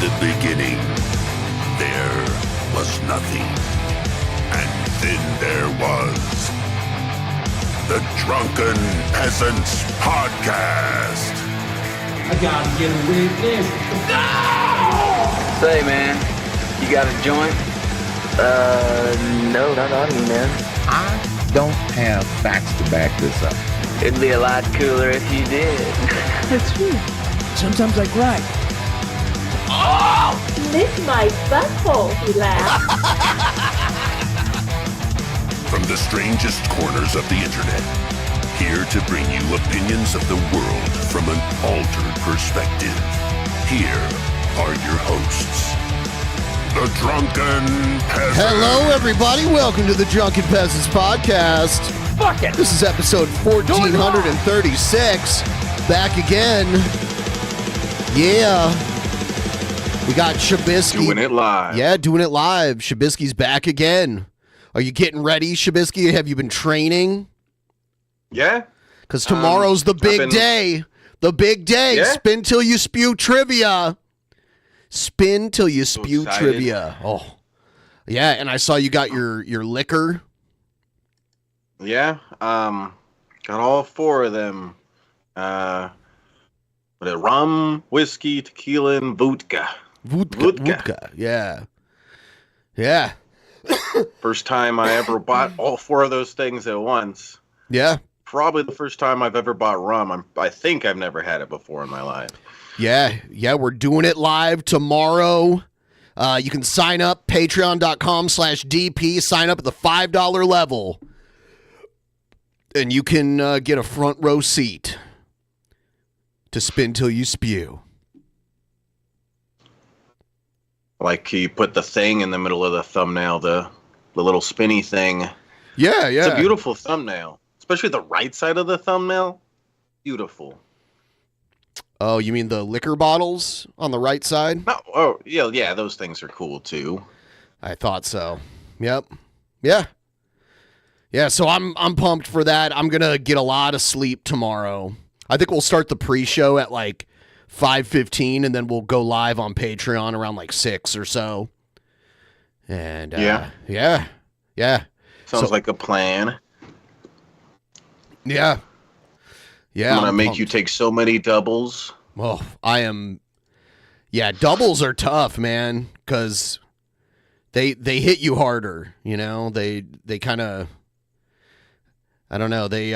the beginning, there was nothing. And then there was the Drunken Peasants Podcast. I gotta get a witness. No! Say, man, you got a joint? No, not on me, man. I don't have facts to back this up. It'd be a lot cooler if you did. That's true. Sometimes I cry. Oh! Lick my butthole, he laughed. From the strangest corners of the internet, here to bring you opinions of the world from an altered perspective. Here are your hosts, the Drunken Peasants. Hello, everybody. Welcome to the Drunken Peasants Podcast. Fuck it. This is episode 1436. Back again. Yeah. We got Shabisky. Doing it live. Yeah, doing it live. Shabisky's back again. Are you getting ready, Shabisky? Have you been training? Yeah. Because tomorrow's the big day. The big day. Yeah. Spin till you spew trivia. Spin till you spew excited. trivia. Oh. Yeah, and I saw you got your liquor. Yeah. Got all four of them. Rum, whiskey, tequila, and vodka. Vodka. Yeah. Yeah. First time I ever bought all four of those things at once. Yeah. Probably the first time I've ever bought rum. I think I've never had it before in my life. Yeah. Yeah. We're doing it live tomorrow. You can sign up, patreon.com/DP. Sign up at the $5 level. And you can get a front row seat to spin till you spew. Like you put the thing in the middle of the thumbnail, the little spinny thing. Yeah, yeah. It's a beautiful thumbnail. Especially the right side of the thumbnail. Beautiful. Oh, you mean the liquor bottles on the right side? No, oh, yeah, those things are cool too. I thought so. Yep. Yeah. Yeah, so I'm pumped for that. I'm going to get a lot of sleep tomorrow. I think we'll start the pre-show at like 5:15 and then we'll go live on Patreon around like 6 or so. And yeah. Sounds like a plan. Yeah. Yeah. I'm going to make pumped. you take so many doubles. Oh, I am. Yeah, doubles are tough, man, because they hit you harder, you know? They kind of, I don't know, they,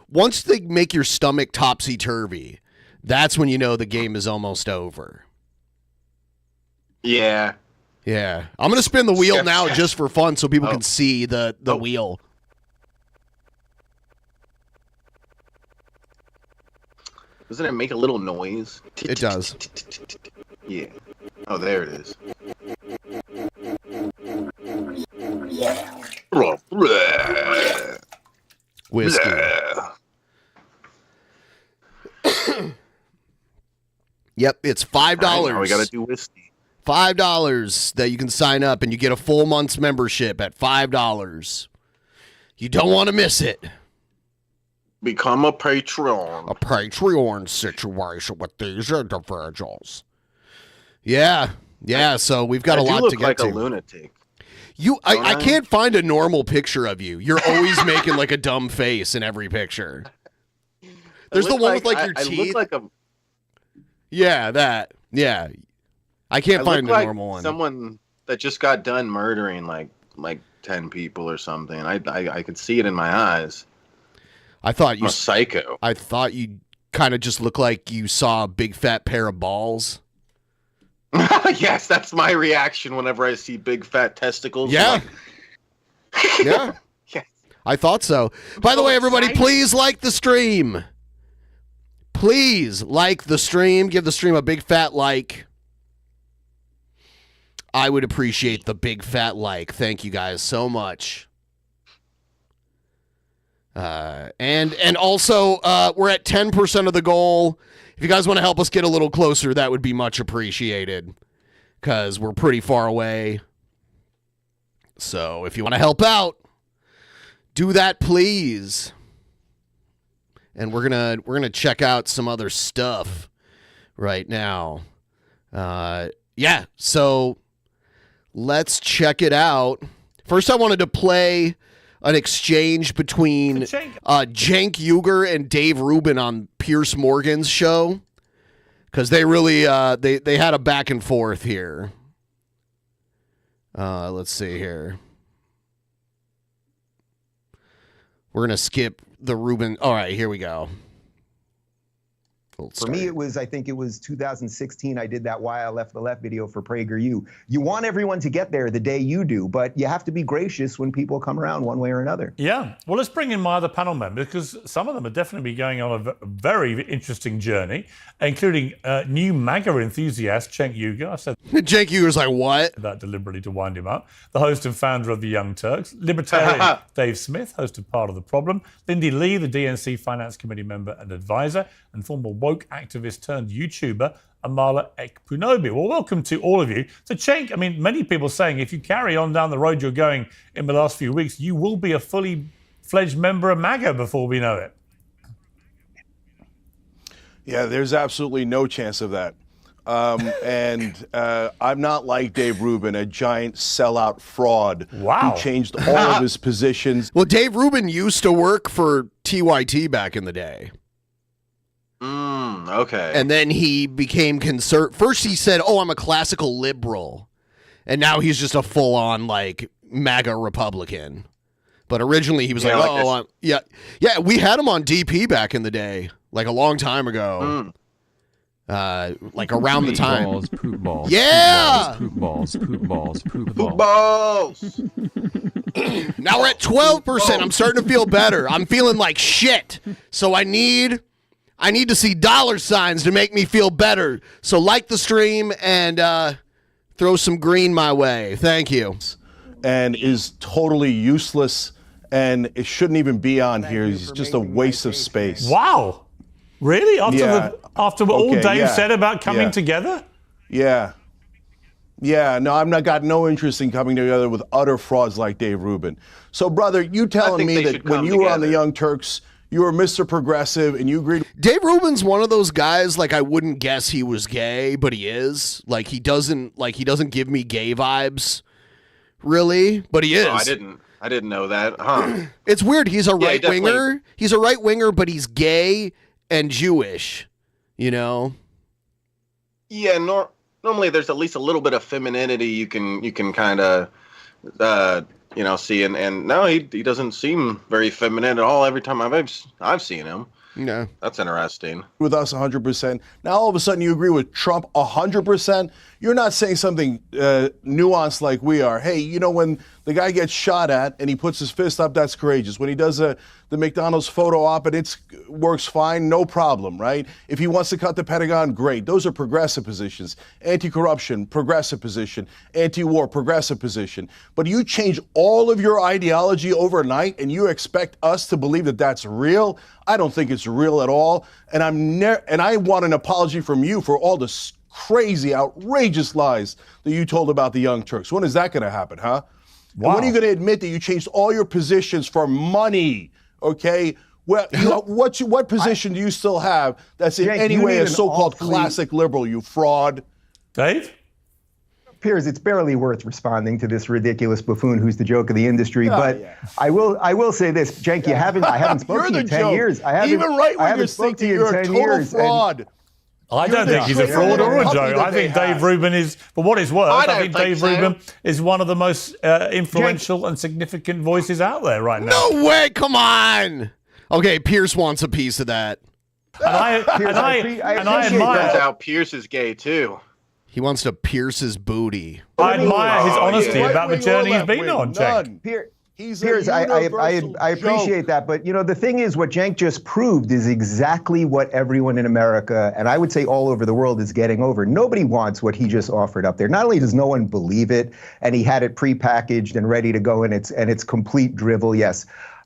once they make your stomach topsy-turvy, that's when you know the game is almost over. Yeah. Yeah. I'm going to spin the wheel now just for fun so people can see the wheel. Doesn't it make a little noise? It does. Yeah. Oh, there it is. Whiskey. Yep, it's $5. We got to do whiskey. $5 that you can sign up and you get a full month's membership at $5. You don't want to miss it. Become a Patreon. A Patreon situation with these individuals. Yeah, so we've got a lot to get to. I look like a lunatic. I can't find a normal picture of you. You're always making like a dumb face in every picture. There's the one with like your teeth. I look like a... Yeah, that. Yeah. I can't find a normal one. Someone that just got done murdering like 10 people or something. I could see it in my eyes. I'm a psycho. I thought you kind of just looked like you saw a big fat pair of balls. Yes, that's my reaction whenever I see big fat testicles. Yeah. Yeah. Yes. I thought so. By the way, everybody, please like the stream. Please like the stream. Give the stream a big fat like. I would appreciate the big fat like. Thank you guys so much. And also, we're at 10% of the goal. If you guys want to help us get a little closer, that would be much appreciated. Because we're pretty far away. So if you want to help out, do that, please. And we're gonna check out some other stuff right now. Yeah, so let's check it out. First, I wanted to play an exchange between Cenk Uygur and Dave Rubin on Piers Morgan's show, because they really they had a back and forth here. Let's see here. We're gonna skip the Rubin. All right, here we go. For me, I think it was 2016. I did that Why I Left the Left video for PragerU. You want everyone to get there the day you do, but you have to be gracious when people come around one way or another. Yeah. Well, let's bring in my other panel members, because some of them are definitely going on a very interesting journey, including new MAGA enthusiast Cenk Uygur. I said Cenk Uyghur's like, what? That deliberately to wind him up. The host and founder of the Young Turks. Libertarian Dave Smith, host of Part of the Problem. Lindy Lee, the DNC Finance Committee member and advisor, and former woke activist turned YouTuber Amala Ekpunobi. Well, welcome to all of you. So, Cenk, I mean, many people saying if you carry on down the road you're going in the last few weeks, you will be a fully fledged member of MAGA before we know it. Yeah, there's absolutely no chance of that. I'm not like Dave Rubin, a giant sellout fraud who changed all of his positions. Well, Dave Rubin used to work for TYT back in the day. Okay. And then he became First he said, "Oh, I'm a classical liberal," and now he's just a full-on like MAGA Republican. But originally he was yeah, we had him on DP back in the day, like a long time ago. Like around the time. Balls, poop balls. Yeah. Poop balls, poop balls, poop Poop balls. balls. Now we're at 12%. I'm starting to feel better. I'm feeling like shit. So I need to see dollar signs to make me feel better. So like the stream and throw some green my way. Thank you. And is totally useless, and it shouldn't even be on here. He's just a waste of space. Wow. Really? After what all Dave said about coming together? Yeah. Yeah, no, I've got no interest in coming together with utter frauds like Dave Rubin. So, brother, you telling me that when you were on the Young Turks, you were Mr. Progressive and you agreed. Dave Rubin's one of those guys, like, I wouldn't guess he was gay, but he is. Like, he doesn't give me gay vibes, really, but he is. Oh, I didn't know that. Huh. It's weird. He's a right-winger. He's a right-winger, but he's gay and Jewish, you know? Yeah, normally there's at least a little bit of femininity you can kind of see, and no, he doesn't seem very feminine at all every time I've seen him. Yeah, that's interesting. With us 100%. Now all of a sudden you agree with Trump 100%. You're not saying something nuanced like we are. Hey, you know, when the guy gets shot at and he puts his fist up, that's courageous. When he does the McDonald's photo op and it works fine, no problem, right? If he wants to cut the Pentagon, great. Those are progressive positions. Anti-corruption, progressive position. Anti-war, progressive position. But you change all of your ideology overnight and you expect us to believe that that's real? I don't think it's real at all. And I want an apology from you for all the crazy, outrageous lies that you told about the Young Turks. When is that going to happen, huh? Wow. And when are you going to admit that you changed all your positions for money? Okay. Well, what position do you still have that's in any way a so-called classic liberal? You fraud, Dave. Piers, it's barely worth responding to this ridiculous buffoon who's the joke of the industry. I will say this, Cenk, I haven't spoken to you in 10 years. Even right-wingers think that you're a total fraud. I don't think he's a fraud or a joke. I think Dave Rubin is, for what it's worth, I think Dave Rubin is one of the most influential and significant voices out there right now. No way, come on. Okay, Pierce wants a piece of that. And I admire. Turns out Pierce is gay too. He wants to pierce his booty. I admire his honesty about the journey he's been on, Cenk. Piers, I appreciate that, but you know the thing is, what Cenk just proved is exactly what everyone in America, and I would say all over the world, is getting over. Nobody wants what he just offered up there. Not only does no one believe it, and he had it prepackaged and ready to go, and it's complete drivel. Yes,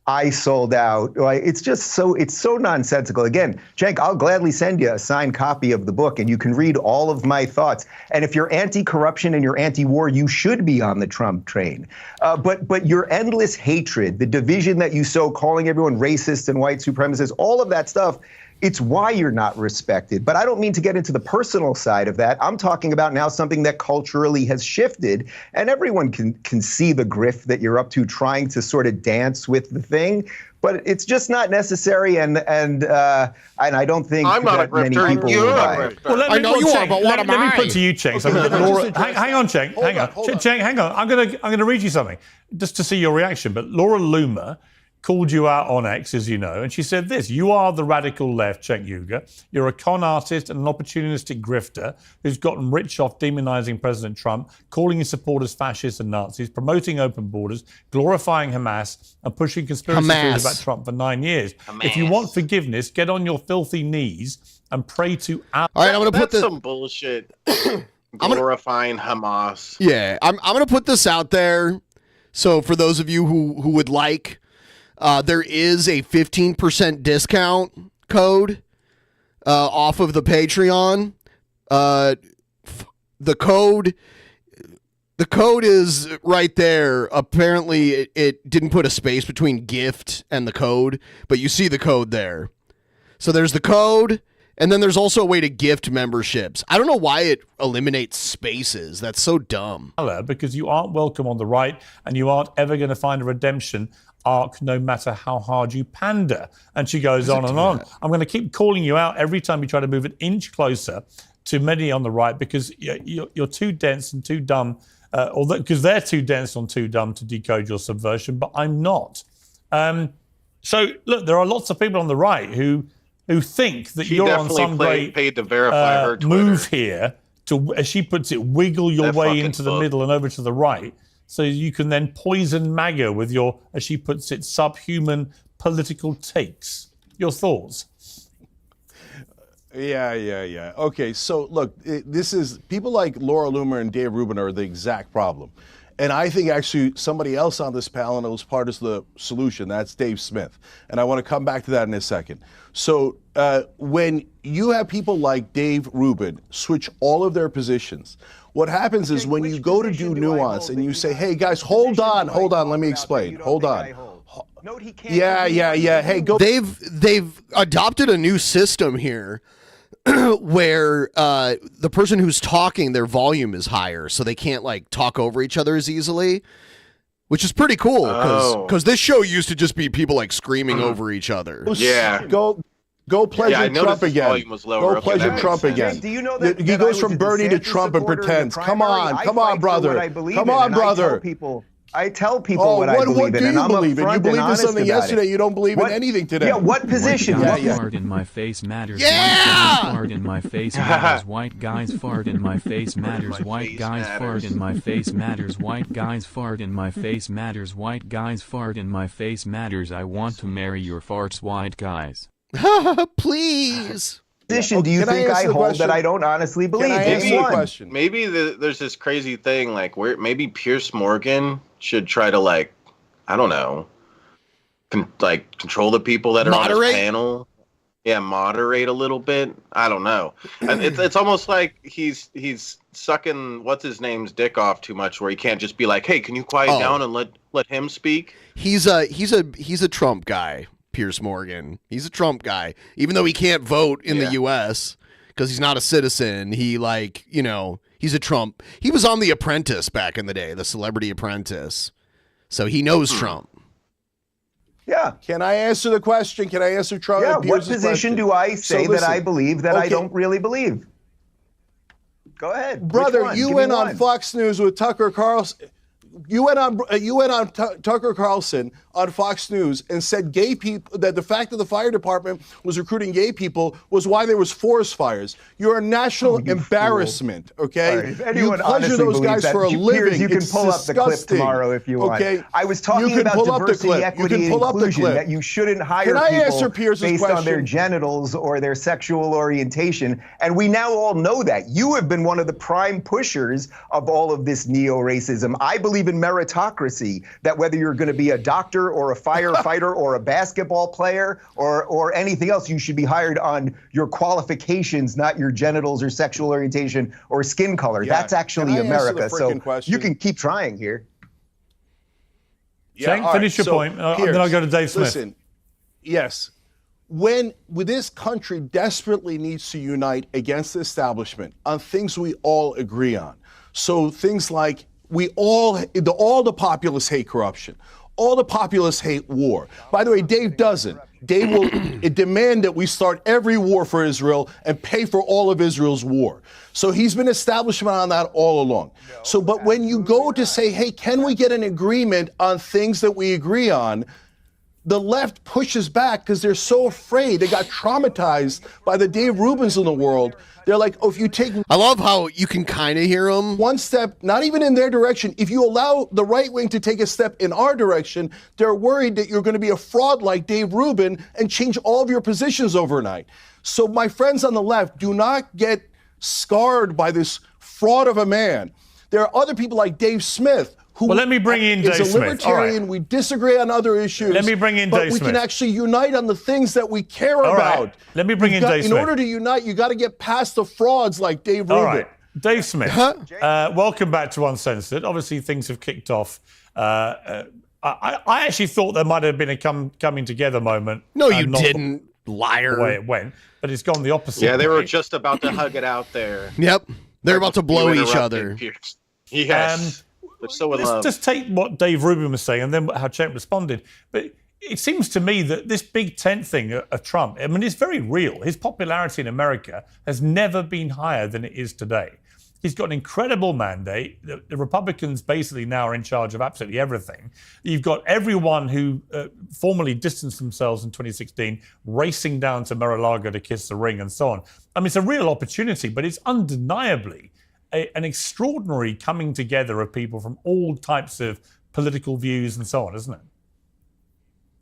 I sold out. It's just so nonsensical. Again, Cenk, I'll gladly send you a signed copy of the book and you can read all of my thoughts. And if you're anti-corruption and you're anti-war, you should be on the Trump train. But your endless hatred, the division that you sow, calling everyone racist and white supremacists, all of that stuff, It's why you're not respected. But I don't mean to get into the personal side of that. I'm talking about now something that culturally has shifted, and everyone can see the grift that you're up to, trying to sort of dance with the thing. But it's just not necessary, and I don't think I'm not that a grifter. many people You're will a buy it. grifter. Well, let me, I know you are, but what am let me I? put to you, Cenk. something that Laura, hang on, Cenk. Hang on. hold on. Cenk, hang on. I'm gonna read you something just to see your reaction. But Laura Loomer called you out on X, as you know, and she said this: "You are the radical left, Cenk Uygur. You're a con artist and an opportunistic grifter who's gotten rich off demonizing President Trump, calling his supporters fascists and Nazis, promoting open borders, glorifying Hamas, and pushing conspiracy theories about Trump for 9 years. If you want forgiveness, get on your filthy knees and pray to Allah." All right, I'm going to put That's some bullshit. Glorifying Hamas. Yeah, I'm going to put this out there. So for those of you who would like, there is a 15% discount code off of the Patreon. The code is right there. Apparently, it didn't put a space between gift and the code, but you see the code there. So there's the code, and then there's also a way to gift memberships. I don't know why it eliminates spaces. That's so dumb. Because you aren't welcome on the right, and you aren't ever going to find a redemption arc no matter how hard you pander. And she goes on and on. I'm going to keep calling you out every time you try to move an inch closer to many on the right, because you're too dense and too dumb, because they're too dense and too dumb to decode your subversion, but I'm not. So look, there are lots of people on the right who think that you're on some great paid to verify her Twitter move here to, as she puts it, wiggle your way into the middle and over to the right, so you can then poison MAGA with your, as she puts it, subhuman political takes. Your thoughts? Yeah. Okay, so look, this is, people like Laura Loomer and Dave Rubin are the exact problem. And I think actually somebody else on this panel was part of the solution. That's Dave Smith. And I want to come back to that in a second. So when you have people like Dave Rubin switch all of their positions, what happens is when you go to do nuance and you say, hey guys, hold on, let me explain. Hold on. Yeah. Hey, go. They've adopted a new system here where the person who's talking, their volume is higher, so they can't like talk over each other as easily, which is pretty cool because this show used to just be people like screaming over each other. Yeah. Go pleasure Trump again. Go pleasure Trump again. Do you know that he goes from Bernie to Trump and pretends. Come on, brother. Come on, brother. I tell people what I believe in, and I'm upfront you believed in something yesterday. It. You don't believe in anything today. Yeah, what position? White guys fart in my face matters. Yeah! White guys fart in my face matters. White guys fart in my face matters. White guys fart in my face matters. White guys fart in my face matters. White guys fart in my face matters. I want to marry your farts, white guys. Please. Position do you think I hold that I don't honestly believe? Maybe there's this crazy thing like where maybe Pierce Morgan should try to like, I don't know, control the people that are on his panel. Yeah, moderate a little bit. I don't know. And it's almost like he's sucking what's his name's dick off too much, where he can't just be like, hey, can you quiet down and let him speak? He's a Trump guy. Pierce Morgan. He's a Trump guy. Even though he can't vote in the U.S. because he's not a citizen, he's a Trump. He was on The Apprentice back in the day, the Celebrity Apprentice. So he knows Trump. Yeah. Can I answer the question? Can I answer Trump? Yeah, what position do I say that I believe that I don't really believe? Go ahead. Brother, you went on Fox News with Tucker Carlson. You went on Tucker Carlson on Fox News and said gay people, that the fact that the fire department was recruiting gay people was why there was forest fires. You're a national embarrassment, okay? Right. You pleasure those guys for a living. You can pull up the clip tomorrow if you want. Okay? I was talking about diversity, equity, and inclusion, that you shouldn't hire people based on their genitals or their sexual orientation, and we now all know that. You have been one of the prime pushers of all of this neo-racism. I believe in meritocracy, that whether you're going to be a doctor or a firefighter or a basketball player or anything else, you should be hired on your qualifications, not your genitals or sexual orientation or skin color. Yeah. That's actually America. So you can keep trying here. Cenk, finish your point. Then I'll go to Dave Smith. Listen, yes. when this country desperately needs to unite against the establishment on things we all agree on. So things like all the populists hate corruption. All the populists hate war. By the way, Dave doesn't. Dave will demand that we start every war for Israel and pay for all of Israel's war. So he's been establishment on that all along. So, but when you go to say, hey, can we get an agreement on things that we agree on? The left pushes back because they're so afraid. They got traumatized by the Dave Rubins in the world. They're like, oh, if you take... I love how you can kind of hear them. One step, not even in their direction. If you allow the right wing to take a step in our direction, they're worried that you're going to be a fraud like Dave Rubin and change all of your positions overnight. So my friends on the left, do not get scarred by this fraud of a man. There are other people like Dave Smith, who let me bring in Dave Smith. is a libertarian. We disagree on other issues. Let me bring in Dave Smith. But we can actually unite on the things that we care about. Let me bring in Dave Smith. In order to unite, you got to get past the frauds like Dave Rubin. All right, Dave Smith. Welcome back to Uncensored. Obviously, things have kicked off. I actually thought there might have been a coming together moment. No, you didn't, liar. The way it went, but it's gone the opposite. Yeah, they way. were just about to hug it out there. Yep, they're about to blow each other. Yes. They're so in love. Let's just take what Dave Rubin was saying and then how Cenk responded. But it seems to me that this big tent thing of Trump, I mean, it's very real. His popularity in America has never been higher than it is today. He's got an incredible mandate. The Republicans basically now are in charge of absolutely everything. You've got everyone who formally distanced themselves in 2016 racing down to Mar-a-Lago to kiss the ring and so on. I mean, it's a real opportunity, but it's undeniably an extraordinary coming together of people from all types of political views and so on, isn't it?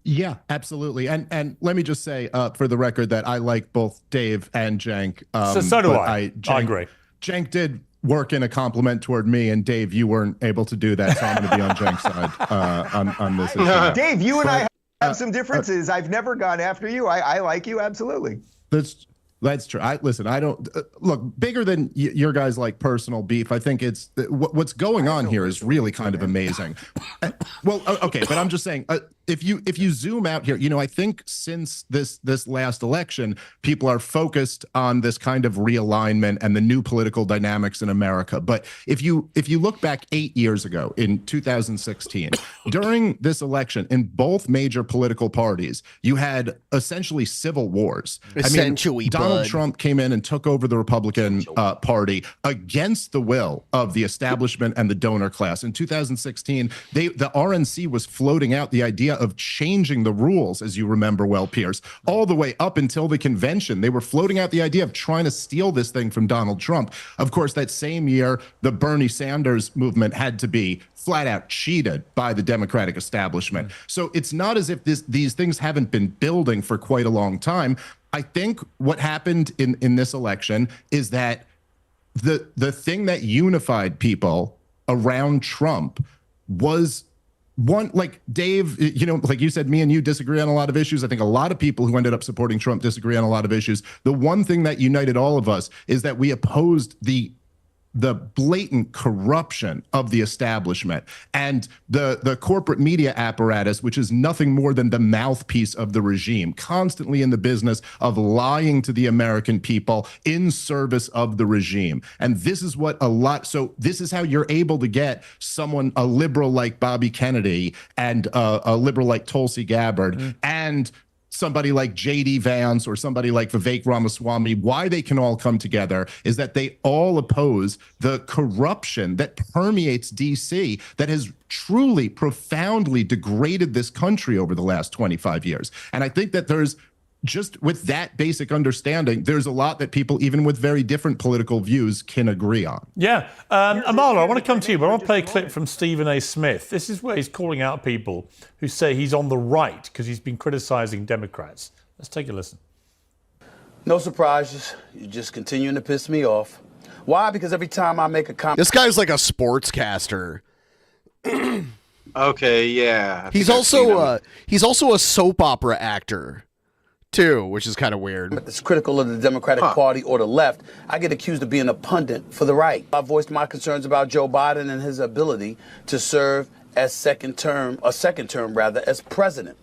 Yeah, absolutely. And let me just say, for the record, that I like both Dave and Cenk. So do I. I agree. Cenk did work in a compliment toward me, and Dave, you weren't able to do that, so I'm going to be on Cenk's side on this issue. Dave, you and I have some differences. I've never gone after you. I like you, absolutely. That's true. Listen, I don't look bigger than your guys' like personal beef. I think it's what's going on here is really kind of amazing. Well, okay, but I'm just saying, if you zoom out here, I think since this last election, people are focused on this kind of realignment and the new political dynamics in America. But if you look back 8 years ago in 2016, during this election, in both major political parties, you had essentially civil wars. Essentially, Donald Trump came in and took over the Republican Party against the will of the establishment and the donor class. In 2016, the RNC was floating out the idea of changing the rules, as you remember well, Pierce, all the way up until the convention. They were floating out the idea of trying to steal this thing from Donald Trump. Of course, that same year, the Bernie Sanders movement had to be flat out cheated by the Democratic establishment. So it's not as if these things haven't been building for quite a long time. I think what happened in this election is that the thing that unified people around Trump was one, like Dave, like you said, me and you disagree on a lot of issues. I think a lot of people who ended up supporting Trump disagree on a lot of issues. The one thing that united all of us is that we opposed the blatant corruption of the establishment and the corporate media apparatus, which is nothing more than the mouthpiece of the regime, constantly in the business of lying to the American people in service of the regime. And this is so this is how you're able to get a liberal like Bobby Kennedy and a liberal like Tulsi Gabbard and somebody like J.D. Vance or somebody like Vivek Ramaswamy, why they can all come together is that they all oppose the corruption that permeates D.C. that has truly, profoundly degraded this country over the last 25 years. And I think that there's just with that basic understanding, there's a lot that people, even with very different political views, can agree on. Yeah. Amala, I want to come to you, but I want to play a clip from Stephen A. Smith. This is where he's calling out people who say he's on the right because he's been criticizing Democrats. Let's take a listen. No surprises. You're just continuing to piss me off. Why? Because every time I make a comment... This guy's like a sportscaster. Okay, yeah. He's also a soap opera actor too, which is kind of weird. It's critical of the Democratic Party or the left. I get accused of being a pundit for the right. I voiced my concerns about Joe Biden and his ability to serve as second term as president.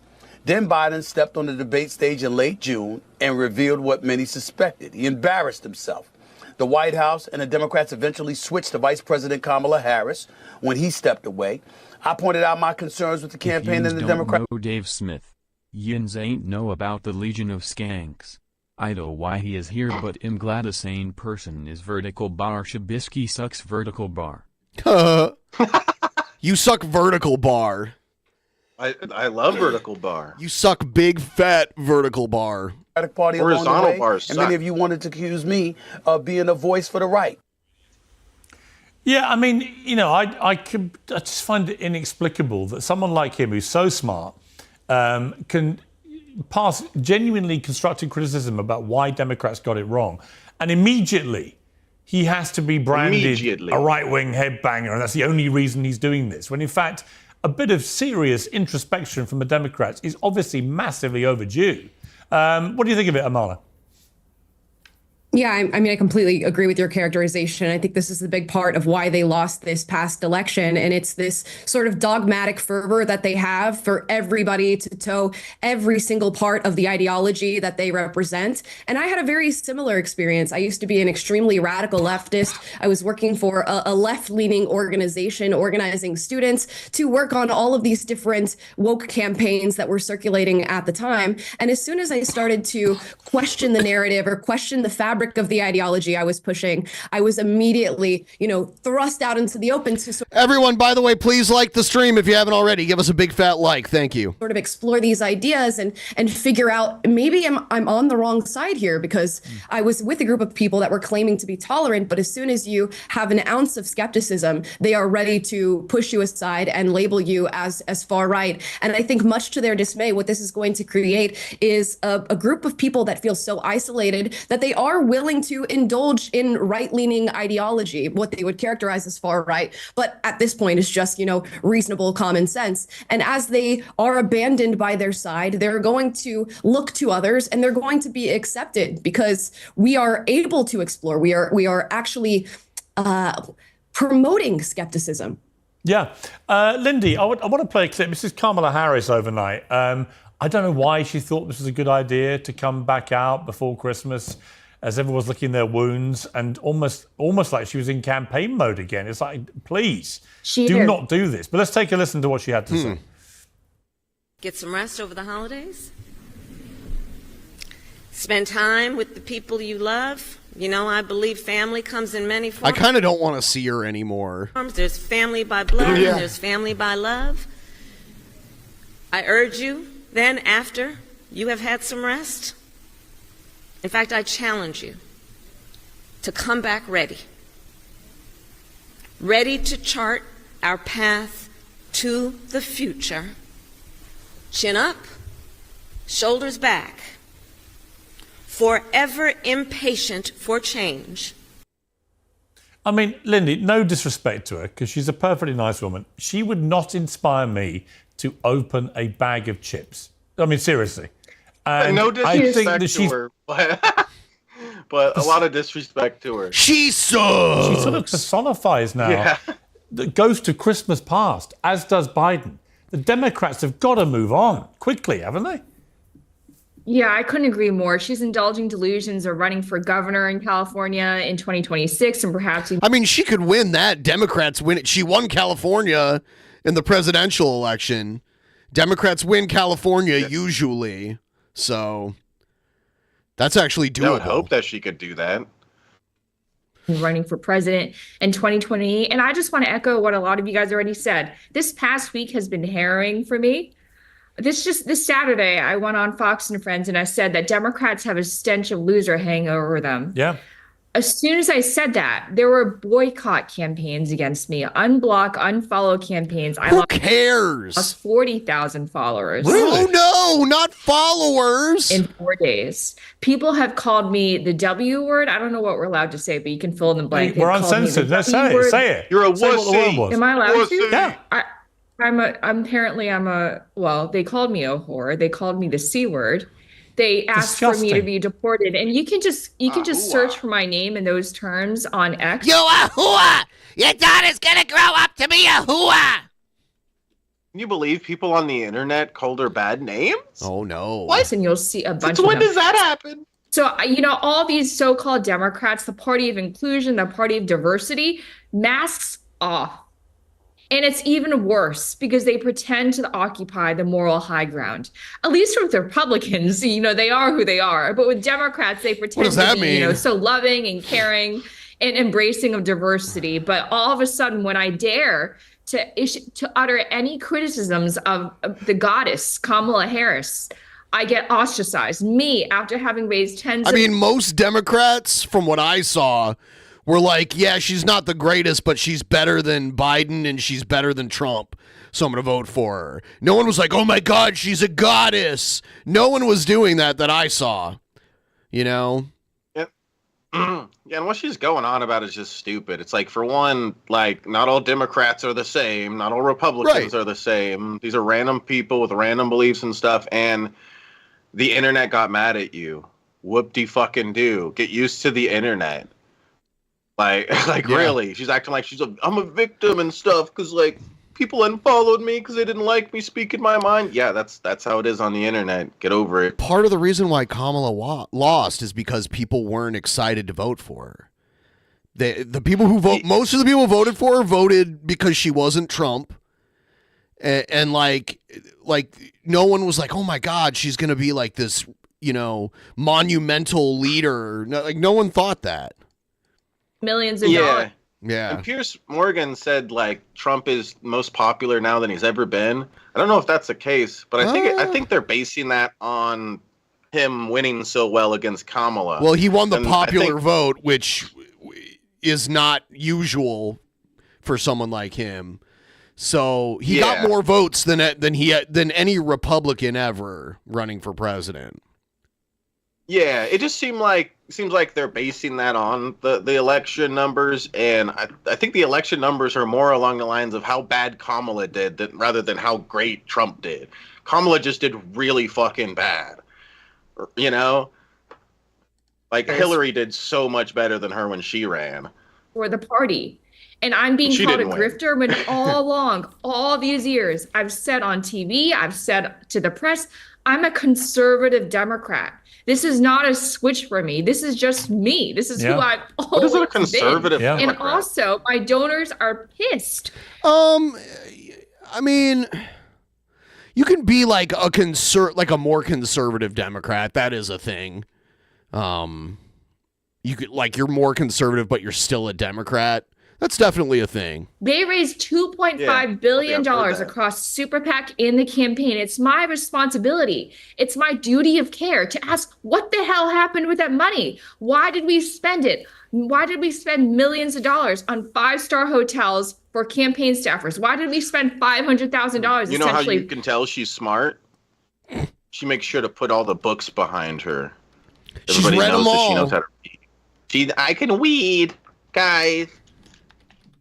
Then Biden stepped on the debate stage in late June and revealed what many suspected. He embarrassed himself. The White House and the Democrats eventually switched to Vice President Kamala Harris when he stepped away. I pointed out my concerns with the campaign and the Democrats. Know Dave Smith. Yins ain't know about the Legion of Skanks. I know why he is here, but I'm glad a sane person is vertical bar. Shabisky sucks vertical bar. You suck vertical bar. I love vertical bar. You suck big fat vertical bar. Party Horizontal along the way, bars and suck. many of you wanted to accuse me of being a voice for the right. Yeah, I mean, you know, I just find it inexplicable that someone like him, who's so smart, can pass genuinely constructive criticism about why Democrats got it wrong, and immediately he has to be branded a right-wing headbanger, and that's the only reason he's doing this. When in fact, a bit of serious introspection from the Democrats is obviously massively overdue. What do you think of it, Amala? Yeah, I mean, I completely agree with your characterization. I think this is the big part of why they lost this past election. And it's this sort of dogmatic fervor that they have for everybody to toe every single part of the ideology that they represent. And I had a very similar experience. I used to be an extremely radical leftist. I was working for a left-leaning organization, organizing students to work on all of these different woke campaigns that were circulating at the time. And as soon as I started to question the narrative or question the fabric of the ideology I was pushing, I was immediately, thrust out into the open to Everyone, by the way, please like the stream if you haven't already. Give us a big fat like. Thank you. sort of explore these ideas and figure out maybe I'm on the wrong side here, because I was with a group of people that were claiming to be tolerant, but as soon as you have an ounce of skepticism, they are ready to push you aside and label you as far right. And I think much to their dismay, what this is going to create is a group of people that feel so isolated that they are willing to indulge in right-leaning ideology, what they would characterize as far right, but at this point is just, reasonable common sense. And as they are abandoned by their side, they're going to look to others and they're going to be accepted because we are able to explore. We are actually promoting skepticism. Yeah. Lindy, I want to play a clip. This is Kamala Harris overnight. I don't know why she thought this was a good idea to come back out before Christmas as everyone's licking their wounds and almost like she was in campaign mode again. It's like, please, do not do this. But let's take a listen to what she had to say. Get some rest over the holidays. Spend time with the people you love. I believe family comes in many forms. I kind of don't want to see her anymore. There's family by blood and there's family by love. I urge you, then, after you have had some rest, in fact, I challenge you to come back ready to chart our path to the future. Chin up, shoulders back, forever impatient for change. I mean, Lindy, no disrespect to her, because she's a perfectly nice woman. She would not inspire me to open a bag of chips. I mean, seriously. And no disrespect I think that to her, but a lot of disrespect to her. She sucks. She sort of personifies now the ghost of Christmas past, as does Biden. The Democrats have got to move on quickly, haven't they? Yeah, I couldn't agree more. She's indulging delusions of running for governor in California in 2026 and perhaps... I mean, she could win that. Democrats win it. She won California in the presidential election. Democrats win California usually. So that's actually doable. I would hope that she could do that. Running for president in 2020. And I just want to echo what a lot of you guys already said. This past week has been harrowing for me. This Saturday, I went on Fox and Friends and I said that Democrats have a stench of loser hanging over them. Yeah. As soon as I said that, there were boycott campaigns against me, unblock, unfollow campaigns. Who cares? Lost 40,000 followers. Really? Oh no, not followers. In 4 days. People have called me the W word. I don't know what we're allowed to say, but you can fill in the blank. We're uncensored. Let's say it. Say it. You're a say what the word wussy. was. Am I allowed to? Yeah. Well, they called me a whore. They called me the C word. They asked for me to be deported. And you can just search for my name in those terms on X. You a hooah! Your daughter's gonna grow up to be a hooah! Can you believe people on the internet called her bad names? Oh no! What? And you'll see a bunch. Since when does that happen? So, all these so-called Democrats, the party of inclusion, the party of diversity, masks off. And it's even worse because they pretend to occupy the moral high ground. At least with the Republicans, they are who they are. But with Democrats, they pretend to be, so loving and caring and embracing of diversity. But all of a sudden, when I dare to utter any criticisms of the goddess, Kamala Harris, I get ostracized. Me, after having raised tens of... most Democrats, from what I saw, were like, yeah, she's not the greatest, but she's better than Biden and she's better than Trump, so I'm going to vote for her. No one was like, oh my God, she's a goddess. No one was doing that I saw, Yeah. Yeah, and what she's going on about is just stupid. It's like, for one, like, not all Democrats are the same. Not all Republicans are the same. These are random people with random beliefs and stuff, and the internet got mad at you. Whoop-de-fucking-do. Get used to the internet. Really, she's acting like I'm a victim and stuff because people unfollowed me because they didn't like me speaking my mind. Yeah, that's how it is on the internet. Get over it. Part of the reason why Kamala lost is because people weren't excited to vote for her. The people who most of the people who voted for her voted because she wasn't Trump, and like no one was like, oh my God, she's gonna be like this, monumental leader. No one thought that. Millions of dollars. Yeah. And Piers Morgan said Trump is most popular now than he's ever been. I don't know if that's the case, but I think they're basing that on him winning so well against Kamala. Well, he won the popular vote, which is not usual for someone like him. So he got more votes than any Republican ever running for president. Yeah, it just seems like they're basing that on the election numbers, and I think the election numbers are more along the lines of how bad Kamala did rather than how great Trump did. Kamala just did really fucking bad, Hillary did so much better than her when she ran for the party. And I'm being called a grifter when all along, all these years, I've said on TV, I've said to the press, I'm a conservative Democrat. This is not a switch for me. This is just me. This is who I've always been. What is a conservative Democrat? And also, my donors are pissed. You can be like a more conservative Democrat. That is a thing. You could you're more conservative, but you're still a Democrat. That's definitely a thing. They raised $2.5 billion across Super PAC in the campaign. It's my responsibility. It's my duty of care to ask what the hell happened with that money? Why did we spend it? Why did we spend millions of dollars on 5-star hotels for campaign staffers? Why did we spend $500,000? You know how you can tell she's smart? She makes sure to put all the books behind her. Everybody knows that she knows how to read. I can weed, guys.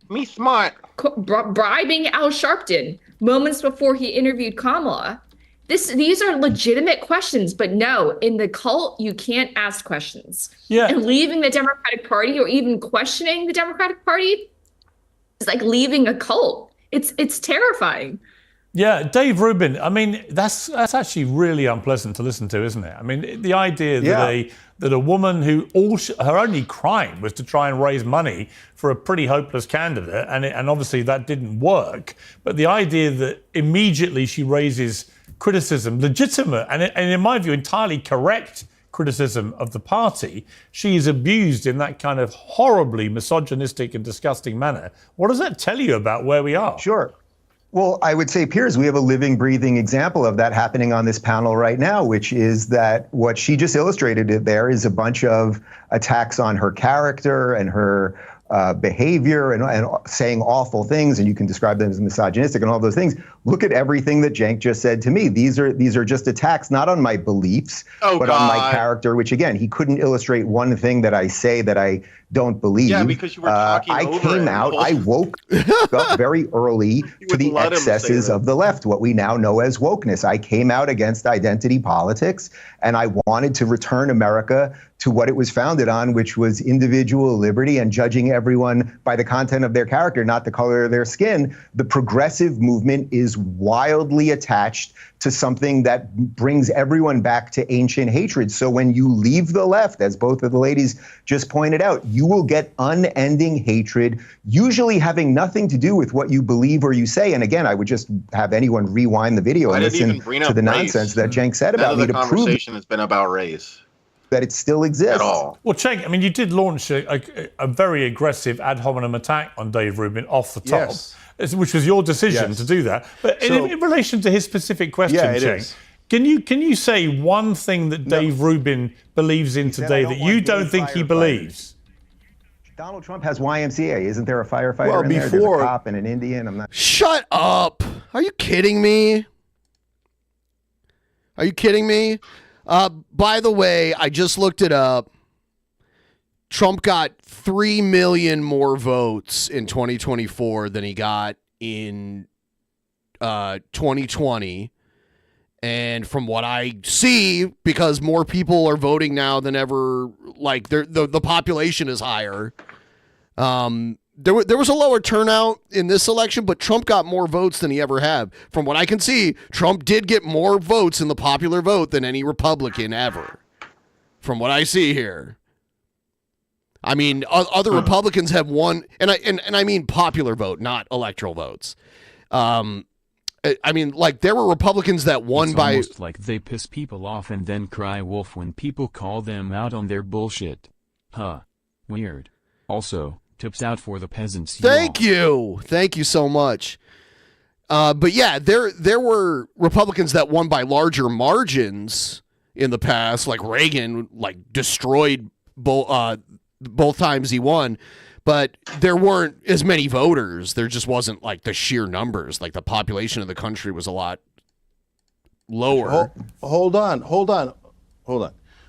Me smart. Bribing Al Sharpton moments before he interviewed Kamala. These are legitimate questions, but no, in the cult, you can't ask questions. Yeah. And leaving the Democratic Party or even questioning the Democratic Party is like leaving a cult. It's terrifying. Yeah, Dave Rubin, that's actually really unpleasant to listen to, isn't it? The idea that a woman who her only crime was to try and raise money for a pretty hopeless candidate, and obviously that didn't work, but the idea that immediately she raises criticism, legitimate, and in my view, entirely correct criticism of the party, she is abused in that kind of horribly misogynistic and disgusting manner. What does that tell you about where we are? Sure. Well, I would say, Piers, we have a living, breathing example of that happening on this panel right now, which is that what she just illustrated there is a bunch of attacks on her character and her behavior and saying awful things, and you can describe them as misogynistic and all those things. Look at everything that Cenk just said to me. These are just attacks, not on my beliefs, but on my character, which, again, he couldn't illustrate one thing that I say that I don't believe. Yeah, because you were talking I came out, I woke up very early to the excesses of the left, what we now know as wokeness. I came out against identity politics, and I wanted to return America to what it was founded on, which was individual liberty and judging everyone by the content of their character, not the color of their skin. The progressive movement is wildly attached to something that brings everyone back to ancient hatred. So when you leave the left, as both of the ladies just pointed out, you will get unending hatred, usually having nothing to do with what you believe or you say. And again, I would just have anyone rewind the video and listen to the nonsense that Cenk said about me to prove the conversation has been about race. That it still exists. At all. Well, Cenk, I mean, you did launch a very aggressive ad hominem attack on Dave Rubin off the top, which was your decision to do that. But in relation to his specific question, Cenk, can you say one thing that Dave Rubin believes in today that you don't think he believes? Donald Trump has YMCA. Isn't there a firefighter in there? There's a cop and an Indian. I'm not. Shut up! Are you kidding me? Are you kidding me? By the way, I just looked it up. Trump got 3 million more votes in 2024 than he got in 2020. And from what I see, because more people are voting now than ever, like the population is higher. There was a lower turnout in this election, but Trump got more votes than he ever had. From what I can see, Trump did get more votes in the popular vote than any Republican ever. From what I see here. I mean, other Republicans have won, and I mean popular vote, not electoral votes. I mean, like, there were Republicans that won it's by... almost like they piss people off and then cry wolf when people call them out on their bullshit. Huh. Weird. Also, tips out for the peasants. Thank you so much. But yeah, there were Republicans that won by larger margins in the past, like Reagan, like destroyed both times he won. But there weren't as many voters. There just wasn't like the sheer numbers. Like the population of the country was a lot lower. Hold on.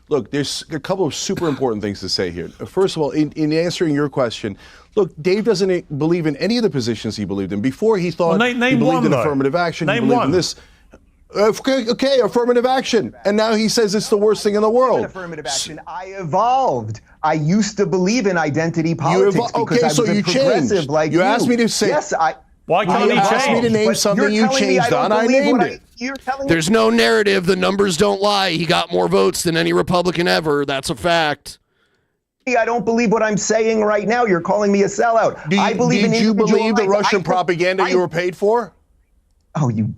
Look, there's a couple of super important things to say here. First of all, in answering your question, look, Dave doesn't believe in any of the positions he believed in. Before he thought he believed in affirmative action. He believed in this. Okay, affirmative action. And now he says it's the worst thing in the world. Affirmative action. I evolved. I used to believe in identity politics because I was a progressive like you. You asked me to say. Yes, Why can't he change? You asked me to name something you changed on. I named it. There's no narrative. The numbers don't lie. He got more votes than any Republican ever. That's a fact. I don't believe what I'm saying right now. You're calling me a sellout. I believe in Did you believe the Russian propaganda you were paid for? Oh, you.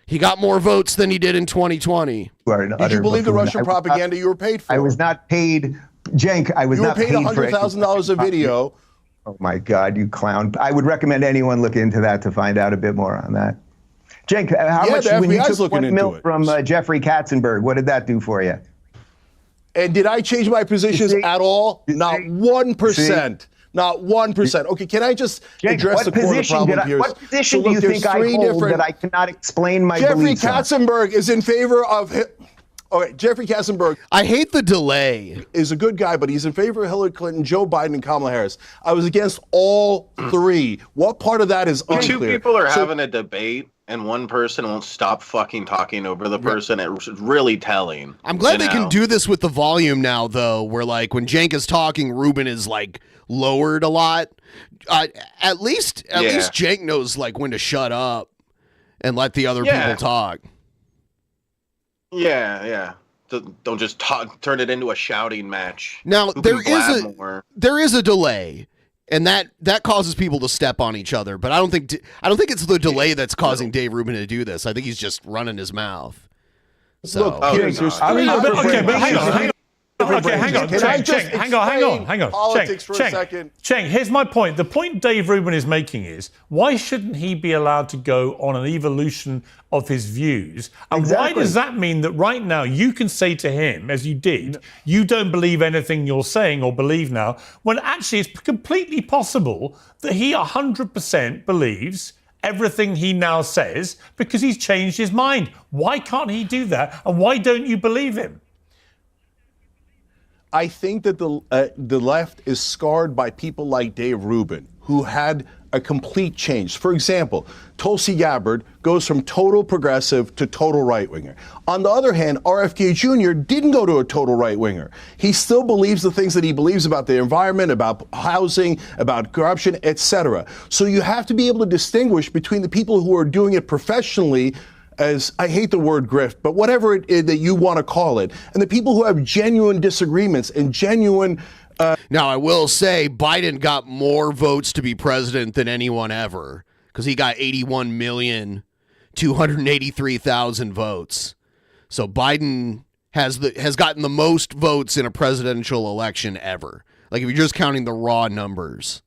He got more votes than he did in 2020. Did you believe the Russian propaganda you were paid for? I was not paid, Cenk. I was not paid. You were paid $100,000 a video. Oh my God, you clown! I would recommend anyone look into that to find out a bit more on that. Cenk, how much when you took $1 million from Jeffrey Katzenberg? What did that do for you? And did I change my positions at all? Not 1%. Not 1%. Okay, can I just address the core problem here? What position do you think I hold that I cannot explain my beliefs on? Jeffrey Katzenberg is in favor of... Okay, Jeffrey Katzenberg... I hate the delay. ...is a good guy, but he's in favor of Hillary Clinton, Joe Biden, and Kamala Harris. I was against all three. What part of that is unclear? Two people are having a debate, and one person won't stop fucking talking over the person. It's really telling. I'm glad they can do this with the volume now, though, where, like, when Cenk is talking, Rubin is, like, lowered a lot. At least Cenk knows, like, when to shut up and let the other people talk. Yeah. Don't just turn it into a shouting match. Now, there is a delay. And that causes people to step on each other, but I don't think it's the delay that's causing Dave Rubin to do this. I think he's just running his mouth. So, look, hang on. Politics for a second. Cenk, here's my point. The point Dave Rubin is making is, why shouldn't he be allowed to go on an evolution of his views? And why does that mean that right now you can say to him, as you did, you don't believe anything you're saying or believe now, when actually it's completely possible that he 100% believes everything he now says because he's changed his mind. Why can't he do that? And why don't you believe him? I think that the left is scarred by people like Dave Rubin, who had a complete change. For example, Tulsi Gabbard goes from total progressive to total right-winger. On the other hand, RFK Jr. didn't go to a total right-winger. He still believes the things that he believes about the environment, about housing, about corruption, etc. So you have to be able to distinguish between the people who are doing it professionally, as I hate the word grift, but whatever it is that you want to call it, and the people who have genuine disagreements and genuine. Now, I will say Biden got more votes to be president than anyone ever, because he got 81,283,000 votes. So Biden has gotten the most votes in a presidential election ever. Like, if you're just counting the raw numbers.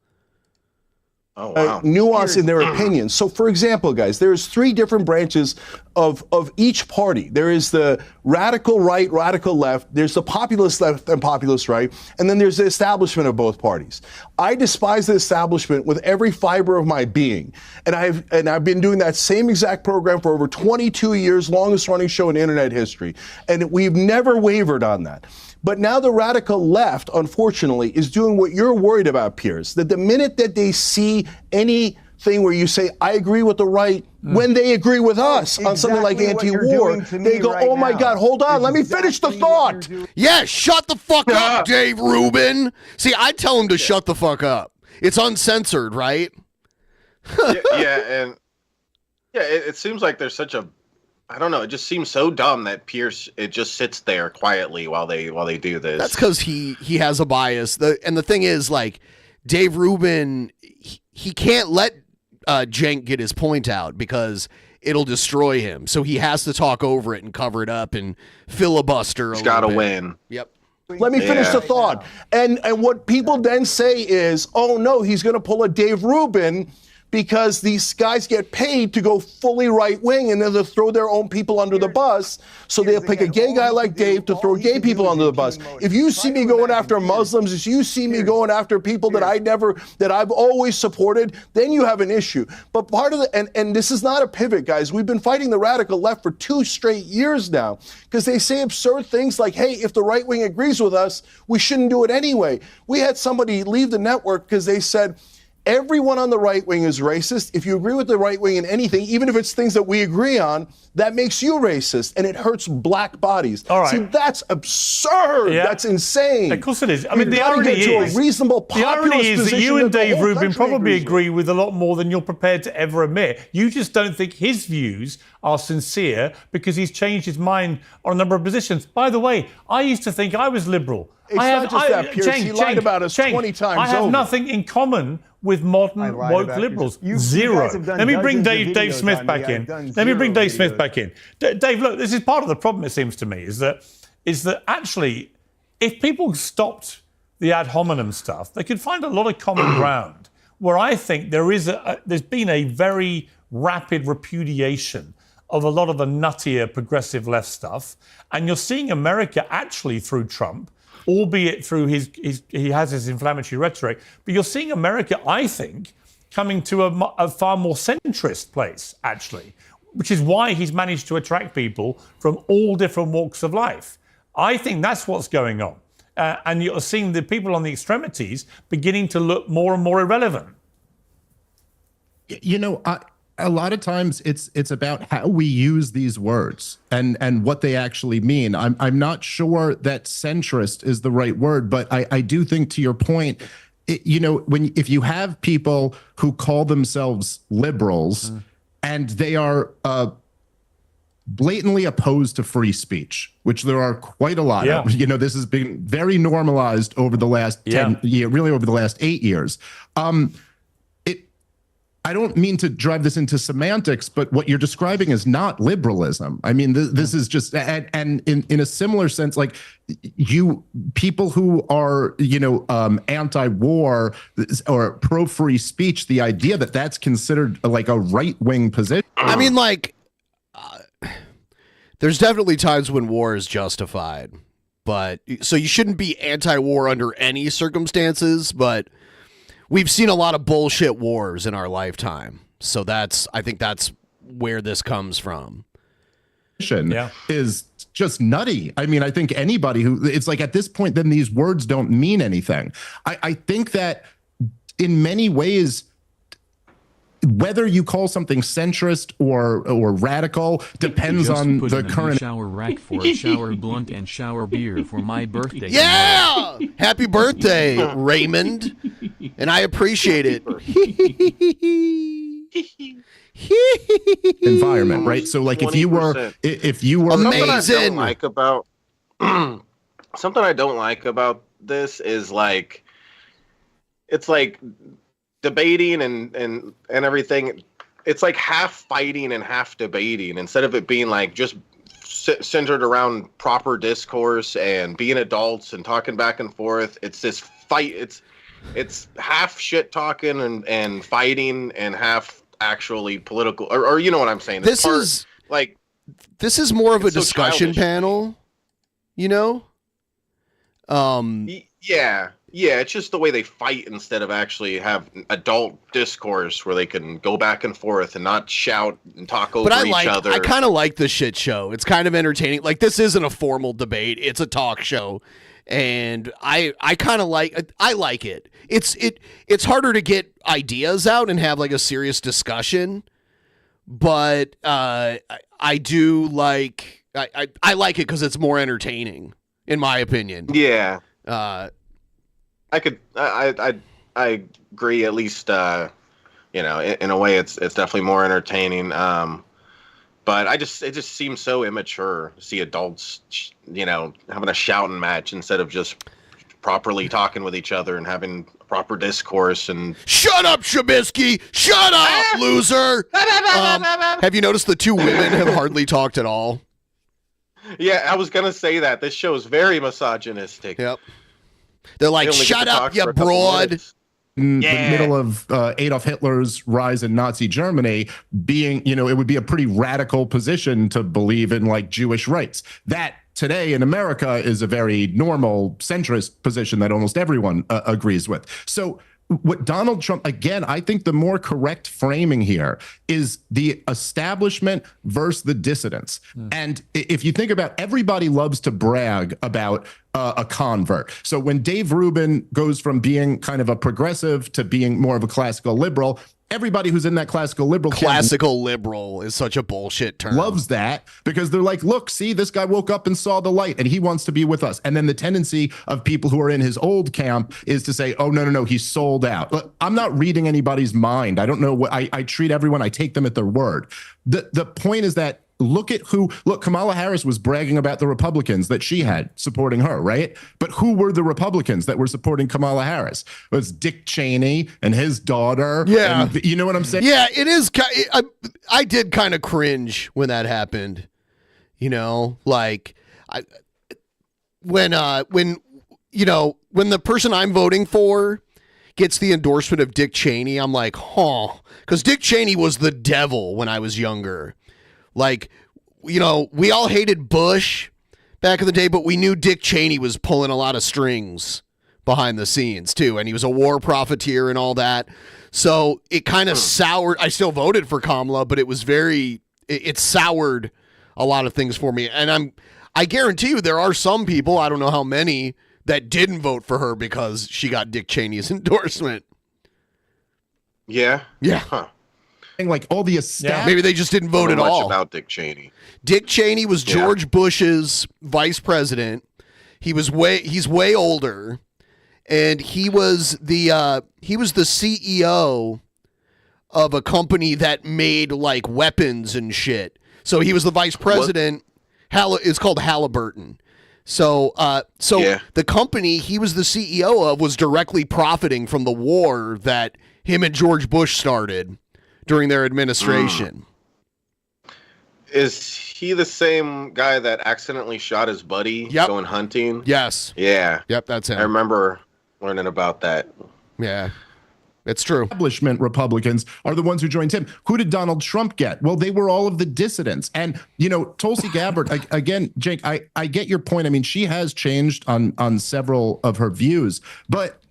Oh, wow. Nuance in their opinions. So, for example, guys, there's three different branches of each party. There is the radical right, radical left. There's the populist left and populist right. And then there's the establishment of both parties. I despise the establishment with every fiber of my being. And I've been doing that same exact program for over 22 years, longest running show in internet history. And we've never wavered on that. But now the radical left, unfortunately, is doing what you're worried about, Piers, that the minute that they see anything where you say, I agree with the right, when they agree with us on something like anti-war, they go, oh my God, hold on, let me finish the thought. Yeah, shut the fuck up, Dave Rubin. See, I tell him to shut the fuck up. It's uncensored, right? It seems like there's such a, I don't know. It just seems so dumb that Pierce, it just sits there quietly while they do this. That's because he has a bias. And the thing is, like, Dave Rubin, he can't let Cenk get his point out because it'll destroy him. So he has to talk over it and cover it up and filibuster. He's got to win. Yep. Let me finish the thought. And what people then say is, oh no, he's going to pull a Dave Rubin because these guys get paid to go fully right-wing and then they'll throw their own people under the bus. So they'll pick a gay guy like Dave to throw gay people under the bus. If you see me going after Muslims, if you see me going after people that I've always supported, then you have an issue. But part of and this is not a pivot, guys. We've been fighting the radical left for 2 straight years now because they say absurd things like, hey, if the right wing agrees with us, we shouldn't do it anyway. We had somebody leave the network because they said, everyone on the right wing is racist. If you agree with the right wing in anything, even if it's things that we agree on, that makes you racist, and it hurts black bodies. All right. See, that's absurd. Yeah. That's insane. Of course it is. I mean, the irony is that you and Dave Rubin probably agree with a lot more than you're prepared to ever admit. You just don't think his views are sincere because he's changed his mind on a number of positions. By the way, I used to think I was liberal. It's not just that, Piers. He lied about us 20 times I have over. nothing in common with modern woke liberals. Zero. Let me bring Dave Smith back in. Let me bring Dave Smith back in. Dave, look, this is part of the problem, it seems to me, is that actually, if people stopped the ad hominem stuff, they could find a lot of common ground where I think there's been a very rapid repudiation of a lot of the nuttier progressive left stuff. And you're seeing America actually through Trump, albeit through he has his inflammatory rhetoric, but you're seeing America, I think, coming to a far more centrist place, actually, which is why he's managed to attract people from all different walks of life. I think that's what's going on. And you're seeing the people on the extremities beginning to look more and more irrelevant. You know, a lot of times it's about how we use these words and what they actually mean. I'm not sure that centrist is the right word, but I do think, to your point, you know, if you have people who call themselves liberals and they are blatantly opposed to free speech, which there are quite a lot of. You know, this has been very normalized over the last 10 years, really over the last 8 years. I don't mean to drive this into semantics, but what you're describing is not liberalism. I mean, this is just, and in a similar sense, like people who are, you know, anti-war or pro-free speech, the idea that that's considered like a right-wing position. I mean, like, there's definitely times when war is justified, but so you shouldn't be anti-war under any circumstances, but we've seen a lot of bullshit wars in our lifetime. So I think that's where this comes from. Is just nutty. I mean, I think anybody it's like at this point, then these words don't mean anything. I think that in many ways, whether you call something centrist or radical depends Just on put the in a new current shower rack for a shower blunt and shower beer for my birthday. Yeah! Happy birthday, Raymond. And I appreciate it. environment, right? So like 20%. if you were amazing, something I don't like about this is like, it's like debating and everything. It's like half fighting and half debating instead of it being like just centered around proper discourse and being adults and talking back and forth. It's this fight. It's half shit talking and fighting and half actually political, or you know what I'm saying. This is more of a discussion panel, you know? Yeah, it's just the way they fight instead of actually have adult discourse where they can go back and forth and not shout and talk over each other. I kind of like the shit show. It's kind of entertaining. Like, this isn't a formal debate. It's a talk show. And I kind of like it. It's harder to get ideas out and have like a serious discussion, but I do like I like it because it's more entertaining, in my opinion. Yeah. I agree. At least in a way, it's definitely more entertaining. But it just seems so immature to see adults, having a shouting match instead of just properly talking with each other and having proper discourse. And shut up, Trubisky! Shut up, loser! Have you noticed the two women have hardly talked at all? Yeah, I was gonna say that this show is very misogynistic. Yep. They're like, shut up, you broad. In the middle of Adolf Hitler's rise in Nazi Germany, being, it would be a pretty radical position to believe in like Jewish rights. That today in America is a very normal centrist position that almost everyone agrees with. So what Donald Trump, again, I think the more correct framing here is the establishment versus the dissidents. And if you think about, everybody loves to brag about a convert. So when Dave Rubin goes from being kind of a progressive to being more of a classical liberal, everybody who's in that classical liberal liberal is such a bullshit term. Loves that because they're like, look, see, this guy woke up and saw the light and he wants to be with us. And then the tendency of people who are in his old camp is to say, oh, no, he's sold out. Look, I'm not reading anybody's mind. I don't know what I treat everyone. I take them at their word. The point is that look, Kamala Harris was bragging about the Republicans that she had supporting her, right? But who were the Republicans that were supporting Kamala Harris? It was Dick Cheney and his daughter. Yeah. And, you know what I'm saying? Yeah, it is. I did kind of cringe when that happened. Like when the person I'm voting for gets the endorsement of Dick Cheney, I'm like, because Dick Cheney was the devil when I was younger. Like, we all hated Bush back in the day, but we knew Dick Cheney was pulling a lot of strings behind the scenes, too. And he was a war profiteer and all that. So it kind of soured. I still voted for Kamala, but it soured a lot of things for me. And I guarantee you there are some people, I don't know how many, that didn't vote for her because she got Dick Cheney's endorsement. Yeah? Yeah. Huh. Like all the maybe they just didn't vote at all. About Dick Cheney. Dick Cheney was George Bush's vice president. He's way older, and he was the CEO of a company that made like weapons and shit. So he was the vice president. It's called Halliburton. So the company he was the CEO of was directly profiting from the war that him and George Bush started during their administration. Is he the same guy that accidentally shot his buddy going hunting? Yes. Yeah. Yep, that's him. I remember learning about that. Yeah. It's true. Establishment Republicans are the ones who joined him. Who did Donald Trump get? Well, they were all of the dissidents. And, Tulsi Gabbard, again, Jake, I get your point. I mean, she has changed on several of her views, but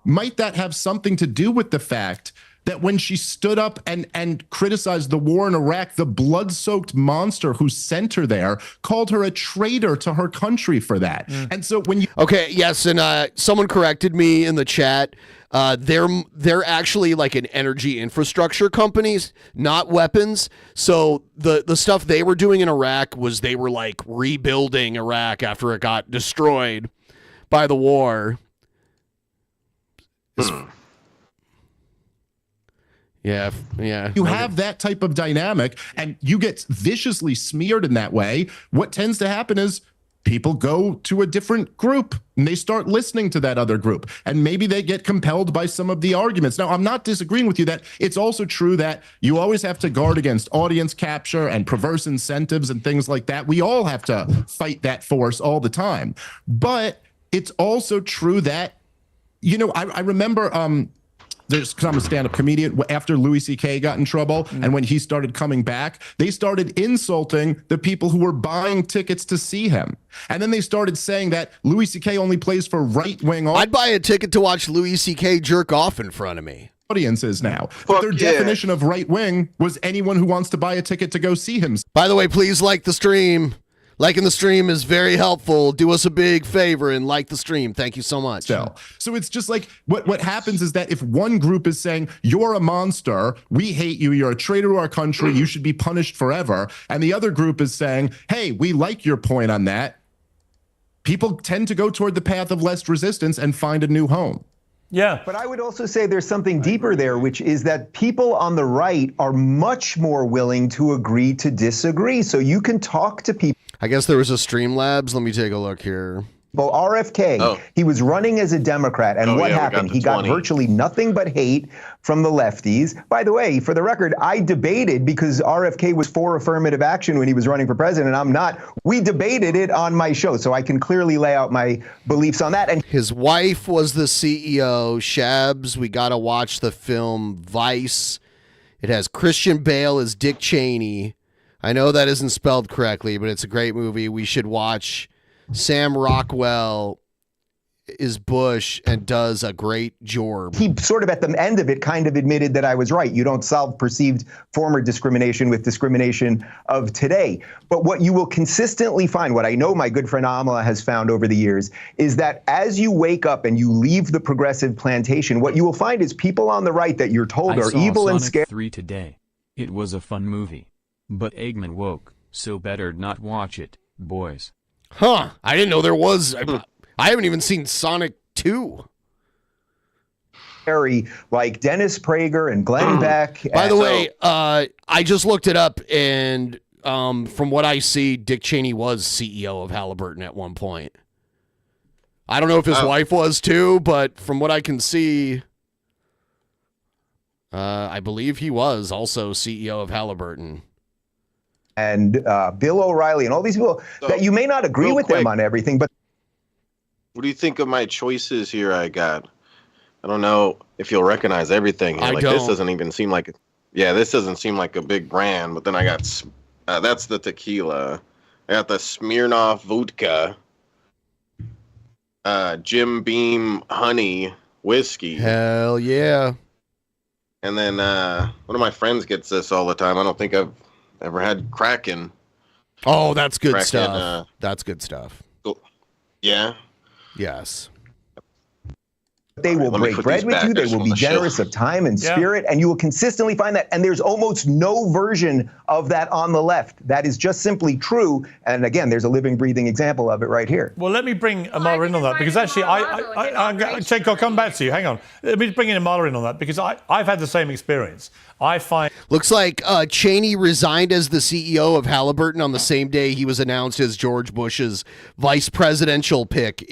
might that have something to do with the fact that when she stood up and criticized the war in Iraq, the blood-soaked monster who sent her there called her a traitor to her country for that. And so when you... Okay, yes, and someone corrected me in the chat. They're actually like an energy infrastructure companies, not weapons. So the stuff they were doing in Iraq was they were like rebuilding Iraq after it got destroyed by the war. Yeah. You have that type of dynamic and you get viciously smeared in that way. What tends to happen is people go to a different group and they start listening to that other group. And maybe they get compelled by some of the arguments. Now, I'm not disagreeing with you that it's also true that you always have to guard against audience capture and perverse incentives and things like that. We all have to fight that force all the time. But it's also true that, you know, I remember... because I'm a stand-up comedian, after Louis C.K. got in trouble and when he started coming back, they started insulting the people who were buying tickets to see him. And then they started saying that Louis C.K. only plays for right-wing... I'd buy a ticket to watch Louis C.K. jerk off in front of me. Audiences now. But their definition of right-wing was anyone who wants to buy a ticket to go see him. By the way, please like the stream. Liking the stream is very helpful. Do us a big favor and like the stream. Thank you so much. So it's just like what happens is that if one group is saying, you're a monster, we hate you, you're a traitor to our country, you should be punished forever. And the other group is saying, hey, we like your point on that. People tend to go toward the path of less resistance and find a new home. Yeah. But I would also say there's something deeper there, which is that people on the right are much more willing to agree to disagree. So you can talk to people. I guess there was a Streamlabs. Let me take a look here. Well, RFK, he was running as a Democrat, and what happened? He got virtually nothing but hate from the lefties. By the way, for the record, I debated because RFK was for affirmative action when he was running for president. I'm not. We debated it on my show, so I can clearly lay out my beliefs on that. And his wife was the CEO. Shabs, we got to watch the film Vice. It has Christian Bale as Dick Cheney. I know that isn't spelled correctly, but it's a great movie. We should watch. Sam Rockwell is Bush and does a great job. He sort of at the end of it kind of admitted that I was right. You don't solve perceived former discrimination with discrimination of today. But what you will consistently find, what I know my good friend Amala has found over the years, is that as you wake up and you leave the progressive plantation, what you will find is people on the right that you're told are evil and scary. I saw Sonic 3 today. It was a fun movie. But Eggman woke, so better not watch it, boys. Huh, I didn't know there was. I haven't even seen Sonic 2. Like Dennis Prager and Glenn Beck. By the way, I just looked it up, and from what I see, Dick Cheney was CEO of Halliburton at one point. I don't know if his wife was too, but from what I can see, I believe he was also CEO of Halliburton. And Bill O'Reilly and all these people that you may not agree with them on everything, but what do you think of my choices here? I don't know if you'll recognize everything here. This doesn't even seem like this doesn't seem like a big brand, but then I got that's the tequila. I got the Smirnoff vodka, Jim Beam honey whiskey. Hell yeah. And then one of my friends gets this all the time. I don't think I've ever had Kraken. Oh, that's good stuff. That's good stuff. Yeah. Yes. They will break bread with you. They will be generous of time and spirit, and you will consistently find that. And there's almost no version of that on the left. That is just simply true. And again, there's a living, breathing example of it right here. Well, let me bring Amala in on that because actually, Cenk, I'll come back to you. Hang on. Let me bring in Amala in on that because I've had the same experience. I find looks like Cheney resigned as the CEO of Halliburton on the same day he was announced as George Bush's vice presidential pick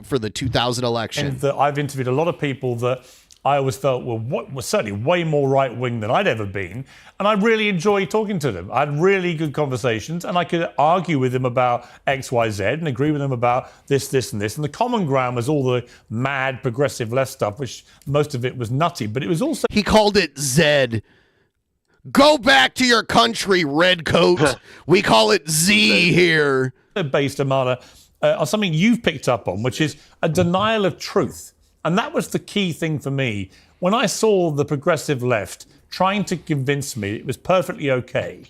for the 2000 election. And I've interviewed a lot of people that I always felt were certainly way more right-wing than I'd ever been, and I really enjoyed talking to them. I had really good conversations, and I could argue with them about X, Y, Z, and agree with them about this, and this. And the common ground was all the mad progressive left stuff, which most of it was nutty, but it was also... He called it Z. Go back to your country, redcoat. We call it Z here. Based, Amala, on something you've picked up on, which is a denial of truth. And that was the key thing for me when I saw the progressive left trying to convince me it was perfectly okay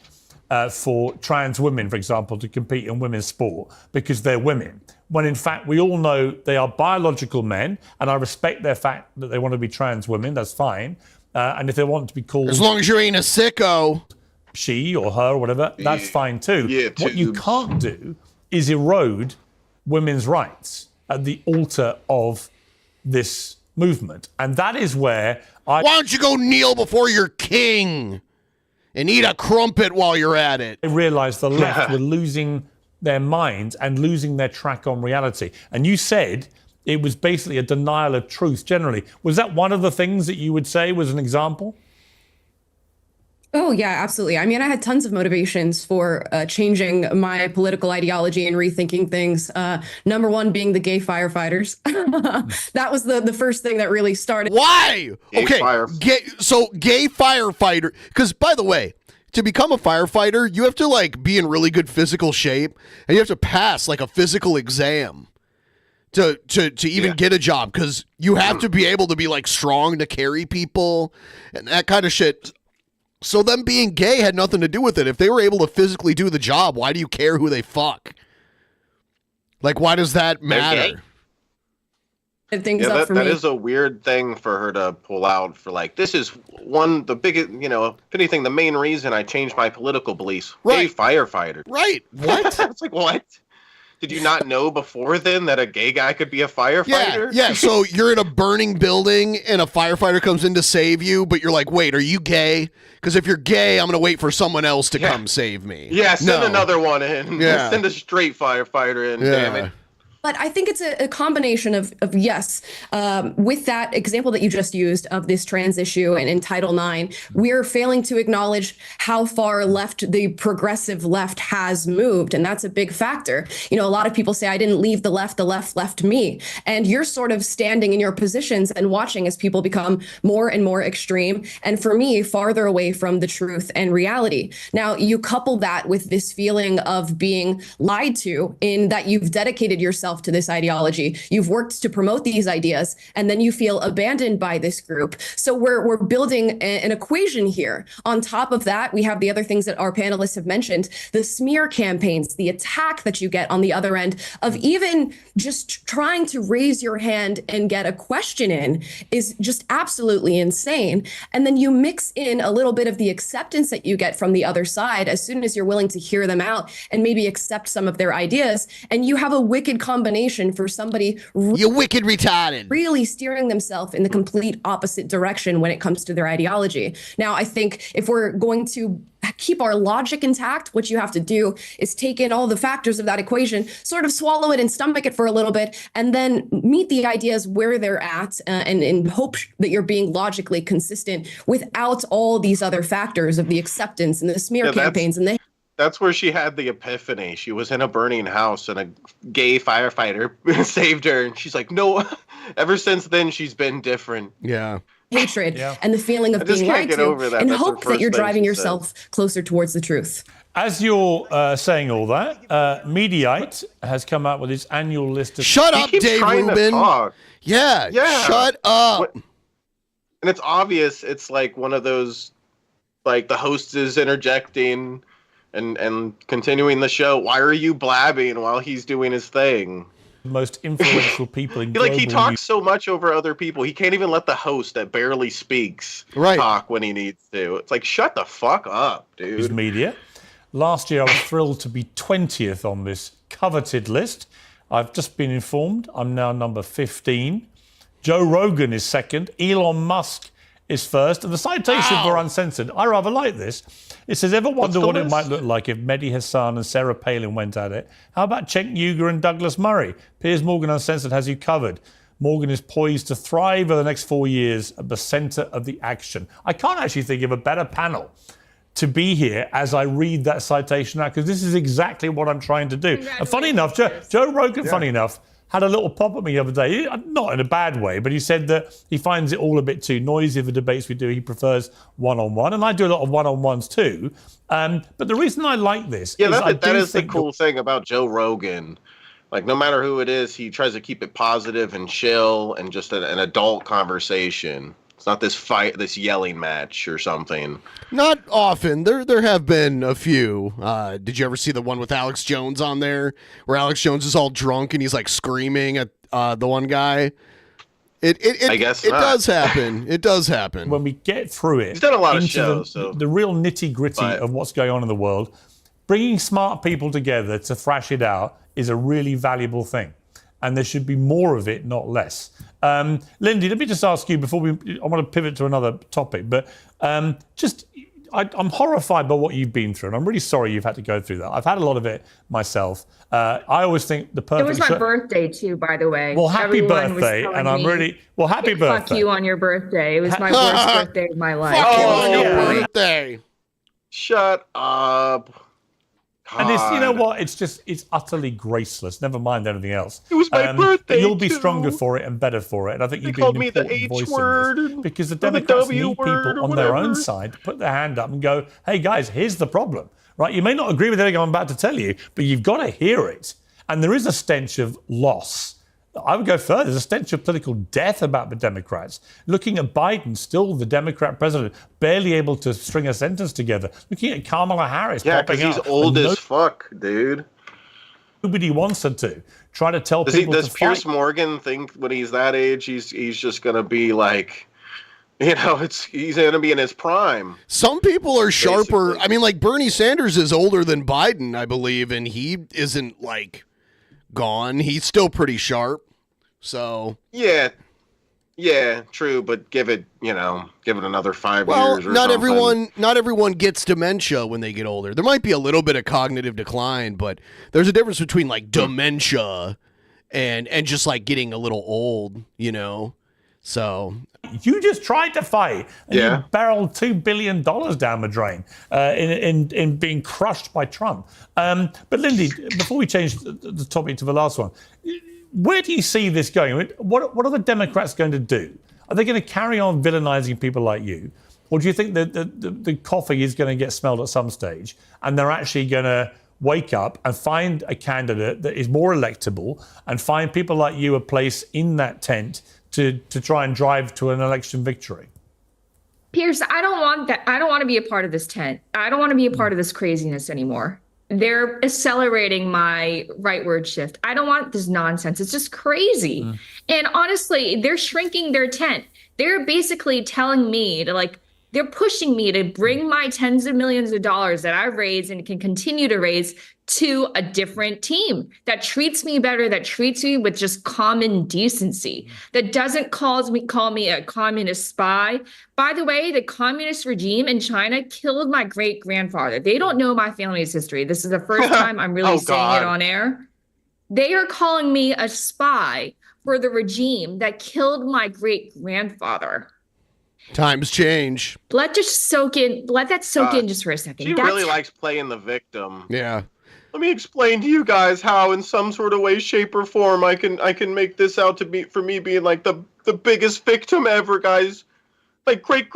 for trans women, for example, to compete in women's sport because they're women, when in fact we all know they are biological men, and I respect their fact that they want to be trans women, that's fine. And if they want to be called... As long as you ain't a sicko. She or her or whatever, that's fine too. Yeah, what you can't do is erode women's rights at the altar of this movement. And that is where Why don't you go kneel before your king and eat a crumpet while you're at it? I realised the left were losing their minds and losing their track on reality. And you said it was basically a denial of truth generally. Was that one of the things that you would say was an example? Oh, yeah, absolutely. I mean, I had tons of motivations for changing my political ideology and rethinking things. Number one being the gay firefighters. That was the first thing that really started. Why? Gay firefighter. Because, by the way, to become a firefighter, you have to like be in really good physical shape, and you have to pass like a physical exam to even get a job, because you have to be able to be like strong to carry people and that kind of shit. So them being gay had nothing to do with it. If they were able to physically do the job, why do you care who they fuck? Like, why does that matter? That is a weird thing for her to pull out for, like, this is the biggest, if anything, the main reason I changed my political beliefs. Right. Gay firefighter. Right. What? It's like, what? Did you not know before then that a gay guy could be a firefighter? Yeah, so you're in a burning building and a firefighter comes in to save you, but you're like, wait, are you gay? Because if you're gay, I'm going to wait for someone else to come save me. Yeah, send another one in. Yeah. Send a straight firefighter in, damn it. But I think it's a combination of yes, with that example that you just used of this trans issue and in Title IX, we're failing to acknowledge how far left the progressive left has moved. And that's a big factor. A lot of people say, I didn't leave the left left me. And you're sort of standing in your positions and watching as people become more and more extreme. And for me, farther away from the truth and reality. Now, you couple that with this feeling of being lied to in that you've dedicated yourself to this ideology. You've worked to promote these ideas, and then you feel abandoned by this group. So we're building an equation here. On top of that, we have the other things that our panelists have mentioned, the smear campaigns, the attack that you get on the other end of even just trying to raise your hand and get a question in is just absolutely insane. And then you mix in a little bit of the acceptance that you get from the other side as soon as you're willing to hear them out and maybe accept some of their ideas, and you have a wicked combination for somebody you wicked retarded really steering themselves in the complete opposite direction when it comes to their ideology. Now, I think if we're going to keep our logic intact, what you have to do is take in all the factors of that equation, sort of swallow it and stomach it for a little bit, and then meet the ideas where they're at and hope that you're being logically consistent without all these other factors of the acceptance and the smear campaigns and the... That's where she had the epiphany. She was in a burning house and a gay firefighter saved her. And she's like, no, ever since then, she's been different. Yeah. Hatred and the feeling of being lied to, and hope that you're driving yourself closer towards the truth. As you're saying all that, Mediaite has come out with its annual list of... Shut up, Dave Rubin. Yeah, shut up. And it's obvious it's like one of those, like the host is interjecting and continuing the show. Why are you blabbing while he's doing his thing? Most influential people in global he talks so much over other people. He can't even let the host that barely speaks talk when he needs to. It's like, shut the fuck up, dude. Media. Last year, I was thrilled to be 20th on this coveted list. I've just been informed I'm now number 15. Joe Rogan is second. Elon Musk is first. And the citation for Uncensored, I rather like this. It says, ever wonder what it might look like if Mehdi Hassan and Sarah Palin went at it? How about Cenk, Uygur and Douglas Murray? Piers Morgan Uncensored has you covered. Morgan is poised to thrive over the next 4 years at the centre of the action. I can't actually think of a better panel to be here as I read that citation out, because this is exactly what I'm trying to do. And funny enough, Joe Rogan, funny enough, had a little pop at me the other day, not in a bad way, but he said that he finds it all a bit too noisy, the debates we do. He prefers one-on-one, and I do a lot of one-on-ones too. But the reason I like this is that is the cool thing about Joe Rogan. Like, no matter who it is, he tries to keep it positive and chill and just an adult conversation. It's not this fight, this yelling match or something. Not often. There have been a few. Did you ever see the one with Alex Jones on there, where Alex Jones is all drunk and he's like screaming at the one guy? I guess it does happen. It does happen. When we get through it, he's done a lot of into shows. The real nitty-gritty of what's going on in the world, bringing smart people together to thrash it out is a really valuable thing. And there should be more of it, not less. Lindy, let me just ask you before I want to pivot to another topic, but I'm horrified by what you've been through, and I'm really sorry you've had to go through that. I've had a lot of it myself. I always think the perfect... It was my birthday, too, by the way. Well, happy Everyone birthday, and I'm really... Well, happy birthday. Fuck you on your birthday. It was my worst birthday of my life. Fuck you on your birthday. Shut up. And it's, you know what? It's utterly graceless. Never mind anything else. It was my birthday. You'll be too. stronger for it and better for it. And I think you've called been me an important the H voice word in this, because the or the Democrats W need word people or on their whatever. own side to put their hand up and go, "Hey guys, here's the problem." Right? You may not agree with everything I'm about to tell you, but you've got to hear it. And there is a stench of loss. I would go further. There's a stench of political death about the Democrats. Looking at Biden, still the Democrat president, barely able to string a sentence together. Looking at Kamala Harris popping because up. he's old as fuck, dude. Nobody wants her to. Try to tell Does people does to Pierce fight. Morgan think when he's that age, he's just gonna be like, you know, he's gonna be in his prime? Some people are sharper. I mean, like Bernie Sanders is older than Biden, I believe, and he isn't like gone. He's still pretty sharp. So yeah, true. But give it another 5 well, years. Or not something. not everyone gets dementia when they get older. There might be a little bit of cognitive decline, but there's a difference between like dementia and just like getting a little old, you know. So you just tried to fight, and you barreled $2 billion down the drain in being crushed by Trump. But Lindy, before we change the topic to the last one, where do you see this going? What are the Democrats going to do? Are they going to carry on villainizing people like you? Or do you think that the coffee is going to get smelled at some stage and they're actually going to wake up and find a candidate that is more electable and find people like you a place in that tent to try and drive to an election victory? Pierce, I don't want that. I don't want to be a part of this tent. I don't want to be a part of this craziness anymore. They're accelerating my rightward shift. I don't want this nonsense. It's just crazy. And honestly, they're shrinking their tent. They're basically telling me to they're pushing me to bring my tens of millions of dollars that I've raised and can continue to raise to a different team that treats me better, that treats me with just common decency, that doesn't call me a communist spy. By the way, the communist regime in China killed my great-grandfather. They don't know my family's history. This is the first time I'm really saying it on air. They are calling me a spy for the regime that killed my great-grandfather. Times change. Let that soak in just for a second. She really likes playing the victim. Yeah. Let me explain to you guys how, in some sort of way, shape, or form, I can make this out to be for me being like the biggest victim ever, guys. Like great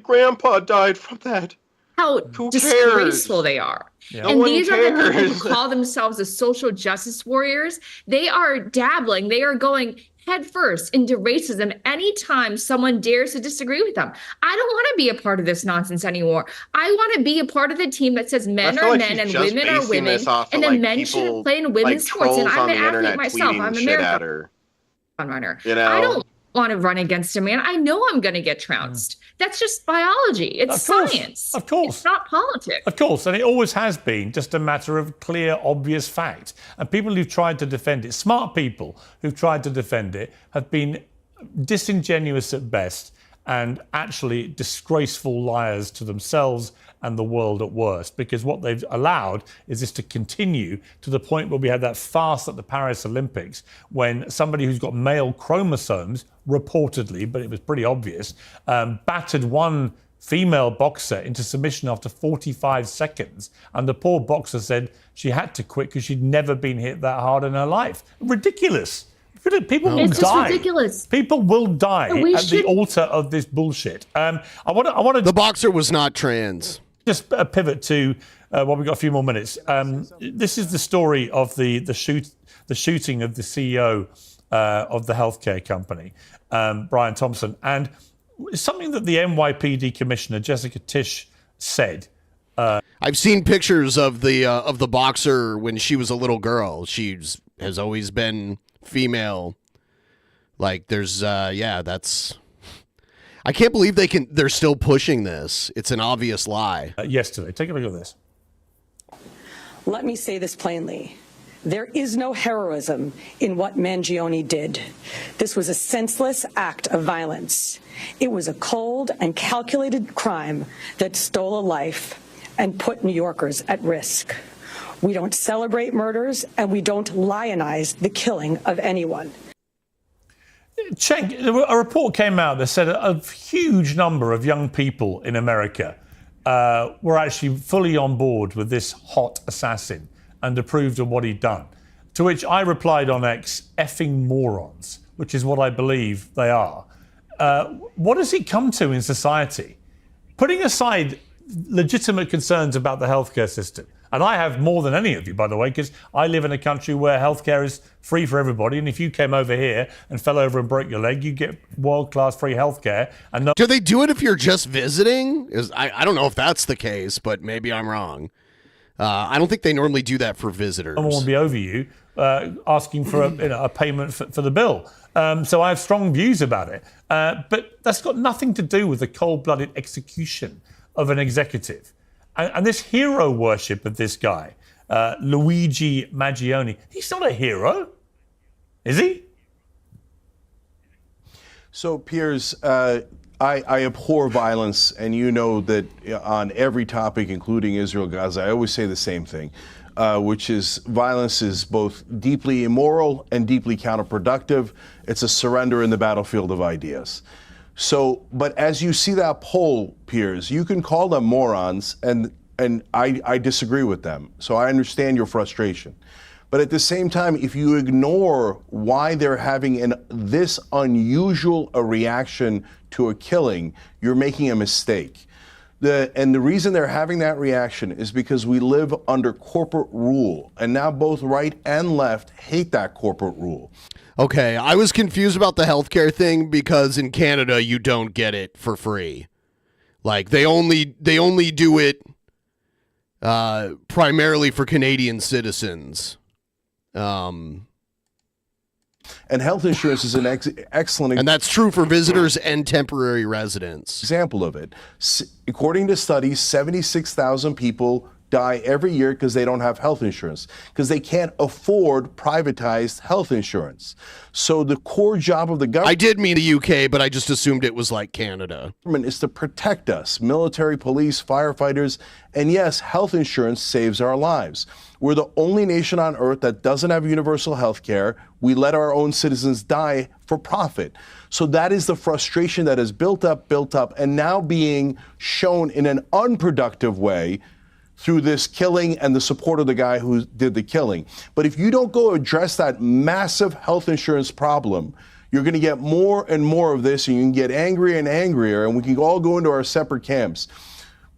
grandpa died from that. How disgraceful they are. Yeah. And No these one are the people cares. who call themselves the social justice warriors. They are dabbling. They are going headfirst into racism anytime someone dares to disagree with them. I don't want to be a part of this nonsense anymore. I want to be a part of the team that says men are men and women are women, and then men shouldn't play in women's sports. And I'm an athlete myself. I'm a marathon runner. You know? I don't want to run against a man. I know I'm going to get trounced. That's just biology. It's science. Of course. It's not politics. Of course, and it always has been just a matter of clear, obvious fact. And people who've tried to defend it, smart people who've tried to defend it, have been disingenuous at best and actually disgraceful liars to themselves and the world at worst, because what they've allowed is this to continue to the point where we had that farce at the Paris Olympics when somebody who's got male chromosomes, reportedly, but it was pretty obvious, battered one female boxer into submission after 45 seconds. And the poor boxer said she had to quit because she'd never been hit that hard in her life. Ridiculous. People will It's die. ridiculous. People will die We at the should- altar of this bullshit. I want to. The boxer was not trans. Just pivot to we've got a few more minutes. This is the story of the shooting of the CEO of the healthcare company, Brian Thompson. And something that the NYPD Commissioner, Jessica Tisch, said. I've seen pictures of the boxer when she was a little girl. Has always been female. Like there's that's. I can't believe they're still pushing this. It's an obvious lie. Yesterday, take a look at this. Let me say this plainly. There is no heroism in what Mangione did. This was a senseless act of violence. It was a cold and calculated crime that stole a life and put New Yorkers at risk. We don't celebrate murders, and we don't lionize the killing of anyone. Cenk, a report came out that said a huge number of young people in America were actually fully on board with this hot assassin and approved of what he'd done. To which I replied on X, effing morons, which is what I believe they are. What does it come to in society? Putting aside legitimate concerns about the healthcare system, and I have more than any of you, by the way, because I live in a country where healthcare is free for everybody. And if you came over here and fell over and broke your leg, you get world-class free healthcare. And do they do it if you're just visiting? I don't know if that's the case, but maybe I'm wrong. I don't think they normally do that for visitors. Someone will be over you asking for a payment for the bill. So I have strong views about it. But that's got nothing to do with the cold-blooded execution of an executive. And this hero worship of this guy, Luigi Mangione, he's not a hero, is he? So, Piers, I abhor violence, and you know that on every topic, including Israel, Gaza, I always say the same thing, which is violence is both deeply immoral and deeply counterproductive. It's a surrender in the battlefield of ideas. So, but as you see that poll, Piers, you can call them morons, and I disagree with them. So I understand your frustration. But at the same time, if you ignore why they're having this unusual a reaction to a killing, you're making a mistake. And the reason they're having that reaction is because we live under corporate rule, and now both right and left hate that corporate rule. Okay, I was confused about the healthcare thing because in Canada you don't get it for free. Like they only do it primarily for Canadian citizens. And health insurance is an excellent and that's true for visitors and temporary residents. Example of it. According to studies, 76,000 people die every year because they don't have health insurance, because they can't afford privatized health insurance. So the core job of the government— I did mean the UK, but I just assumed it was like Canada. —is to protect us, military, police, firefighters, and yes, health insurance saves our lives. We're the only nation on earth that doesn't have universal health care. We let our own citizens die for profit. So that is the frustration that has built up, and now being shown in an unproductive way through this killing and the support of the guy who did the killing. But if you don't go address that massive health insurance problem, you're going to get more and more of this, and you can get angrier and angrier, and we can all go into our separate camps.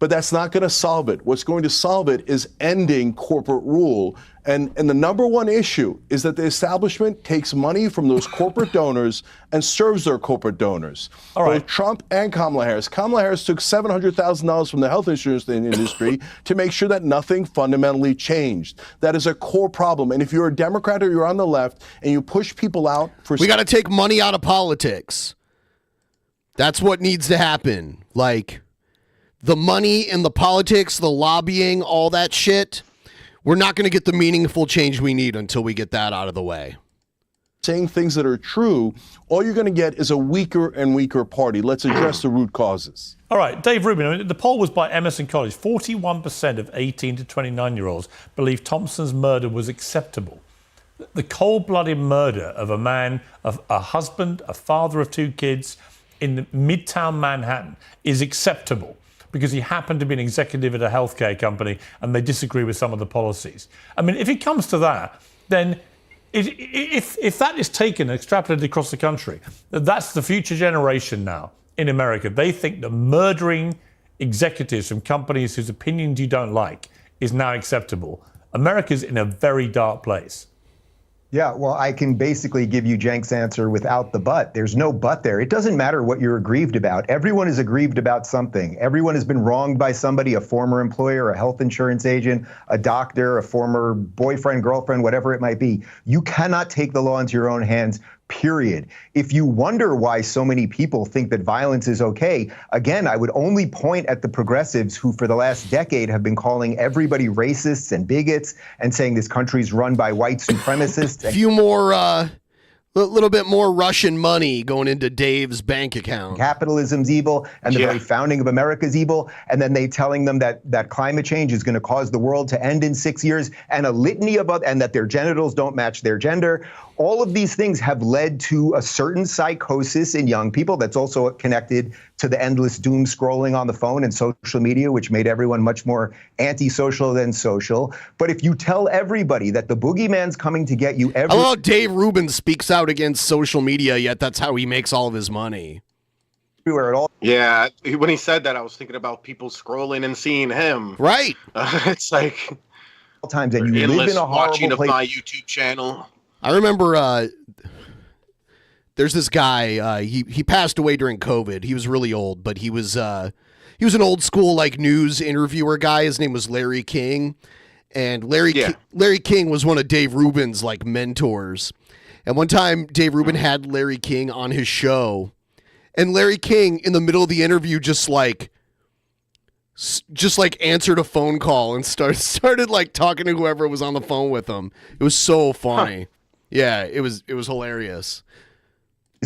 But that's not going to solve it. What's going to solve it is ending corporate rule. And the number one issue is that the establishment takes money from those corporate donors and serves their corporate donors. All right. Both Trump and Kamala Harris. Kamala Harris took $700,000 from the health insurance industry to make sure that nothing fundamentally changed. That is a core problem. And if you're a Democrat or you're on the left and you push people out for— We got to take money out of politics. That's what needs to happen. Like, the money and the politics, the lobbying, all that shit, we're not going to get the meaningful change we need until we get that out of the way. Saying things that are true, all you're going to get is a weaker and weaker party. Let's address the root causes. All right, Dave Rubin, the poll was by Emerson College. 41% of 18 to 29-year-olds believe Thompson's murder was acceptable. The cold-blooded murder of a man, of a husband, a father of two kids in Midtown Manhattan is acceptable, because he happened to be an executive at a healthcare company and they disagree with some of the policies. I mean, if it comes to that, then if that is taken and extrapolated across the country, that's the future generation now in America. They think that murdering executives from companies whose opinions you don't like is now acceptable. America's in a very dark place. Yeah, well, I can basically give you Cenk's answer without the but. There's no but there. It doesn't matter what you're aggrieved about. Everyone is aggrieved about something. Everyone has been wronged by somebody, a former employer, a health insurance agent, a doctor, a former boyfriend, girlfriend, whatever it might be. You cannot take the law into your own hands, period. If you wonder why so many people think that violence is okay, again, I would only point at the progressives who for the last decade have been calling everybody racists and bigots and saying this country's run by white supremacists. A few more, little bit more Russian money going into Dave's bank account. Capitalism's evil and the very founding of America is evil. And then they telling them that climate change is going to cause the world to end in 6 years and a litany of other, and that their genitals don't match their gender. All of these things have led to a certain psychosis in young people that's also connected to the endless doom scrolling on the phone and social media, which made everyone much more antisocial than social. But if you tell everybody that the boogeyman's coming to get you I love how Dave Rubin speaks out against social media, yet that's how he makes all of his money. Everywhere at all. Yeah, when he said that, I was thinking about people scrolling and seeing him. Right. It's like times that you live in a watching horrible of my place. YouTube channel. I remember there's this guy, he passed away during COVID. He was really old, but he was an old school like news interviewer guy. His name was Larry King. And Larry King was one of Dave Rubin's like mentors. And one time Dave Rubin had Larry King on his show. And Larry King in the middle of the interview just answered a phone call and started like talking to whoever was on the phone with him. It was so funny. Yeah, it was hilarious.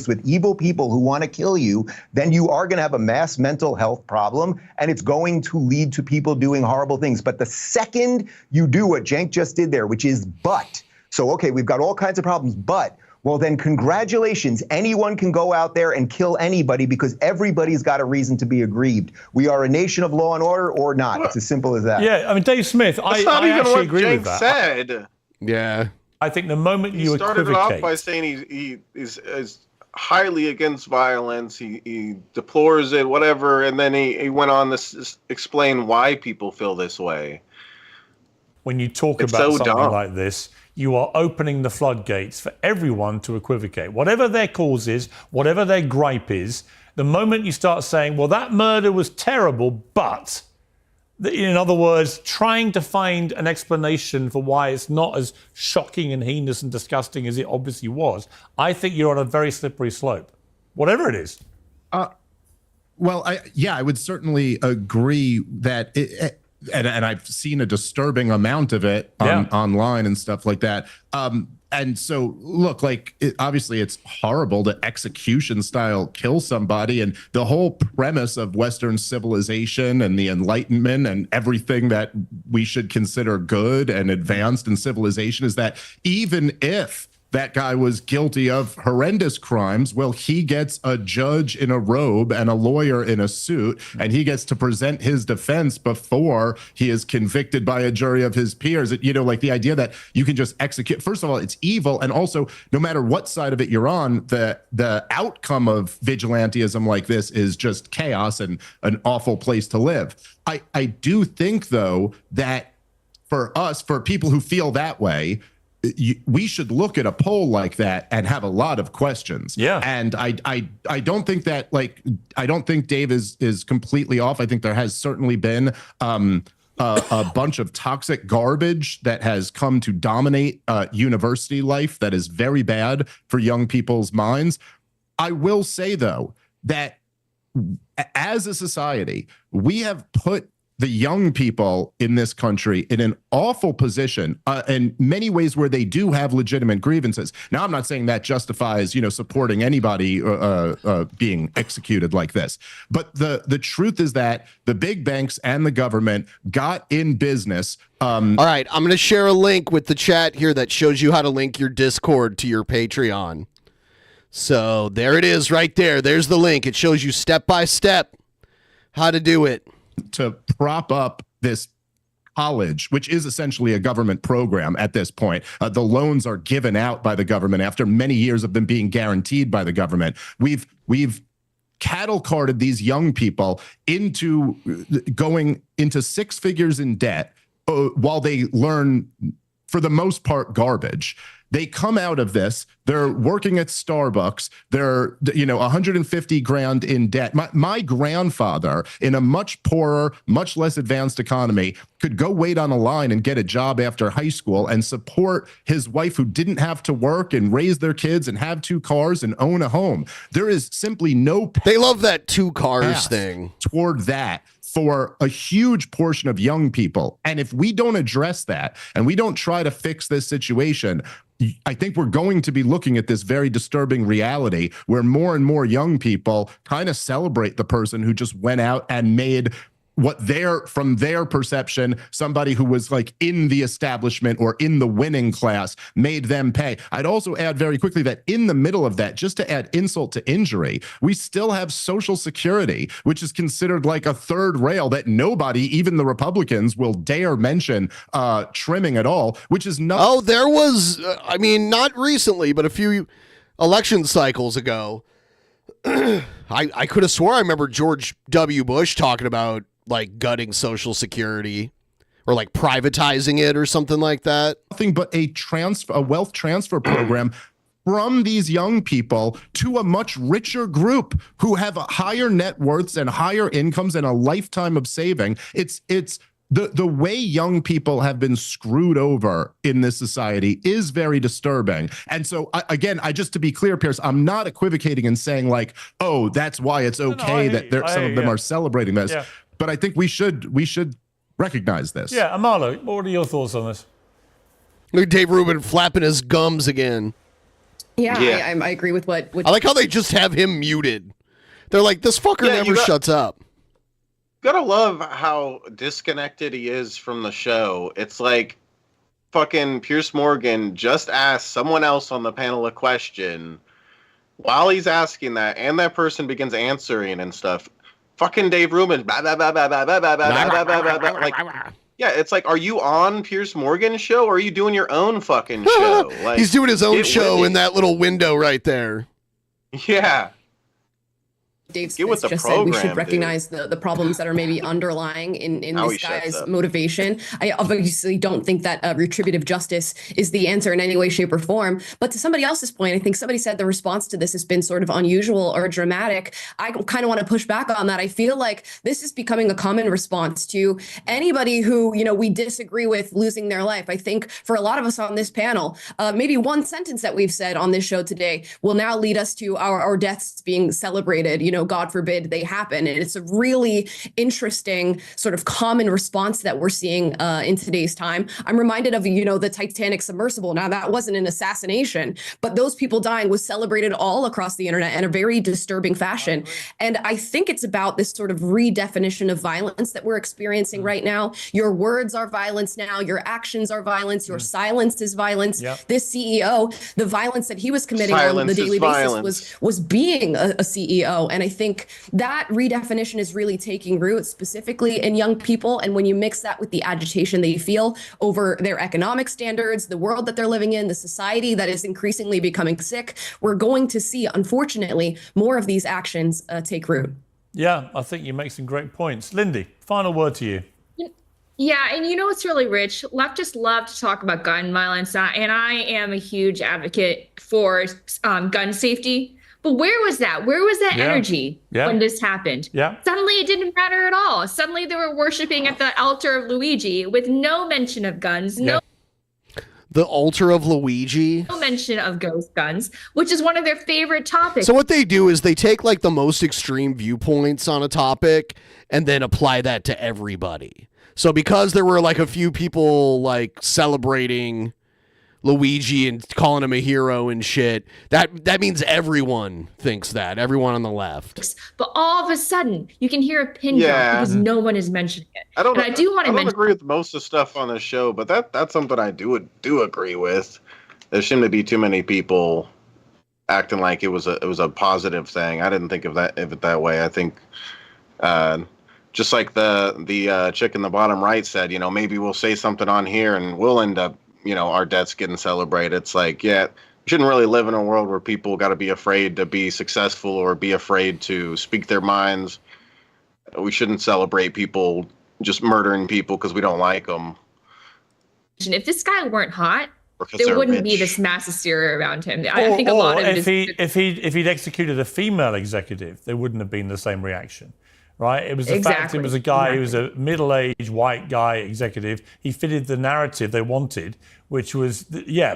With evil people who want to kill you, then you are going to have a mass mental health problem, and it's going to lead to people doing horrible things. But the second you do what Cenk just did there, which is but, so okay, we've got all kinds of problems, but, well then congratulations, anyone can go out there and kill anybody because everybody's got a reason to be aggrieved. We are a nation of law and order or not. It's as simple as that. Yeah, I mean, Dave Smith, I actually agree with that. Said. Yeah. I think the moment He you started it equivocate... off by saying he is highly against violence. He deplores it, whatever, and then he went on to explain why people feel this way. When you talk It's about so something dumb. like this, you are opening the floodgates for everyone to equivocate. Whatever their cause is, whatever their gripe is, the moment you start saying, well, that murder was terrible, but... In other words, trying to find an explanation for why it's not as shocking and heinous and disgusting as it obviously was, I think you're on a very slippery slope, whatever it is. Well, I would certainly agree that and I've seen a disturbing amount of it online and stuff like that. And so, look, obviously it's horrible to execution style kill somebody. And the whole premise of Western civilization and the Enlightenment and everything that we should consider good and advanced in civilization is that even if that guy was guilty of horrendous crimes, well, he gets a judge in a robe and a lawyer in a suit, and he gets to present his defense before he is convicted by a jury of his peers. Like the idea that you can just execute, first of all, it's evil. And also, no matter what side of it you're on, the outcome of vigilantism like this is just chaos and an awful place to live. I do think, though, that for people who feel that way, we should look at a poll like that and have a lot of questions. Yeah. And I don't think that I don't think Dave is completely off. I think there has certainly been a bunch of toxic garbage that has come to dominate university life that is very bad for young people's minds. I will say, though, that as a society, we have put the young people in this country in an awful position in many ways where they do have legitimate grievances. Now, I'm not saying that justifies, supporting anybody being executed like this. But the truth is that the big banks and the government got in business. All right, I'm going to share a link with the chat here that shows you how to link your Discord to your Patreon. So there it is right there. There's the link. It shows you step by step how to do it. To prop up this college, which is essentially a government program at this point. The loans are given out by the government after many years of them being guaranteed by the government. We've cattle carted these young people into going into six figures in debt while they learn, for the most part, garbage. They come out of this, they're working at Starbucks, they're, 150 grand in debt. My grandfather, in a much poorer, much less advanced economy, could go wait on a line and get a job after high school and support his wife, who didn't have to work and raise their kids and have 2 cars and own a home. There is simply no path. They love that 2 cars thing toward that for a huge portion of young people. And if we don't address that and we don't try to fix this situation, I think we're going to be looking at this very disturbing reality where more and more young people kind of celebrate the person who just went out and made what from their perception, somebody who was like in the establishment or in the winning class, made them pay. I'd also add very quickly that in the middle of that, just to add insult to injury, we still have Social Security, which is considered like a third rail that nobody, even the Republicans, will dare mention trimming at all, which is not. Oh, there was, not recently, but a few election cycles ago, I could have swore I remember George W. Bush talking about like gutting Social Security or like privatizing it or something like that. Nothing but a wealth transfer program from these young people to a much richer group who have higher net worths and higher incomes and a lifetime of saving. It's the way young people have been screwed over in this society is very disturbing. And so again, just to be clear, Pierce, I'm not equivocating and saying like, oh, that's why it's okay that some of them are celebrating this. Yeah. But I think we should recognize this. Yeah, Amalo, what are your thoughts on this? Look at Dave Rubin flapping his gums again. Yeah. I agree with what I like how they just have him muted. They're like, this fucker never shuts up. Gotta love how disconnected he is from the show. It's like fucking Piers Morgan just asked someone else on the panel a question while he's asking that, and that person begins answering and stuff. Fucking Dave Rubin, blah, blah, blah, blah, blah, blah, blah, blah, blah, blah, blah. Like, yeah, it's like, are you on Piers Morgan's show or are you doing your own fucking show? Like, he's doing his own show in that little window right there. Yeah. Dave Smith just said we should recognize the problems that are maybe underlying in this guy's motivation. I obviously don't think that retributive justice is the answer in any way, shape, or form. But to somebody else's point, I think somebody said the response to this has been sort of unusual or dramatic. I kind of want to push back on that. I feel like this is becoming a common response to anybody who, we disagree with losing their life. I think for a lot of us on this panel, maybe one sentence that we've said on this show today will now lead us to our deaths being celebrated, God forbid they happen. And it's a really interesting sort of common response that we're seeing in today's time. I'm reminded of, the Titanic submersible. Now, that wasn't an assassination, but those people dying was celebrated all across the internet in a very disturbing fashion. And I think it's about this sort of redefinition of violence that we're experiencing right now. Your words are violence now. Your actions are violence. Your silence is violence. Yep. This CEO, the violence that he was committing on the daily basis was being a CEO. And I think that redefinition is really taking root, specifically in young people. And when you mix that with the agitation they feel over their economic standards, the world that they're living in, the society that is increasingly becoming sick, we're going to see, unfortunately, more of these actions take root. Yeah, I think you make some great points. Lindy, final word to you. Yeah, and what's really rich? Leftists love to talk about gun violence, and I am a huge advocate for gun safety. But where was that? Where was that energy when this happened? Yeah. Suddenly it didn't matter at all. Suddenly they were worshiping at the altar of Luigi with no mention of guns, The altar of Luigi? No mention of ghost guns, which is one of their favorite topics. So what they do is they take like the most extreme viewpoints on a topic and then apply that to everybody. So because there were like a few people like celebrating Luigi and calling him a hero and shit, that means everyone thinks that, everyone on the left. But all of a sudden you can hear a pin drop because no one is mentioning it. I don't agree with most of the stuff on the show, but that's something I do agree with. There seem to be too many people acting like it was a positive thing. I didn't think of it that way. I think just like the chick in the bottom right said, maybe we'll say something on here and we'll end up our deaths getting celebrated. It's like, we shouldn't really live in a world where people got to be afraid to be successful or be afraid to speak their minds. We shouldn't celebrate people just murdering people because we don't like them. If this guy weren't hot, there wouldn't be this mass hysteria around him. I think a lot of it if he'd executed a female executive, there wouldn't have been the same reaction. Right? It was the fact it was a guy who was a middle-aged white guy executive. He fitted the narrative they wanted, which was,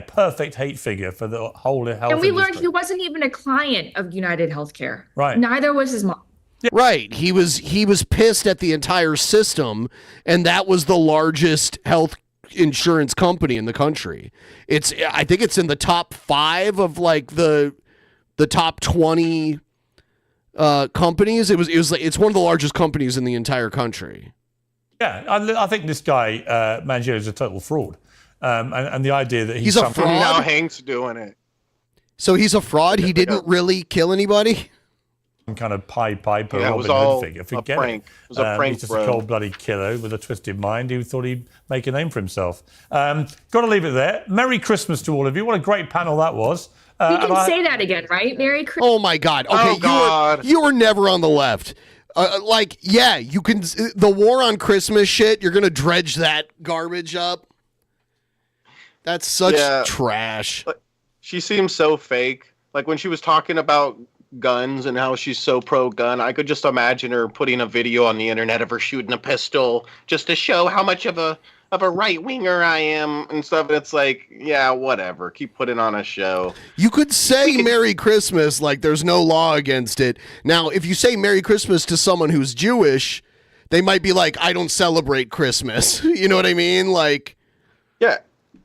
perfect hate figure for the whole health And we industry. learned he wasn't even a client of United Healthcare. Right. Neither was his mom. Right. He was pissed at the entire system, and that was the largest health insurance company in the country. I think it's in the top 5 of like the top 20 companies. It's one of the largest companies in the entire country. Yeah, I think this guy Mangione is a total fraud, and the idea that he's a fraud. Now Hank's doing it. So he's a fraud. He didn't really kill anybody. Some kind of Pied Piper, Yeah, it Robin was all Hood figure. Forget a prank. it. It was a prank, He's just bro. a cold-blooded killer with a twisted mind who thought he'd make a name for himself. Got to leave it there. Merry Christmas to all of you. What a great panel that was. We can say that again, right? Merry Christmas. Oh my God. Okay, you were never on the left. You can. The war on Christmas shit. You're gonna dredge that garbage up. That's such trash. She seems so fake. Like when she was talking about guns and how she's so pro-gun, I could just imagine her putting a video on the internet of her shooting a pistol just to show how much of a right-winger I am and stuff. And it's like, yeah, whatever. Keep putting on a show. You could say Merry Christmas like there's no law against it. Now, if you say Merry Christmas to someone who's Jewish, they might be like, I don't celebrate Christmas. You know what I mean? Like, yeah.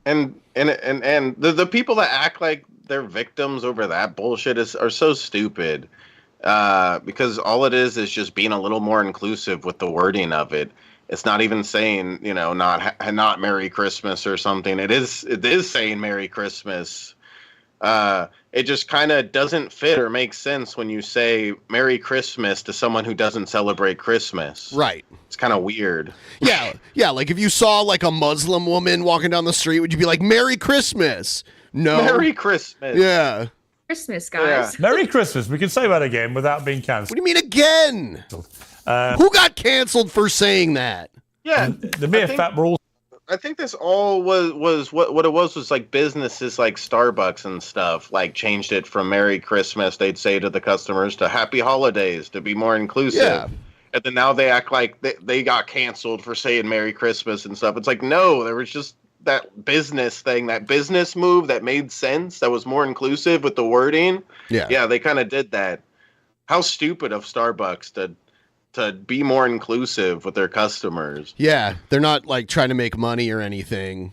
And the people that act like they're victims over that bullshit are so stupid. Because all it is just being a little more inclusive with the wording of it. It's not even saying, not Merry Christmas or something. It is saying Merry Christmas. It just kind of doesn't fit or make sense when you say Merry Christmas to someone who doesn't celebrate Christmas. Right. It's kind of weird. Yeah. Like if you saw like a Muslim woman walking down the street, would you be like, Merry Christmas? No. Merry Christmas. Yeah. Christmas, guys. Yeah. Merry Christmas. We can say that again without being cancelled. What do you mean again? Who got canceled for saying that? Yeah. The mere fact we're all. I think this all was what it was like businesses like Starbucks and stuff like changed it from Merry Christmas, they'd say to the customers, to Happy Holidays to be more inclusive. Yeah. And then now they act like they got canceled for saying Merry Christmas and stuff. It's like, no, there was just that business thing, that business move that made sense, that was more inclusive with the wording. Yeah, they kind of did that. How stupid of Starbucks to be more inclusive with their customers. Yeah, they're not like trying to make money or anything.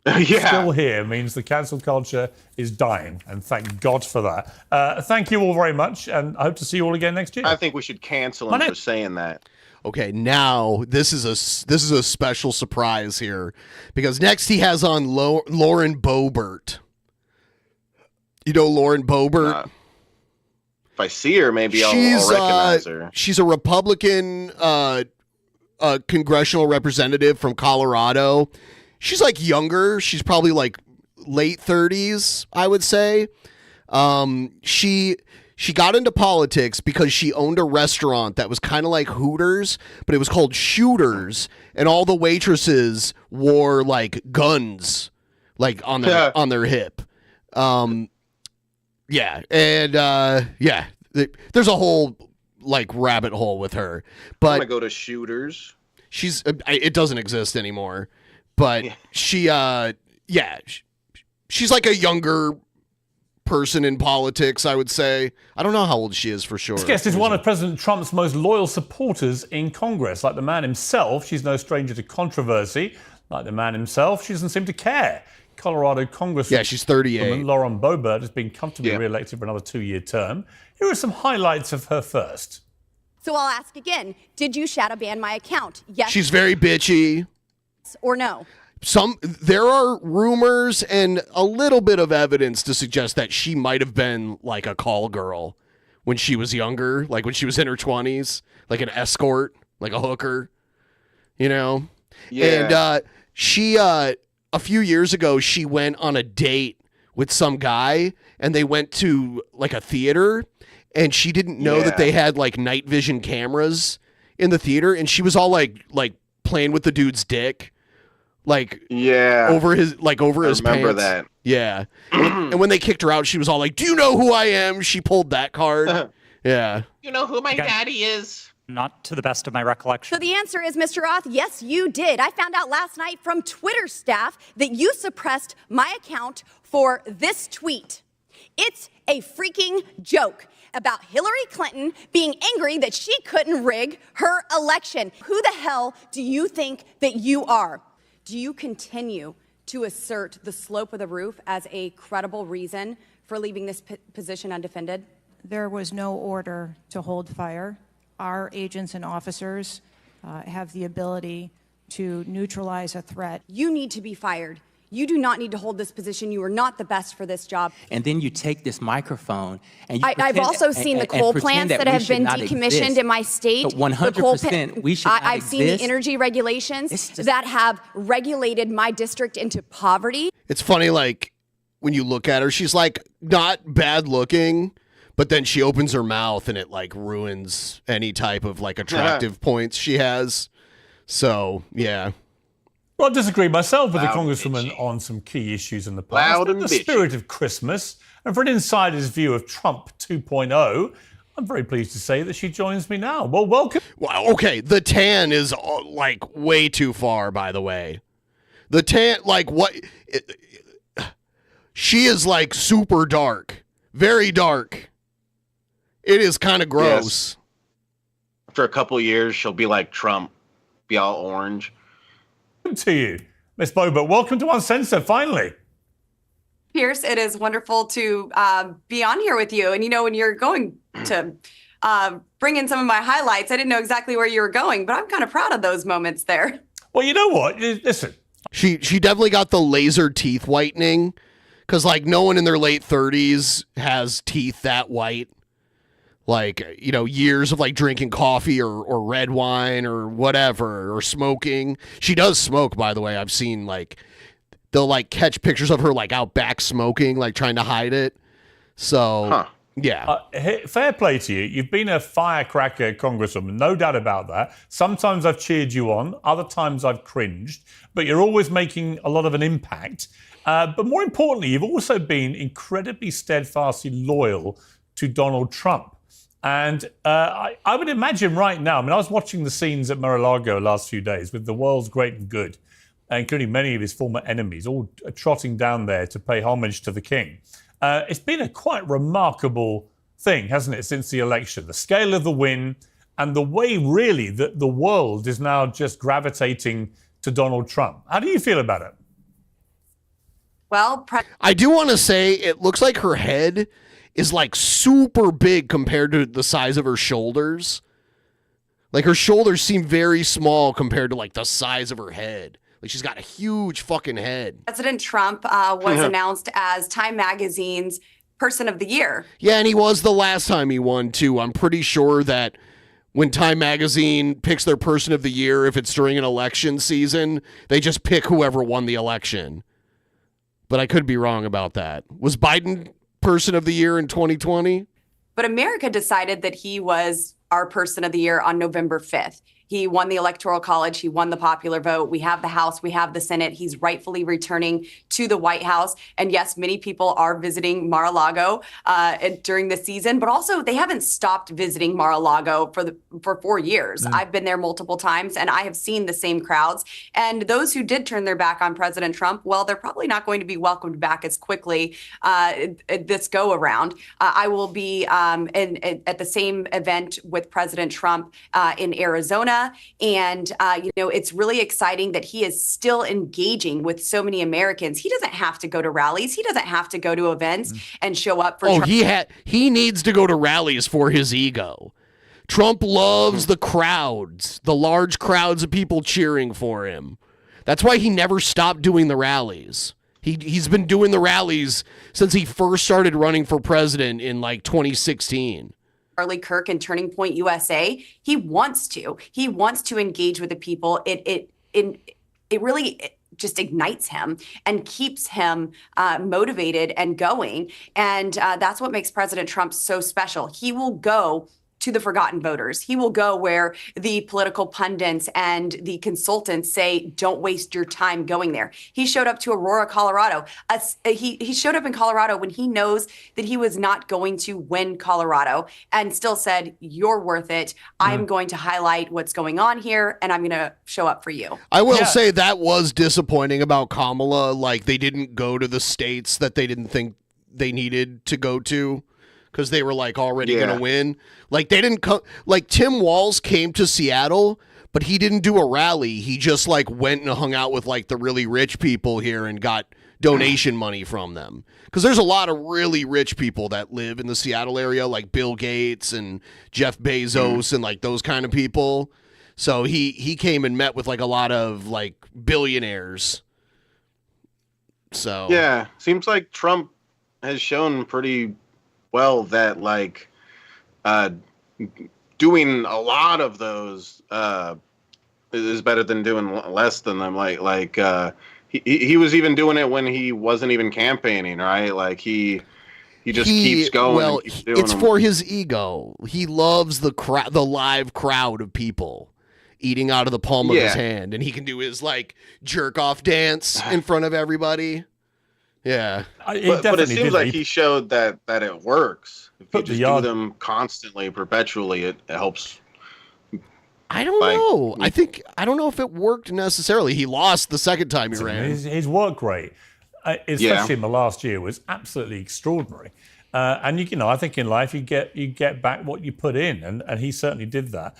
Still here means the cancel culture is dying, and thank God for that. Thank you all very much, and I hope to see you all again next year. I think we should cancel him for saying that. Okay, now this is a special surprise here, because next he has on Lauren Boebert. You know Lauren Boebert? If I see her, maybe I'll recognize her. She's a Republican congressional representative from Colorado. She's like younger. She's probably like late 30s, I would say. She got into politics because she owned a restaurant that was kind of like Hooters, but it was called Shooters, and all the waitresses wore like guns, like on their hip. There's a whole like rabbit hole with her. But I want to go to Shooters. It doesn't exist anymore. But she's like a younger person in politics, I would say. I don't know how old she is for sure. This guest is one of President Trump's most loyal supporters in Congress. Like the man himself, she's no stranger to controversy. Like the man himself, she doesn't seem to care. Colorado Congresswoman. Yeah, she's 38. Lauren Boebert has been comfortably re-elected for another 2-year term. Here are some highlights of her first. So I'll ask again, did you shadow ban my account? Yes. She's very bitchy. Or no? There are rumors and a little bit of evidence to suggest that she might have been like a call girl when she was younger, like when she was in her 20s, like an escort, like a hooker, you know? Yeah. And she, a few years ago, she went on a date with some guy, and they went to like a theater, and she didn't know that they had like night vision cameras in the theater, and she was all like playing with the dude's dick. Like over his I remember pants. that. Yeah. And when they kicked her out, she was all like, "Do you know who I am?" She pulled that card. Yeah. You know who my daddy is? Not to the best of my recollection. So the answer is, Mr. Roth, yes, you did. I found out last night from Twitter staff that you suppressed my account for this tweet. It's a freaking joke about Hillary Clinton being angry that she couldn't rig her election. Who the hell do you think that you are? Do you continue to assert the slope of the roof as a credible reason for leaving this position undefended? There was no order to hold fire. Our agents and officers have the ability to neutralize a threat. You need to be fired. You do not need to hold this position. You are not the best for this job. And then you take this microphone and you I've also seen the coal plants that have been decommissioned in my state. But 100% we should not I've seen the energy regulations that have regulated my district into poverty. It's funny, like, when you look at her, she's, like, not bad looking, but then she opens her mouth and it, like, ruins any type of, like, attractive points she has. So, yeah. Well, I disagree myself with the Loud Congresswoman on some key issues in the past. Loud In and the bitchy. spirit of Christmas, and for an insider's view of Trump 2.0, I'm very pleased to say that she joins me now. Well, welcome. Well, okay, the tan is, like, way too far, by the way. The tan, like, what? She is, like, super dark. Very dark. It is kind of gross. Yes. After a couple of years, she'll be like Trump, be all orange. To you, Miss Boba. Welcome to Uncensored, finally. Pierce, it is wonderful to be on here with you. And, you know, when you're going to bring in some of my highlights, I didn't know exactly where you were going, but I'm kind of proud of those moments there. Well, you know what? Listen. She definitely got the laser teeth whitening, because, like, no one in their late 30s has teeth that white. Like, you know, years of, like, drinking coffee or red wine or whatever, or smoking. She does smoke, by the way. I've seen, like, they'll, like, catch pictures of her, like, out back smoking, like, trying to hide it. So, yeah. Fair play to you. You've been a firecracker congresswoman, no doubt about that. Sometimes I've cheered you on. Other times I've cringed. But you're always making a lot of an impact. But more importantly, you've also been incredibly steadfastly loyal to Donald Trump. And I would imagine right now, I mean, I was watching the scenes at Mar-a-Lago the last few days with the world's great and good, including many of his former enemies, all trotting down there to pay homage to the king. It's been a quite remarkable thing, hasn't it, since the election? The scale of the win and the way, really, that the world is now just gravitating to Donald Trump. How do you feel about it? Well, I do want to say it looks like her head is, like, super big compared to the size of her shoulders. Like, her shoulders seem very small compared to, like, the size of her head. Like, she's got a huge fucking head. President Trump was announced as Time Magazine's Person of the Year. Yeah, and he was the last time he won, too. I'm pretty sure that when Time Magazine picks their Person of the Year, if it's during an election season, they just pick whoever won the election. But I could be wrong about that. Was Biden Person of the Year in 2020? But America decided that he was our Person of the Year on November 5th. He won the Electoral College. He won the popular vote. We have the House. We have the Senate. He's rightfully returning to the White House. And yes, many people are visiting Mar-a-Lago during the season, but also they haven't stopped visiting Mar-a-Lago for 4 years. I've been there multiple times and I have seen the same crowds. And those who did turn their back on President Trump, well, they're probably not going to be welcomed back as quickly this go around. I will be at the same event with President Trump in Arizona. And, you know, it's really exciting that he is still engaging with so many Americans. He doesn't have to go to rallies. He doesn't have to go to events and show up for Trump. He needs to go to rallies for his ego. Trump loves the crowds, the large crowds of people cheering for him. That's why he never stopped doing the rallies. He's been doing the rallies since he first started running for president in, like, 2016. Charlie Kirk and Turning Point USA, he wants to engage with the people. It really just ignites him and keeps him motivated and going. And that's what makes President Trump so special. He will go to the forgotten voters. He will go where the political pundits and the consultants say, don't waste your time going there. He showed up to Aurora, Colorado. He showed up in Colorado when he knows that he was not going to win Colorado and still said, you're worth it. I'm going to highlight what's going on here and I'm going to show up for you. I will say that was disappointing about Kamala. Like, they didn't go to the states that they didn't think they needed to go to because they were like already going to win. Like, they didn't come. Like, Tim Walz came to Seattle, but he didn't do a rally. He just like went and hung out with like the really rich people here and got donation money from them. Because there's a lot of really rich people that live in the Seattle area, like Bill Gates and Jeff Bezos and like those kind of people. So he came and met with like a lot of like billionaires. So yeah, seems like Trump has shown pretty well that like doing a lot of those is better than doing less than them. He was even doing it when he wasn't even campaigning, right? Like he just keeps going. Well, and keeps doing it's them. for his ego. He loves the live crowd of people eating out of the palm of his hand, and he can do his like jerk off dance in front of everybody. Yeah, but it seems like he showed that it works. If you just do them constantly, perpetually, it helps. I don't know. I don't know if it worked necessarily. He lost the second time he ran. His work rate, especially in the last year, was absolutely extraordinary. And you know, I think in life you get back what you put in, and he certainly did that.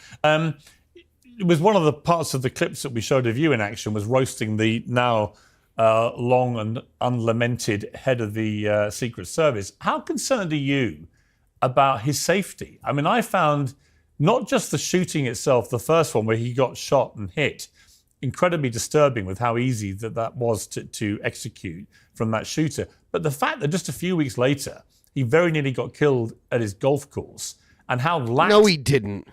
It was one of the parts of the clips that we showed of you in action was roasting the now long and unlamented head of the Secret Service. How concerned are you about his safety? I mean, I found not just the shooting itself, the first one where he got shot and hit, incredibly disturbing with how easy that was to execute from that shooter, but the fact that just a few weeks later, he very nearly got killed at his golf course, and how lax... No, he didn't.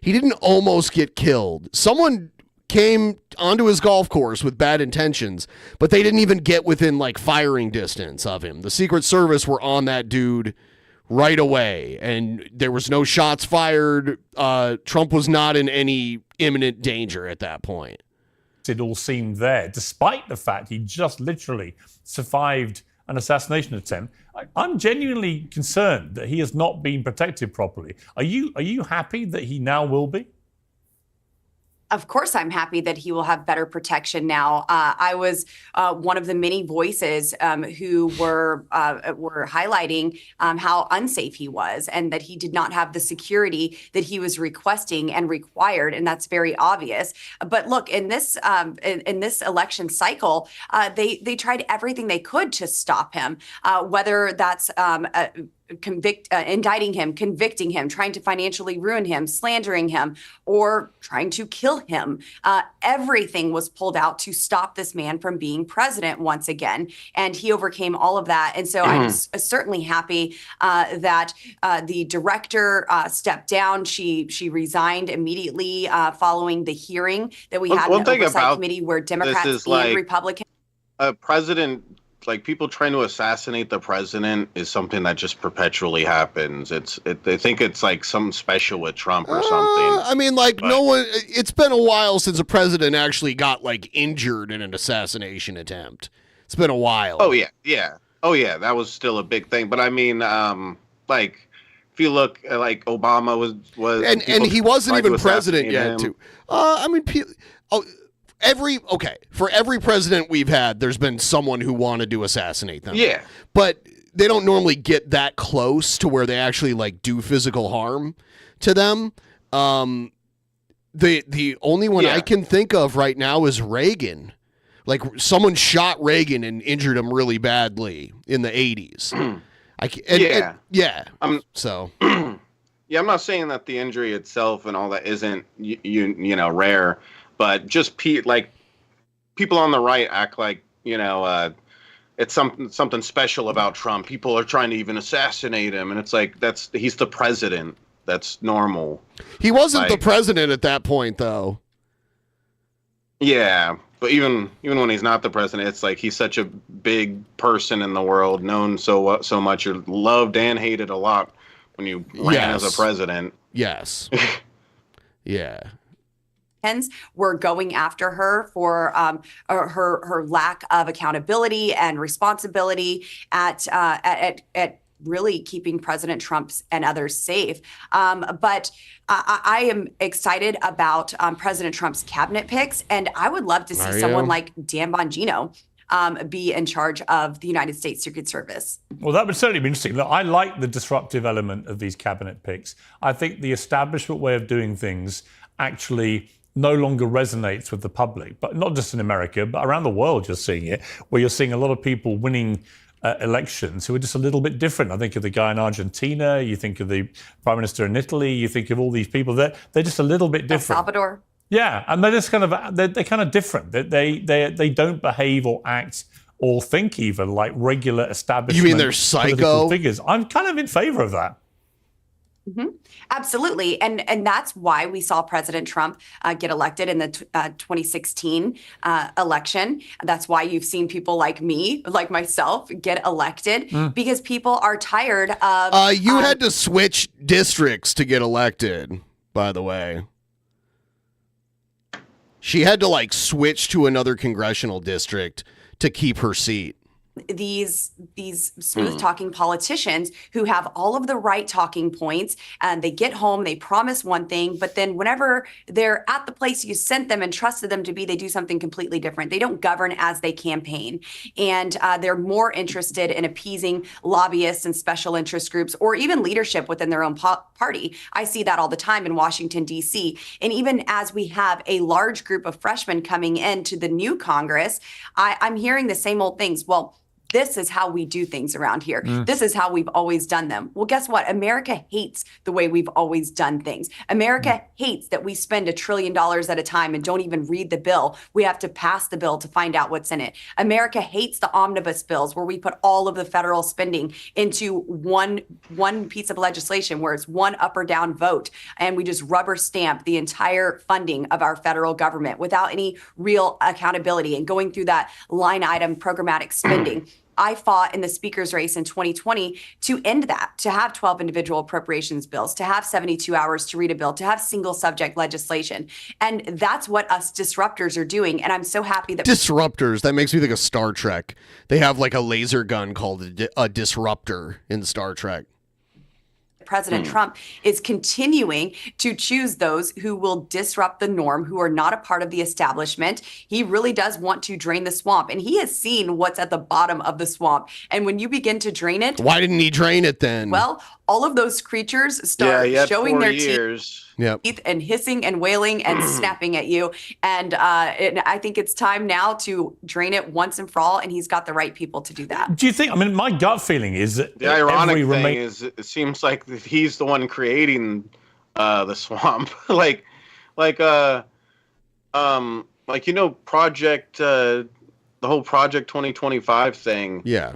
He didn't almost get killed. Someone came onto his golf course with bad intentions, but they didn't even get within like firing distance of him. The Secret Service were on that dude right away, and there was no shots fired. Trump was not in any imminent danger at that point. It all seemed there, despite the fact he just literally survived an assassination attempt. I'm genuinely concerned that he has not been protected properly. Are you happy that he now will be? Of course, I'm happy that he will have better protection now. I was one of the many voices who were highlighting how unsafe he was and that he did not have the security that he was requesting and required, and that's very obvious. But look, in this election cycle, they tried everything they could to stop him, whether that's indicting him, convicting him, trying to financially ruin him, slandering him, or trying to kill him. Everything was pulled out to stop this man from being president once again. And he overcame all of that. And so I'm certainly happy that the director stepped down. She resigned immediately following the hearing that we had in the Oversight Committee where Democrats and Republicans. A president... Like, people trying to assassinate the president is something that just perpetually happens. They think it's like something special with Trump or something. I mean, like, no one. It's been a while since a president actually got like injured in an assassination attempt. It's been a while. Oh yeah. That was still a big thing. But I mean, like, if you look at like Obama was and he wasn't even president yet. Too. I mean, for every president we've had, there's been someone who wanted to assassinate them. Yeah. But they don't normally get that close to where they actually like do physical harm to them. The only one I can think of right now is Reagan. Like, someone shot Reagan and injured him really badly in the 80s. I'm not saying that the injury itself and all that isn't you know rare. But just people on the right act like, you know, it's something special about Trump. People are trying to even assassinate him. And it's like, he's the president. That's normal. He wasn't the president at that point, though. Yeah. But even when he's not the president, it's like he's such a big person in the world, known so much, you're loved and hated a lot when you ran as a president. Yes. Yeah. Were going after her for her lack of accountability and responsibility at really keeping President Trump and others safe. But I am excited about President Trump's cabinet picks, and I would love to see someone like Dan Bongino be in charge of the United States Secret Service. Well, that would certainly be interesting. Look, I like the disruptive element of these cabinet picks. I think the establishment way of doing things actually no longer resonates with the public, but not just in America, but around the world you're seeing it, where you're seeing a lot of people winning elections who are just a little bit different. I think of the guy in Argentina, you think of the Prime Minister in Italy, you think of all these people that they're just a little bit different. El Salvador. Yeah, and they're just kind of they're kind of different. They don't behave or act or think even like regular establishment. You mean they're psycho figures? I'm kind of in favor of that. Mm-hmm. Absolutely. And that's why we saw President Trump get elected in the 2016 election. That's why you've seen people like me, like myself, get elected because people are tired of... you had to switch districts to get elected, by the way. She had to like switch to another congressional district to keep her seat. These smooth talking politicians who have all of the right talking points, and they get home, they promise one thing, but then whenever they're at the place you sent them and trusted them to be, they do something completely different. They don't govern as they campaign, and they're more interested in appeasing lobbyists and special interest groups, or even leadership within their own party. I see that all the time in Washington, D.C. And even as we have a large group of freshmen coming into the new Congress, I'm hearing the same old things. Well, this is how we do things around here. This is how we've always done them. Well, guess what? America hates the way we've always done things. America hates that we spend $1 trillion at a time and don't even read the bill. We have to pass the bill to find out what's in it. America hates the omnibus bills where we put all of the federal spending into one piece of legislation where it's one up or down vote. And we just rubber stamp the entire funding of our federal government without any real accountability and going through that line item programmatic spending. I fought in the speaker's race in 2020 to end that, to have 12 individual appropriations bills, to have 72 hours to read a bill, to have single subject legislation. And that's what us disruptors are doing. And I'm so happy that... Disruptors, that makes me think of Star Trek. They have like a laser gun called a disruptor in Star Trek. President Trump is continuing to choose those who will disrupt the norm, who are not a part of the establishment. He really does want to drain the swamp, and he has seen what's at the bottom of the swamp. And when you begin to drain it... Why didn't he drain it then? Well, all of those creatures start showing their teeth and hissing and wailing and snapping at you. And I think it's time now to drain it once and for all, and he's got the right people to do that. Do you think, I mean, my gut feeling is that the ironic thing is it seems like he's the one creating the swamp. like Project the whole Project 2025 thing. Yeah.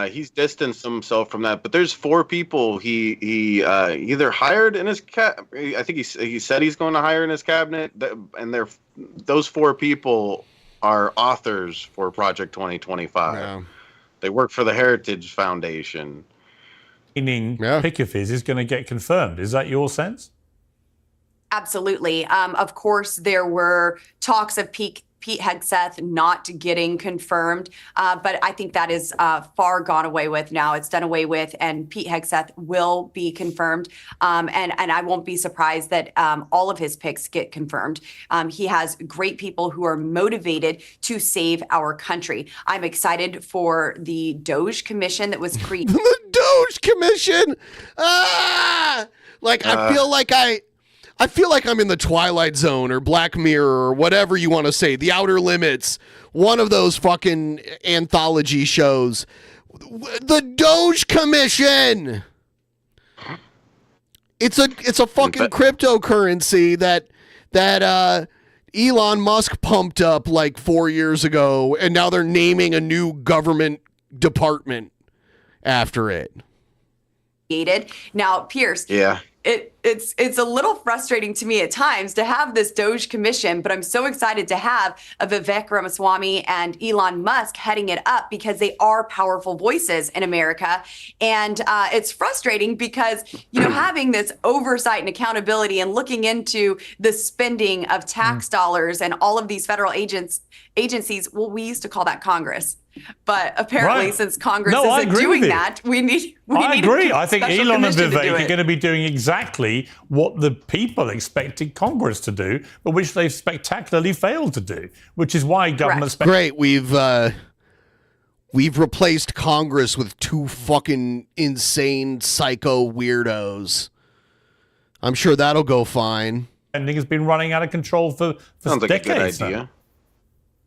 He's distanced himself from that, but there's 4 people he either hired in his I think he said he's going to hire in his cabinet, and those 4 people are authors for Project 2025. Yeah. They work for the Heritage Foundation. Meaning pick of his is going to get confirmed. Is that your sense? Absolutely. Of course, there were talks of Pete Hegseth not getting confirmed, but I think that is far gone away with now. It's done away with, and Pete Hegseth will be confirmed. And I won't be surprised that all of his picks get confirmed. He has great people who are motivated to save our country. I'm excited for the Doge Commission that was created. The Doge Commission! Ah! Like, I feel like I'm in the Twilight Zone or Black Mirror or whatever you want to say, The Outer Limits, one of those fucking anthology shows. The Doge Commission. It's a fucking cryptocurrency that Elon Musk pumped up like 4 years ago, and now they're naming a new government department after it. Now, Pierce, it's a little frustrating to me at times to have this Doge commission, but I'm so excited to have a Vivek Ramaswamy and Elon Musk heading it up because they are powerful voices in America. And it's frustrating because, having this oversight and accountability and looking into the spending of tax dollars and all of these federal agencies, well, we used to call that Congress. But apparently, since Congress isn't doing that, we need. I agree. I think special Elon and commission to do Vivek are it. going to be doing exactly what the people expected Congress to do, but which they've spectacularly failed to do, which is why government spending. Great. We've replaced Congress with two fucking insane psycho weirdos. I'm sure that'll go fine. Spending has been running out of control for Sounds like a decades. good idea.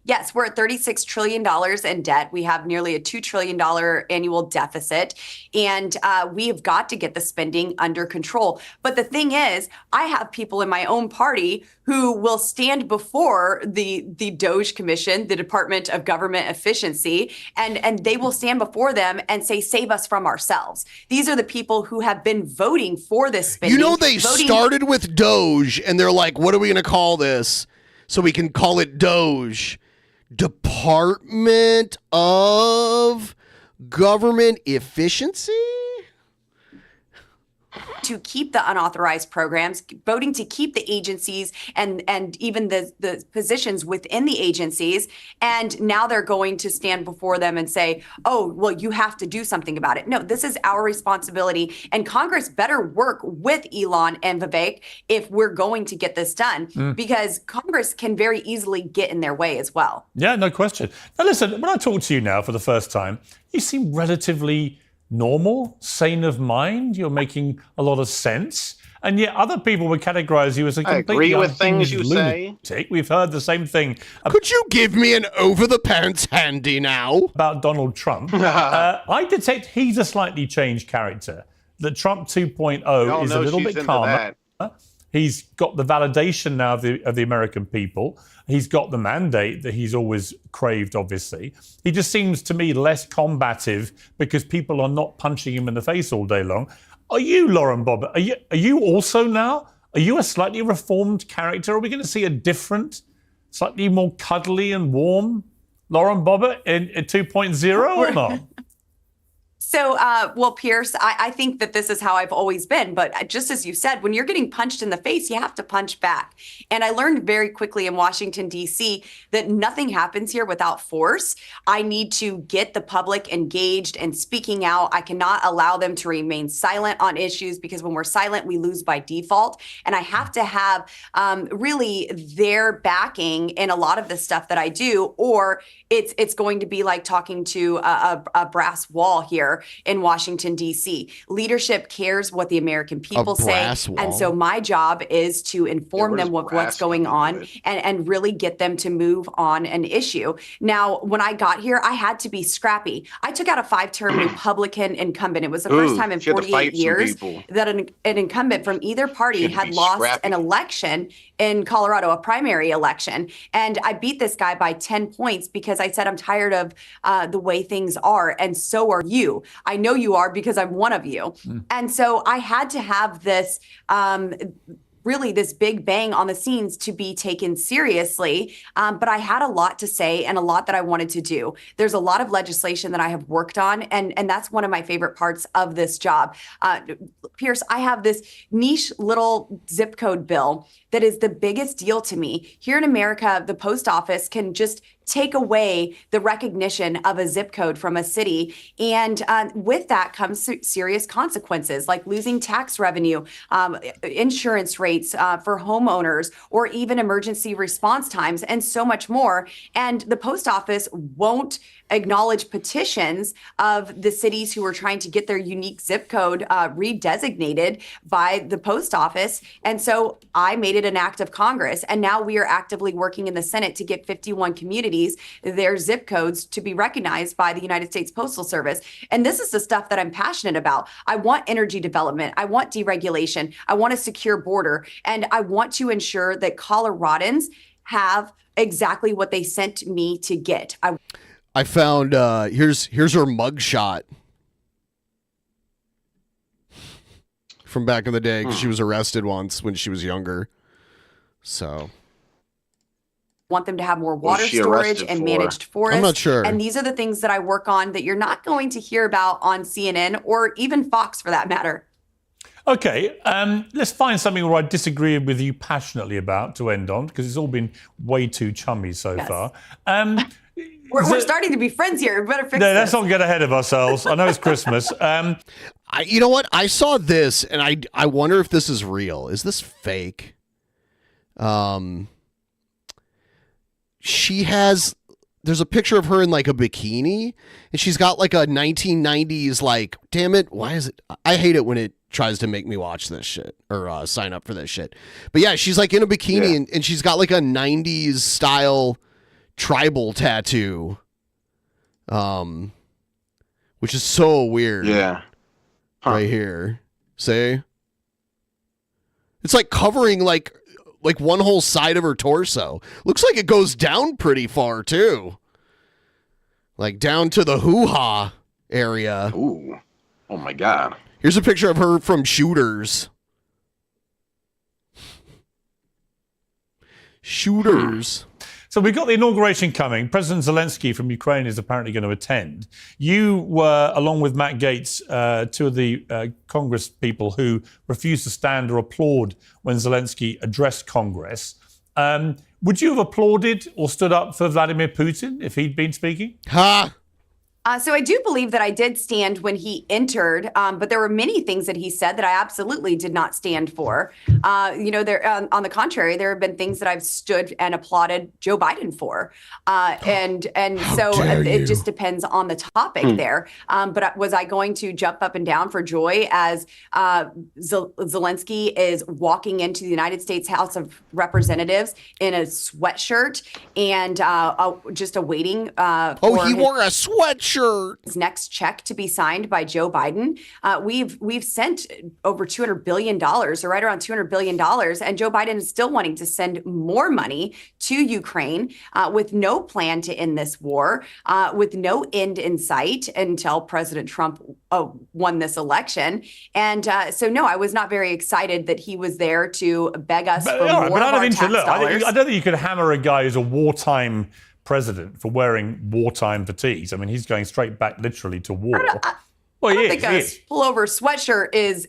Yes, we're at $36 trillion in debt. We have nearly a $2 trillion annual deficit, and we have got to get the spending under control. But the thing is, I have people in my own party who will stand before the Doge Commission, the Department of Government Efficiency, and they will stand before them and say, save us from ourselves. These are the people who have been voting for this spending. They started with Doge, and they're like, what are we going to call this? So we can call it Doge. Department of Government Efficiency? To keep the unauthorized programs, voting to keep the agencies and even the positions within the agencies. And now they're going to stand before them and say, oh, well, you have to do something about it. No, this is our responsibility. And Congress better work with Elon and Vivek if we're going to get this done, because Congress can very easily get in their way as well. Yeah, no question. Now, listen, when I talk to you now for the first time, you seem relatively normal, sane of mind. You're making a lot of sense. And yet other people would categorize you as a completely agree with things you lunatic. We've heard the same thing. Could you give me an over-the-pants handy now? About Donald Trump. I detect he's a slightly changed character. That Trump 2.0 is a little bit calmer. He's got the validation now of the American people. He's got the mandate that he's always craved, obviously. He just seems to me less combative because people are not punching him in the face all day long. Are you, Lauren Bobbitt? Are you also now? Are you a slightly reformed character? Are we going to see a different, slightly more cuddly and warm Lauren Bobbitt in 2.0 or not? So, well, Pierce, I think that this is how I've always been. But just as you said, when you're getting punched in the face, you have to punch back. And I learned very quickly in Washington, D.C., that nothing happens here without force. I need to get the public engaged and speaking out. I cannot allow them to remain silent on issues, because when we're silent, we lose by default. And I have to have really their backing in a lot of the stuff that I do, or it's going to be like talking to a brass wall here in Washington, D.C. Leadership cares what the American people say. And so my job is to inform them of what's going on and really get them to move on an issue. Now, when I got here, I had to be scrappy. I took out a 5-term Republican incumbent. It was the first time in 48 years that an incumbent from either party had lost an election in Colorado, a primary election. And I beat this guy by 10 points because I said, I'm tired of the way things are. And so are you. I know you are, because I'm one of you. And so I had to have this really this big bang on the scenes to be taken seriously. But I had a lot to say and a lot that I wanted to do. There's a lot of legislation that I have worked on, and that's one of my favorite parts of this job. Pierce, I have this niche little zip code bill that is the biggest deal to me. Here in America, the post office can just take away the recognition of a zip code from a city. And with that comes serious consequences, like losing tax revenue, insurance rates for homeowners, or even emergency response times, and so much more. And the post office won't acknowledge petitions of the cities who are trying to get their unique zip code redesignated by the post office. And so I made it an act of Congress. And now we are actively working in the Senate to get 51 communities, their zip codes, to be recognized by the United States Postal Service. And this is the stuff that I'm passionate about. I want energy development. I want deregulation. I want a secure border. And I want to ensure that Coloradans have exactly what they sent me to get. I found here's her mugshot. from back in the day because she was arrested once when she was younger. So want them to have more water she storage arrested and for? managed forests. I'm not sure. And these are the things that I work on that you're not going to hear about on CNN or even Fox for that matter. Okay, let's find something where I disagree with you passionately about to end on, because it's all been way too chummy so far. We're starting to be friends here. We better fix No, this. let's not get ahead of ourselves. I know it's Christmas. You know what? I saw this, and I wonder if this is real. Is this fake? There's a picture of her in like a bikini, and she's got like a 1990s, like, damn it, why is it? I hate it when it tries to make me watch this shit or sign up for this shit. But yeah, she's like in a bikini, and she's got like a 90s style tribal tattoo, which is so weird. Yeah. Right here. See? It's like covering like one whole side of her torso. Looks like it goes down pretty far too. Like down to the hoo-ha area. Ooh. Oh my God. Here's a picture of her from Shooters. Shooters. So we've got the inauguration coming. President Zelensky from Ukraine is apparently going to attend. You were, along with Matt Gaetz, two of the Congress people who refused to stand or applaud when Zelensky addressed Congress. Would you have applauded or stood up for Vladimir Putin if he'd been speaking? Ha! So I do believe that I did stand when he entered, but there were many things that he said that I absolutely did not stand for. On the contrary, there have been things that I've stood and applauded Joe Biden for, and so it just depends on the topic there. But was I going to jump up and down for joy as Zelensky is walking into the United States House of Representatives in a sweatshirt and just awaiting? He wore a sweatshirt. His next check to be signed by Joe Biden. We've sent over $200 billion, or right around $200 billion, and Joe Biden is still wanting to send more money to Ukraine with no plan to end this war, with no end in sight until President Trump won this election. And so, no, I was not very excited that he was there to beg us for more of our tax dollars. I don't think you could hammer a guy who's a wartime president for wearing wartime fatigues. I mean, he's going straight back literally to war. I don't think a pullover sweatshirt is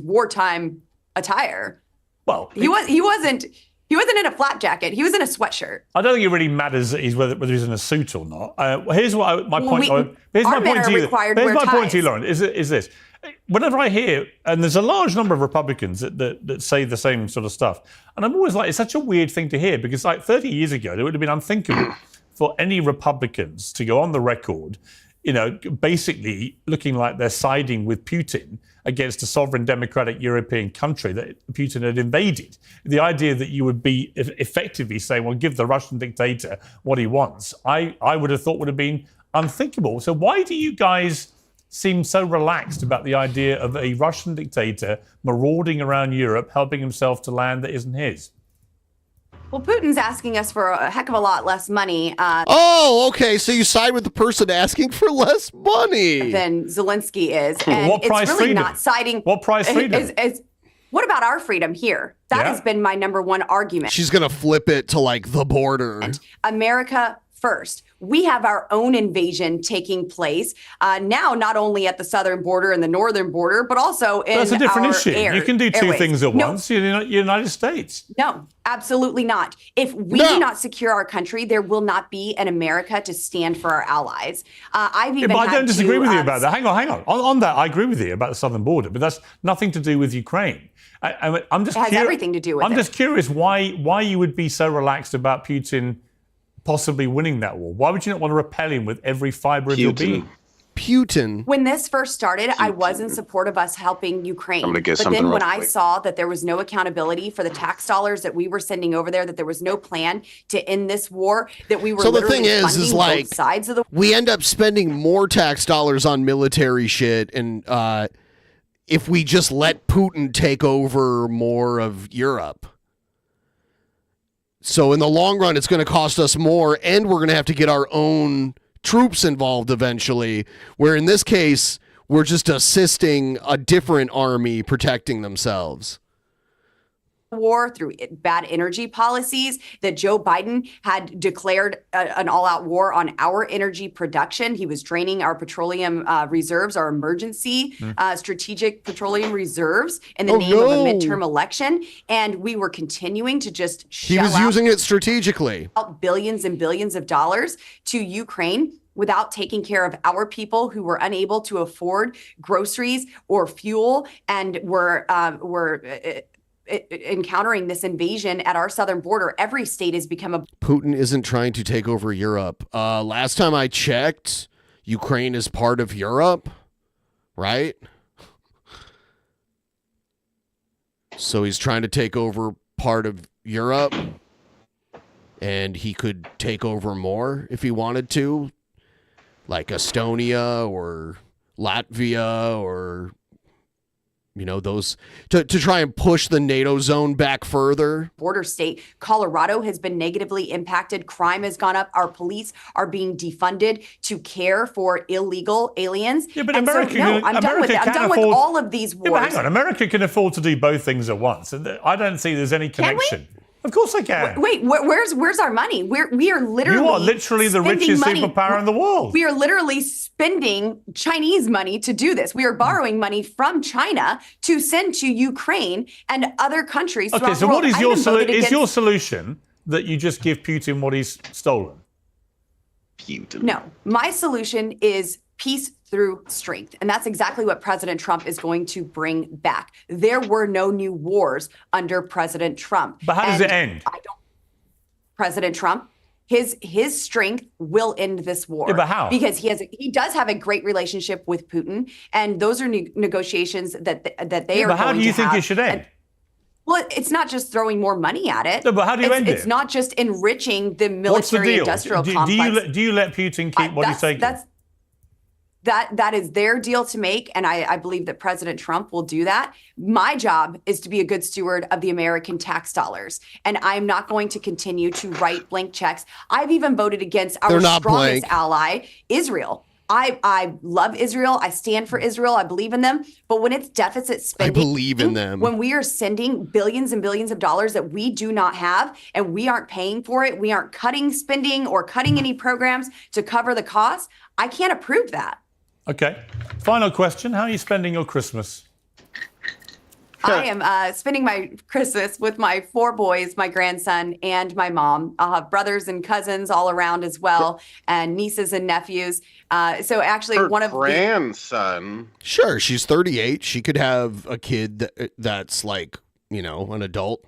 wartime attire. Well, he wasn't in a flak jacket. He was in a sweatshirt. I don't think it really matters whether he's in a suit or not. Here's my point to you, Lauren, is this. Whenever I hear, and there's a large number of Republicans that say the same sort of stuff, and I'm always like, it's such a weird thing to hear, because like 30 years ago, it would have been unthinkable for any Republicans to go on the record, basically looking like they're siding with Putin against a sovereign democratic European country that Putin had invaded. The idea that you would be effectively saying, well, give the Russian dictator what he wants, I would have thought would have been unthinkable. So why do you guys seem so relaxed about the idea of a Russian dictator marauding around Europe, helping himself to land that isn't his? Well, Putin's asking us for a heck of a lot less money. Okay. So you side with the person asking for less money than Zelensky is. And what price it's really freedom? not siding. What price freedom? What about our freedom here? That has been my number one argument. She's going to flip it to like the border. America first. We have our own invasion taking place now, not only at the southern border and the northern border, but also in That's a different our issue. You can do two things at once. You're in the United States. No, absolutely not. If we do not secure our country, there will not be an America to stand for our allies. I don't disagree with you about that. Hang on. On that, I agree with you about the southern border, but that's nothing to do with Ukraine. I'm just it has everything to do with it. I'm just curious why you would be so relaxed about Putin possibly winning that war. Why would you not want to repel him with every fiber of your being? Putin. When this first started, I was in support of us helping Ukraine. I'm gonna get but something then real when I quick. saw that there was no accountability for the tax dollars that we were sending over there, that there was no plan to end this war, that we were So the literally thing funding is like both sides of the we end up spending more tax dollars on military shit, and if we just let Putin take over more of Europe. So in the long run, it's going to cost us more, and we're going to have to get our own troops involved eventually, where in this case, we're just assisting a different army protecting themselves. War through bad energy policies, that Joe Biden had declared an all-out war on our energy production. He was draining our petroleum reserves, our emergency strategic petroleum reserves in the name of a midterm election. And we were continuing to just He was using it strategically. Billions and billions of dollars to Ukraine without taking care of our people who were unable to afford groceries or fuel and were encountering this invasion at our southern border. Every state has become a... Putin isn't trying to take over Europe. Last time I checked, Ukraine is part of Europe, right? So he's trying to take over part of Europe, and he could take over more if he wanted to, like Estonia or Latvia or... those to try and push the NATO zone back further. Border state. Colorado has been negatively impacted. Crime has gone up. Our police are being defunded to care for illegal aliens. Yeah, but and America, so, no, I'm done with it. I'm done with all of these wars. Yeah, but hang on, America can afford to do both things at once. And I don't see there's any connection. Of course they can. Wait, where's our money? We are literally... You are literally the richest superpower in the world. We are literally spending Chinese money to do this. We are borrowing money from China to send to Ukraine and other countries. Okay, so what is your solution? Is your solution that you just give Putin what he's stolen? No, my solution is peace through strength. And that's exactly what President Trump is going to bring back. There were no new wars under President Trump. But how does it end? President Trump, his strength will end this war. Yeah, but how? Because he does have a great relationship with Putin, and those are negotiations that they are going to have. But how do you think it should end? Well, it's not just throwing more money at it. No, but how do you end it? It's not just enriching the military-industrial complex. Do you let Putin keep what he's taking? That is their deal to make, and I believe that President Trump will do that. My job is to be a good steward of the American tax dollars, and I'm not going to continue to write blank checks. I've even voted against our strongest ally, Israel. I love Israel. I stand for Israel. I believe in them. But when it's deficit spending, I believe in them. When we are sending billions and billions of dollars that we do not have and we aren't paying for it, we aren't cutting spending or cutting any programs to cover the cost, I can't approve that. Okay. Final question. How are you spending your Christmas? I am spending my Christmas with my 4 boys, my grandson, and my mom. I'll have brothers and cousins all around as well, and nieces and nephews. So actually, one of grandson. Sure, she's 38. She could have a kid that's like, an adult.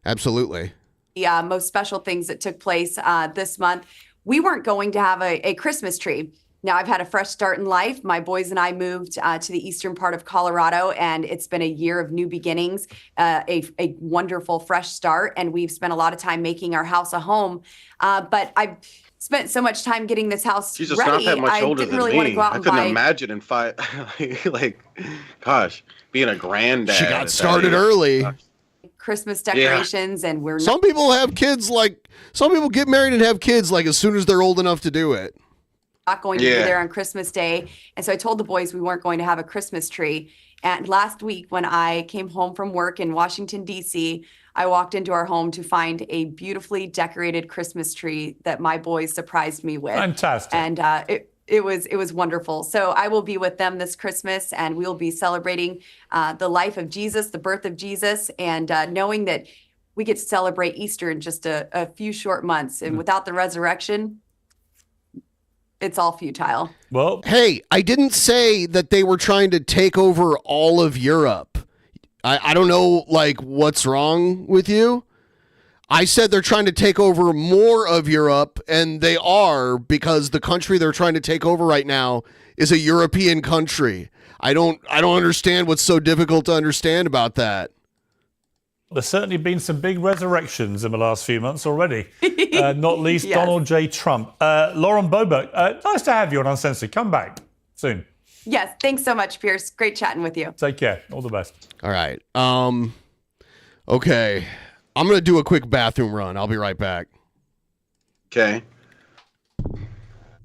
Absolutely. The most special things that took place this month, we weren't going to have a Christmas tree. Now, I've had a fresh start in life. My boys and I moved to the eastern part of Colorado, and it's been a year of new beginnings, a wonderful fresh start, and we've spent a lot of time making our house a home. But I've spent so much time getting this house She's just ready. not that much older than me. I couldn't buy... imagine in being a granddad. She got started early. Christmas decorations, and we're some people have kids some people get married and have kids as soon as they're old enough to do it. Not going to be there on Christmas Day. And so I told the boys we weren't going to have a Christmas tree. And last week when I came home from work in Washington, D.C., I walked into our home to find a beautifully decorated Christmas tree that my boys surprised me with. Fantastic. And it was wonderful. So I will be with them this Christmas, and we'll be celebrating the life of Jesus, the birth of Jesus, and knowing that we get to celebrate Easter in just a few short months. And without the resurrection, it's all futile. Well, hey, I didn't say that they were trying to take over all of Europe. I don't know, what's wrong with you? I said they're trying to take over more of Europe, and they are, because the country they're trying to take over right now is a European country. I don't understand what's so difficult to understand about that. There's certainly been some big resurrections in the last few months already, not least Yes. Donald J. Trump. Lauren Boebert, nice to have you on Uncensored. Come back soon. Yes, thanks so much, Pierce. Great chatting with you. Take care. All the best. All right. Okay. I'm going to do a quick bathroom run. I'll be right back. Okay.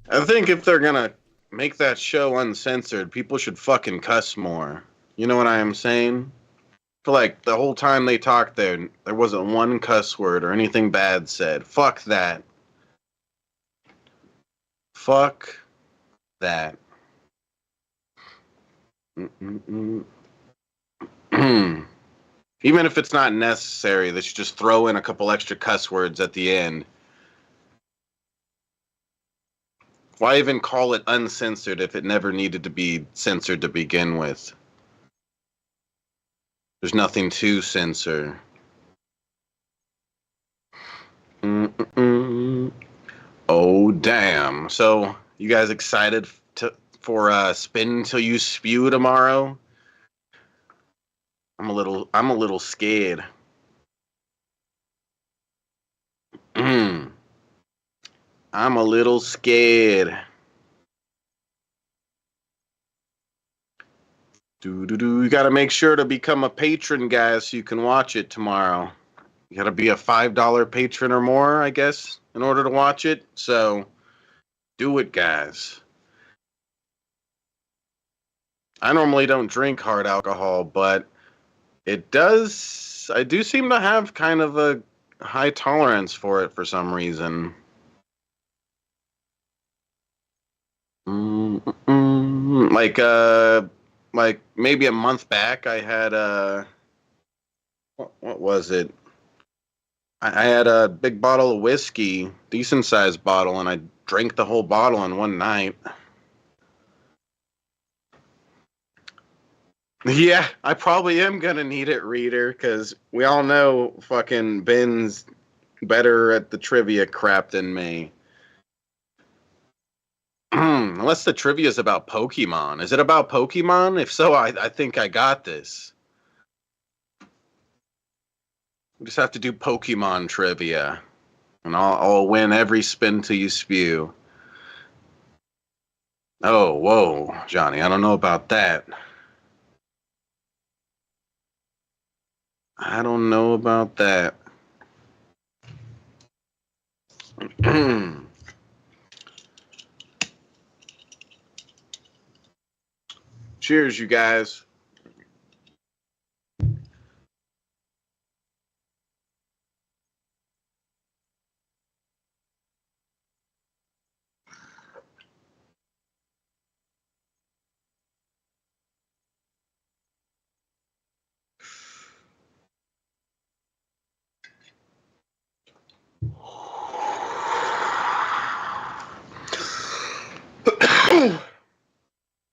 I think if they're going to make that show uncensored. People should fucking cuss more. You know what I am saying? I feel like the whole time they talked there wasn't one cuss word or anything bad said. Fuck that. Fuck that. Even if it's not necessary, they should just throw in a couple extra cuss words at the end. Why even call it uncensored if it never needed to be censored to begin with? There's nothing to censor. Oh, damn. So, you guys excited for Spin Till You Spew tomorrow? I'm a little scared. I'm a little scared. You gotta make sure to become a patron, guys, so you can watch it tomorrow. You gotta be a $5 patron or more, I guess, in order to watch it. So, do it, guys. I normally don't drink hard alcohol, but I do seem to have kind of a high tolerance for it for some reason. Like maybe a month back, I had what was it? I had a big bottle of whiskey, decent sized bottle, and I drank the whole bottle in one night. Yeah, I probably am gonna need it, Reader, because we all know fucking Ben's better at the trivia crap than me. Unless the trivia is about Pokemon. Is it about Pokemon? If so, I think I got this. We just have to do Pokemon trivia. And I'll win every Spin Till You Spew. Oh, whoa, Johnny, I don't know about that. I don't know about that. Cheers, you guys.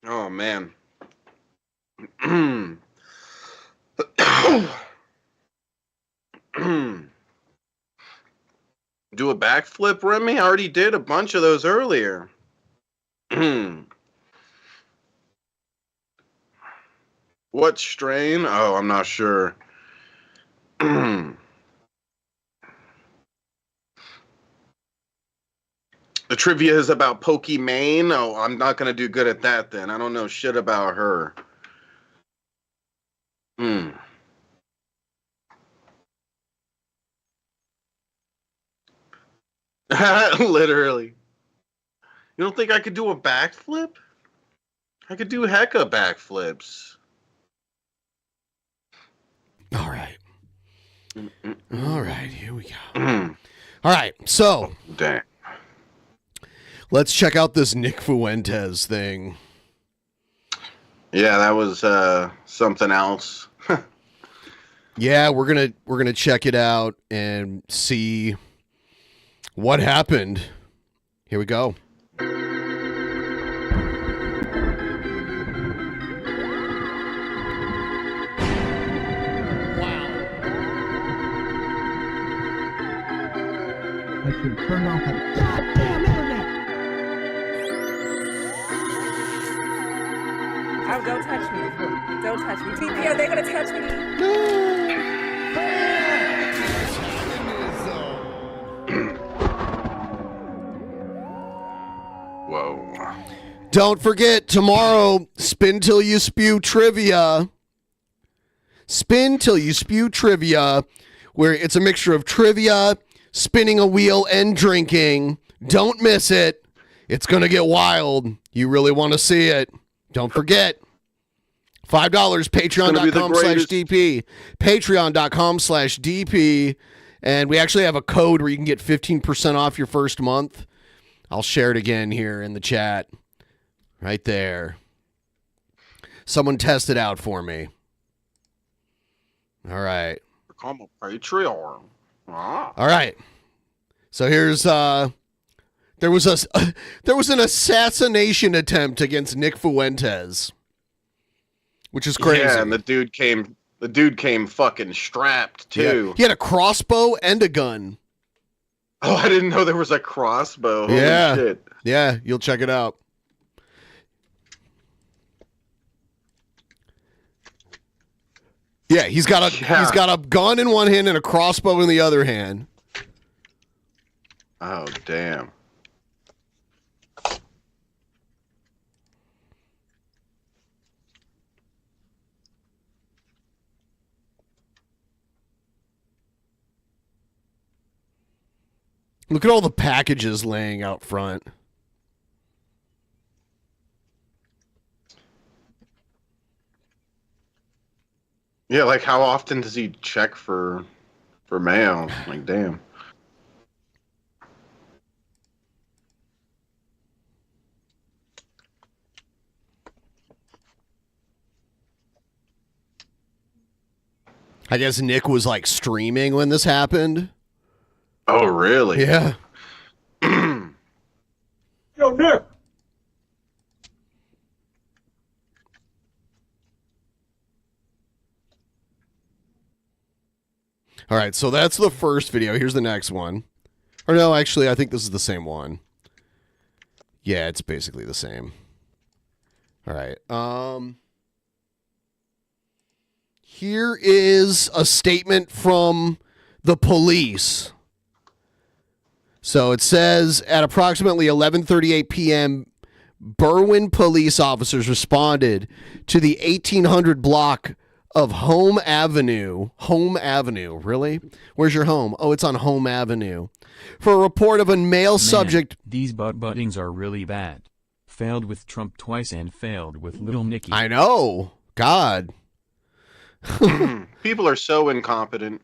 Oh, man. Do a backflip, Remy? I already did a bunch of those earlier. What strain? Oh, I'm not sure. The trivia is about Pokimane? Oh, I'm not going to do good at that then. I don't know shit about her. Literally. You don't think I could do a backflip? I could do hecka backflips. All right. All right, here we go. All right, so. Damn. Let's check out this Nick Fuentes thing. Yeah, that was something else. Yeah, we're gonna check it out and see what happened. Here we go. I should turn off that goddamn internet. Oh, don't touch me. Don't touch me. TP, are they going to touch me? Whoa. Don't forget, tomorrow, Spin Till You Spew trivia. Spin Till You Spew trivia, where it's a mixture of trivia, spinning a wheel, and drinking. Don't miss it. It's going to get wild. You really want to see it. Don't forget. $5, patreon.com/DP. Patreon.com/DP. And we actually have a code where you can get 15% off your first month. I'll share it again here in the chat. Right there. Someone test it out for me. All right. Become a Patreon. All right. So here's there was an assassination attempt against Nick Fuentes, which is crazy. Yeah, and the dude came fucking strapped too. Yeah. He had a crossbow and a gun. Oh, I didn't know there was a crossbow. Holy shit. Yeah, you'll check it out. Yeah, he's got a gun in one hand and a crossbow in the other hand. Oh, damn. Look at all the packages laying out front. Yeah, like how often does he check for mail? Like, damn. I guess Nick was like streaming when this happened. Oh, really? Yeah. Yo, Nick. All right, so that's the first video. Here's the next one. Or no, actually, I think this is the same one. Yeah, it's basically the same. All right. Here is a statement from the police. So it says at approximately 11:38 p.m., Berwyn police officers responded to the 1800 block of Home Avenue. Home Avenue, really? Where's your home? Oh, it's on Home Avenue. For a report of a male subject. These butt-buttings are really bad. Failed with Trump twice and failed with Little Nicky. I know. God. People are so incompetent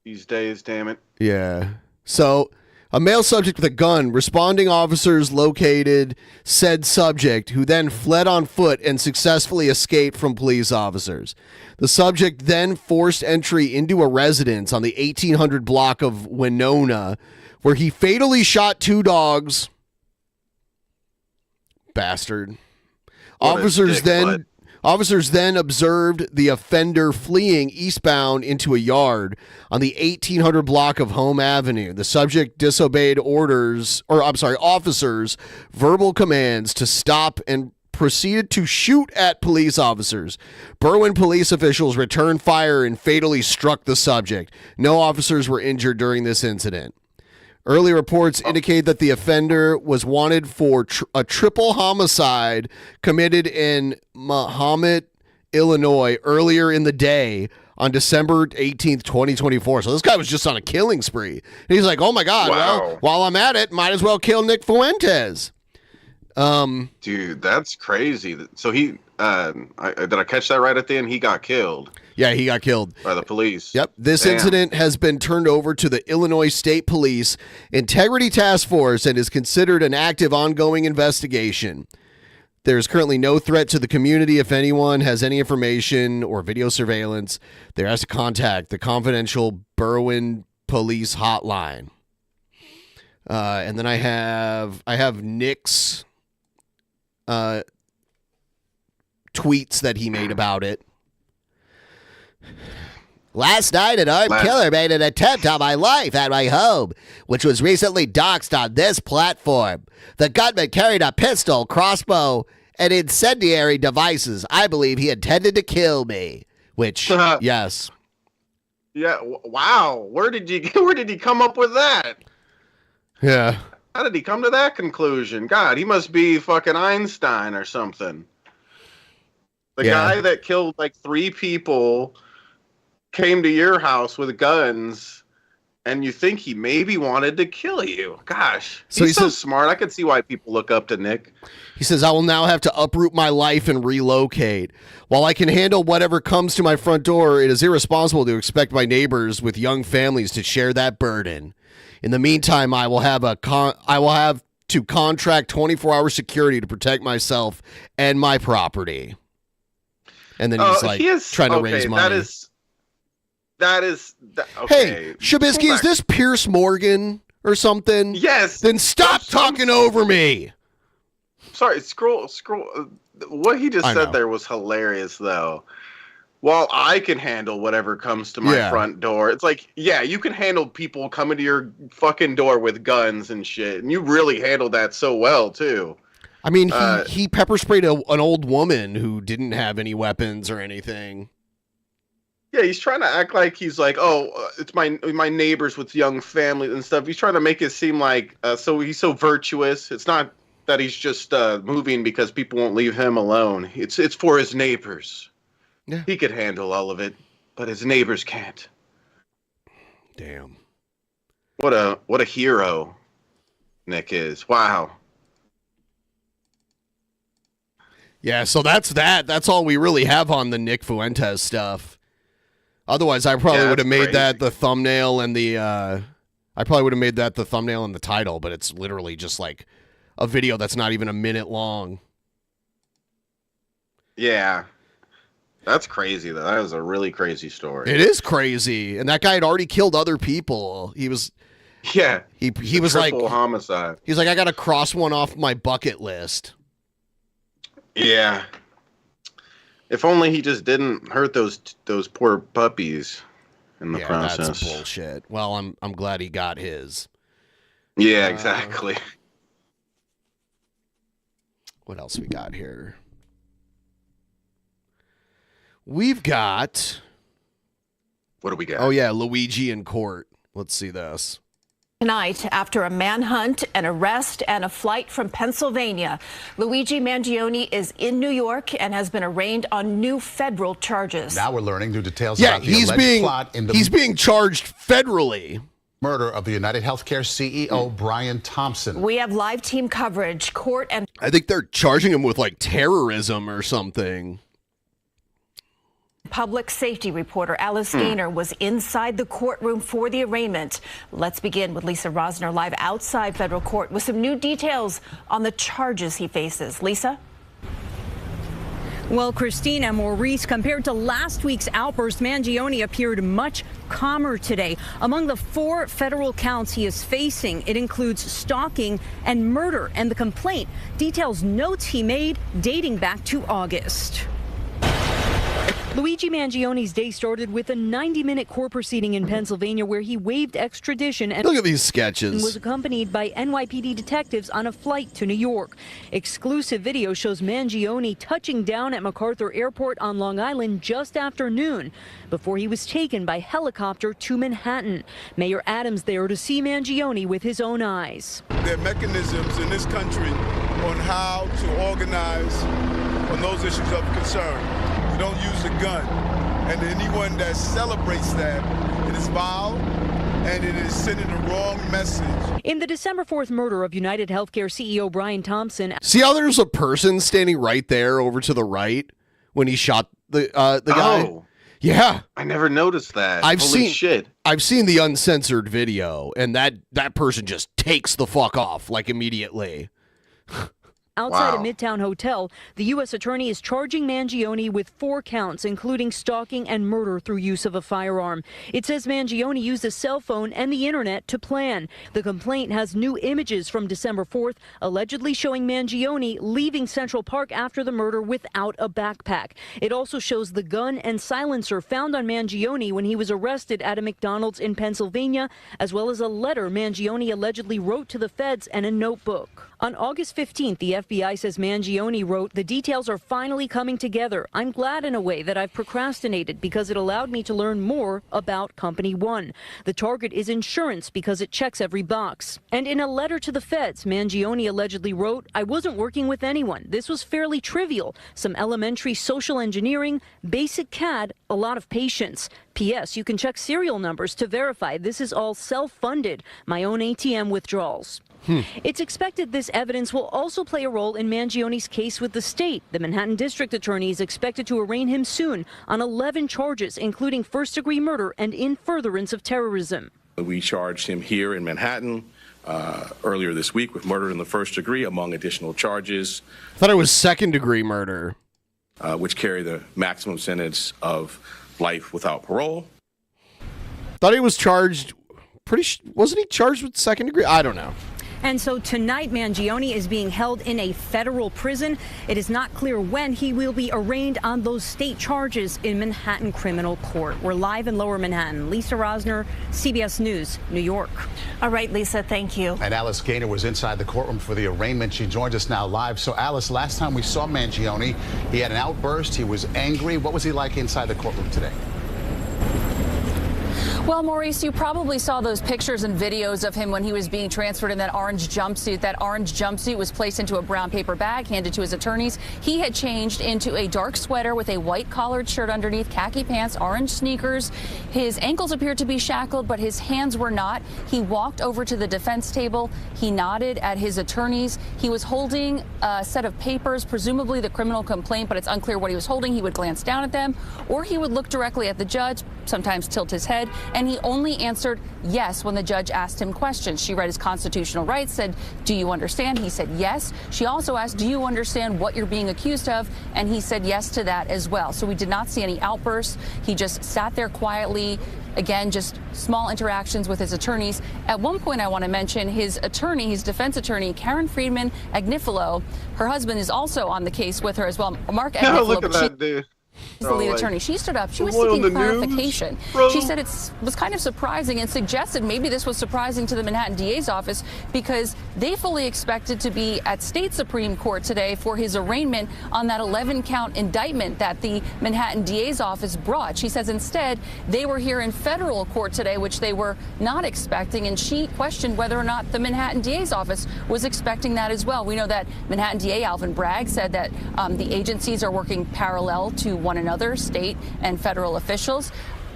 these days, damn it. Yeah. So, a male subject with a gun, responding officers located said subject, who then fled on foot and successfully escaped from police officers. The subject then forced entry into a residence on the 1800 block of Winona, where he fatally shot 2 dogs. Bastard. Officers then observed the offender fleeing eastbound into a yard on the 1800 block of Home Avenue. The subject disobeyed officers' verbal commands to stop and proceeded to shoot at police officers. Berwyn police officials returned fire and fatally struck the subject. No officers were injured during this incident. Early reports indicate that the offender was wanted for a triple homicide committed in Mahomet, Illinois, earlier in the day on December 18th, 2024. So this guy was just on a killing spree. And he's like, oh my God, well, while I'm at it, might as well kill Nick Fuentes. Dude, that's crazy. So he, did I catch that right at the end? He got killed. Yeah, he got killed by the police. Yep. This incident has been turned over to the Illinois State Police Integrity Task Force and is considered an active ongoing investigation. There is currently no threat to the community. If anyone has any information or video surveillance, they're asked to contact the confidential Berwyn Police Hotline. And then I have Nick's tweets that he made about it. Last night, an armed killer made an attempt on my life at my home, which was recently doxed on this platform. The gunman carried a pistol, crossbow, and incendiary devices. I believe he intended to kill me. Which, yes. Yeah. Wow. Where did he come up with that? Yeah. How did he come to that conclusion? God, he must be fucking Einstein or something. The guy that killed like 3 people came to your house with guns and you think he maybe wanted to kill you. Gosh, So he's he so says- smart. I could see why people look up to Nick. He says, I will now have to uproot my life and relocate. While I can handle whatever comes to my front door, it is irresponsible to expect my neighbors with young families to share that burden. In the meantime, I will have to contract 24-hour security to protect myself and my property. And then he's like trying to raise money. Okay. Hey, Shabisky, is this Pierce Morgan or something? Yes. Then stop talking over me. Sorry, scroll. What he just I said know. there was hilarious, though. While I can handle whatever comes to my Yeah. front door, it's like, yeah, you can handle people coming to your fucking door with guns and shit, and you really handled that so well too. I mean, he pepper sprayed an old woman who didn't have any weapons or anything. Yeah, he's trying to act like he's like, oh, it's my neighbors with young families and stuff. He's trying to make it seem like so he's so virtuous. It's not that he's just moving because people won't leave him alone. It's for his neighbors. Yeah. He could handle all of it, but his neighbors can't. Damn. What a hero Nick is. Wow. Yeah, so that's that. That's all we really have on the Nick Fuentes stuff. Otherwise, I probably would have made that the thumbnail and the thumbnail and the title, but it's literally just like a video that's not even a minute long. Yeah. That's crazy, though. That was a really crazy story. It is crazy. And that guy had already killed other people. He was he was like triple homicide. He's like, I gotta cross one off my bucket list. Yeah. If only he just didn't hurt those poor puppies in the process. That's bullshit. Well, I'm glad he got his. Yeah, exactly. What else we got here? We've got. What do we got? Oh yeah, Luigi in court. Let's see this. Tonight, after a manhunt, an arrest, and a flight from Pennsylvania, Luigi Mangione is in New York and has been arraigned on new federal charges. Now we're learning new details Yeah, about the alleged plot in the he's being charged federally. Murder of the United Healthcare CEO Brian Thompson. We have live team coverage. Court and I think they're charging him with like terrorism or something. public safety reporter Alice Gaynor was inside the courtroom for the arraignment. Let's begin with Lisa Rosner live outside federal court with some new details on the charges he faces. Lisa? Well, Christina Maurice, compared to last week's outburst, Mangione appeared much calmer today. Among the 4 federal counts he is facing, it includes stalking and murder, and the complaint details notes he made dating back to August. Luigi Mangione's day started with a 90-minute court proceeding in Pennsylvania where he waived extradition and Look at these sketches. was accompanied by NYPD detectives on a flight to New York. Exclusive video shows Mangione touching down at MacArthur Airport on Long Island just after noon before he was taken by helicopter to Manhattan. Mayor Adams there to see Mangione with his own eyes. There are mechanisms in this country on how to organize on those issues of concern. You don't use a gun. And anyone that celebrates that, it is vile and it is sending the wrong message. In the December 4th murder of United Healthcare CEO Brian Thompson. See how there's a person standing right there over to the right when he shot the guy? Oh. Yeah. I never noticed that. I've Holy seen shit. I've seen the uncensored video, and that person just takes the fuck off like immediately. Outside Wow. a Midtown hotel, the U.S. attorney is charging Mangione with 4 counts, including stalking and murder through use of a firearm. It says Mangione used a cell phone and the internet to plan. The complaint has new images from December 4th, allegedly showing Mangione leaving Central Park after the murder without a backpack. It also shows the gun and silencer found on Mangione when he was arrested at a McDonald's in Pennsylvania, as well as a letter Mangione allegedly wrote to the feds and a notebook. On August 15th, the FBI says Mangione wrote, "The details are finally coming together. I'm glad in a way that I've procrastinated because it allowed me to learn more about Company One. The target is insurance because it checks every box." And in a letter to the feds, Mangione allegedly wrote, "I wasn't working with anyone. This was fairly trivial. Some elementary social engineering, basic CAD, a lot of patience. P.S. You can check serial numbers to verify this is all self-funded. My own ATM withdrawals." It's expected this evidence will also play a role in Mangione's case with the state. The Manhattan District Attorney is expected to arraign him soon on 11 charges, including first-degree murder and in furtherance of terrorism. We charged him here in Manhattan earlier this week with murder in the first degree, among additional charges. I thought it was second-degree murder. Which carry the maximum sentence of life without parole. Thought he was charged, wasn't he charged with second degree? I don't know. And so tonight, Mangione is being held in a federal prison. It is not clear when he will be arraigned on those state charges in Manhattan Criminal Court. We're live in Lower Manhattan. Lisa Rosner, CBS News, New York. All right, Lisa, thank you. And Alice Gaynor was inside the courtroom for the arraignment. She joins us now live. So, Alice, last time we saw Mangione, he had an outburst. He was angry. What was he like inside the courtroom today? Well, Maurice, you probably saw those pictures and videos of him when he was being transferred in that orange jumpsuit. That orange jumpsuit was placed into a brown paper bag, handed to his attorneys. He had changed into a dark sweater with a white collared shirt underneath, khaki pants, orange sneakers. His ankles appeared to be shackled, but his hands were not. He walked over to the defense table. He nodded at his attorneys. He was holding a set of papers, presumably the criminal complaint, but it's unclear what he was holding. He would glance down at them, or he would look directly at the judge, sometimes tilt his head, and he only answered yes when the judge asked him questions. She read his constitutional rights, said, "Do you understand?" He said yes. She also asked, "Do you understand what you're being accused of?" And he said yes to that as well. So we did not see any outbursts. He just sat there quietly. Again, just small interactions with his attorneys. At one point, I want to mention his attorney, his defense attorney, Karen Friedman Agnifilo. Her husband is also on the case with her as well. Mark Agnifilo. Look at that dude. She's the lead attorney. She stood up. She was on seeking the clarification. news, She said it was kind of surprising and suggested maybe this was surprising to the Manhattan DA's office because they fully expected to be at state Supreme Court today for his arraignment on that 11-count indictment that the Manhattan DA's office brought. She says instead they were here in federal court today, which they were not expecting, and she questioned whether or not the Manhattan DA's office was expecting that as well. We know that Manhattan DA Alvin Bragg said that the agencies are working parallel to one another, state and federal officials.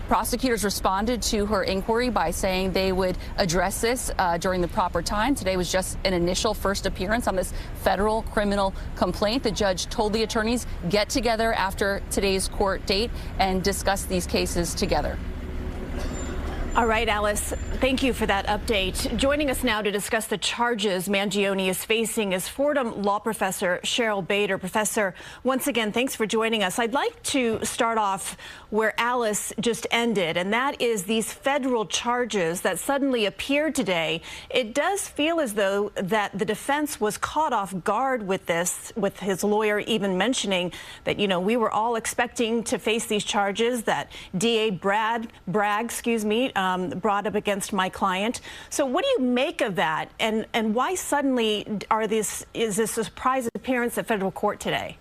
Prosecutors responded to her inquiry by saying they would address this during the proper time. Today was just an initial first appearance on this federal criminal complaint. The judge told the attorneys get together after today's court date and discuss these cases together. All right, Alice, thank you for that update. Joining us now to discuss the charges Mangione is facing is Fordham law professor Cheryl Bader. Professor, once again, thanks for joining us. I'd like to start off where Alice just ended, and that is these federal charges that suddenly appeared today. It does feel as though that the defense was caught off guard with this, with his lawyer even mentioning that, you know, we were all expecting to face these charges that DA Bragg, brought up against my client. So what do you make of that? And why suddenly is this a surprise appearance at federal court today?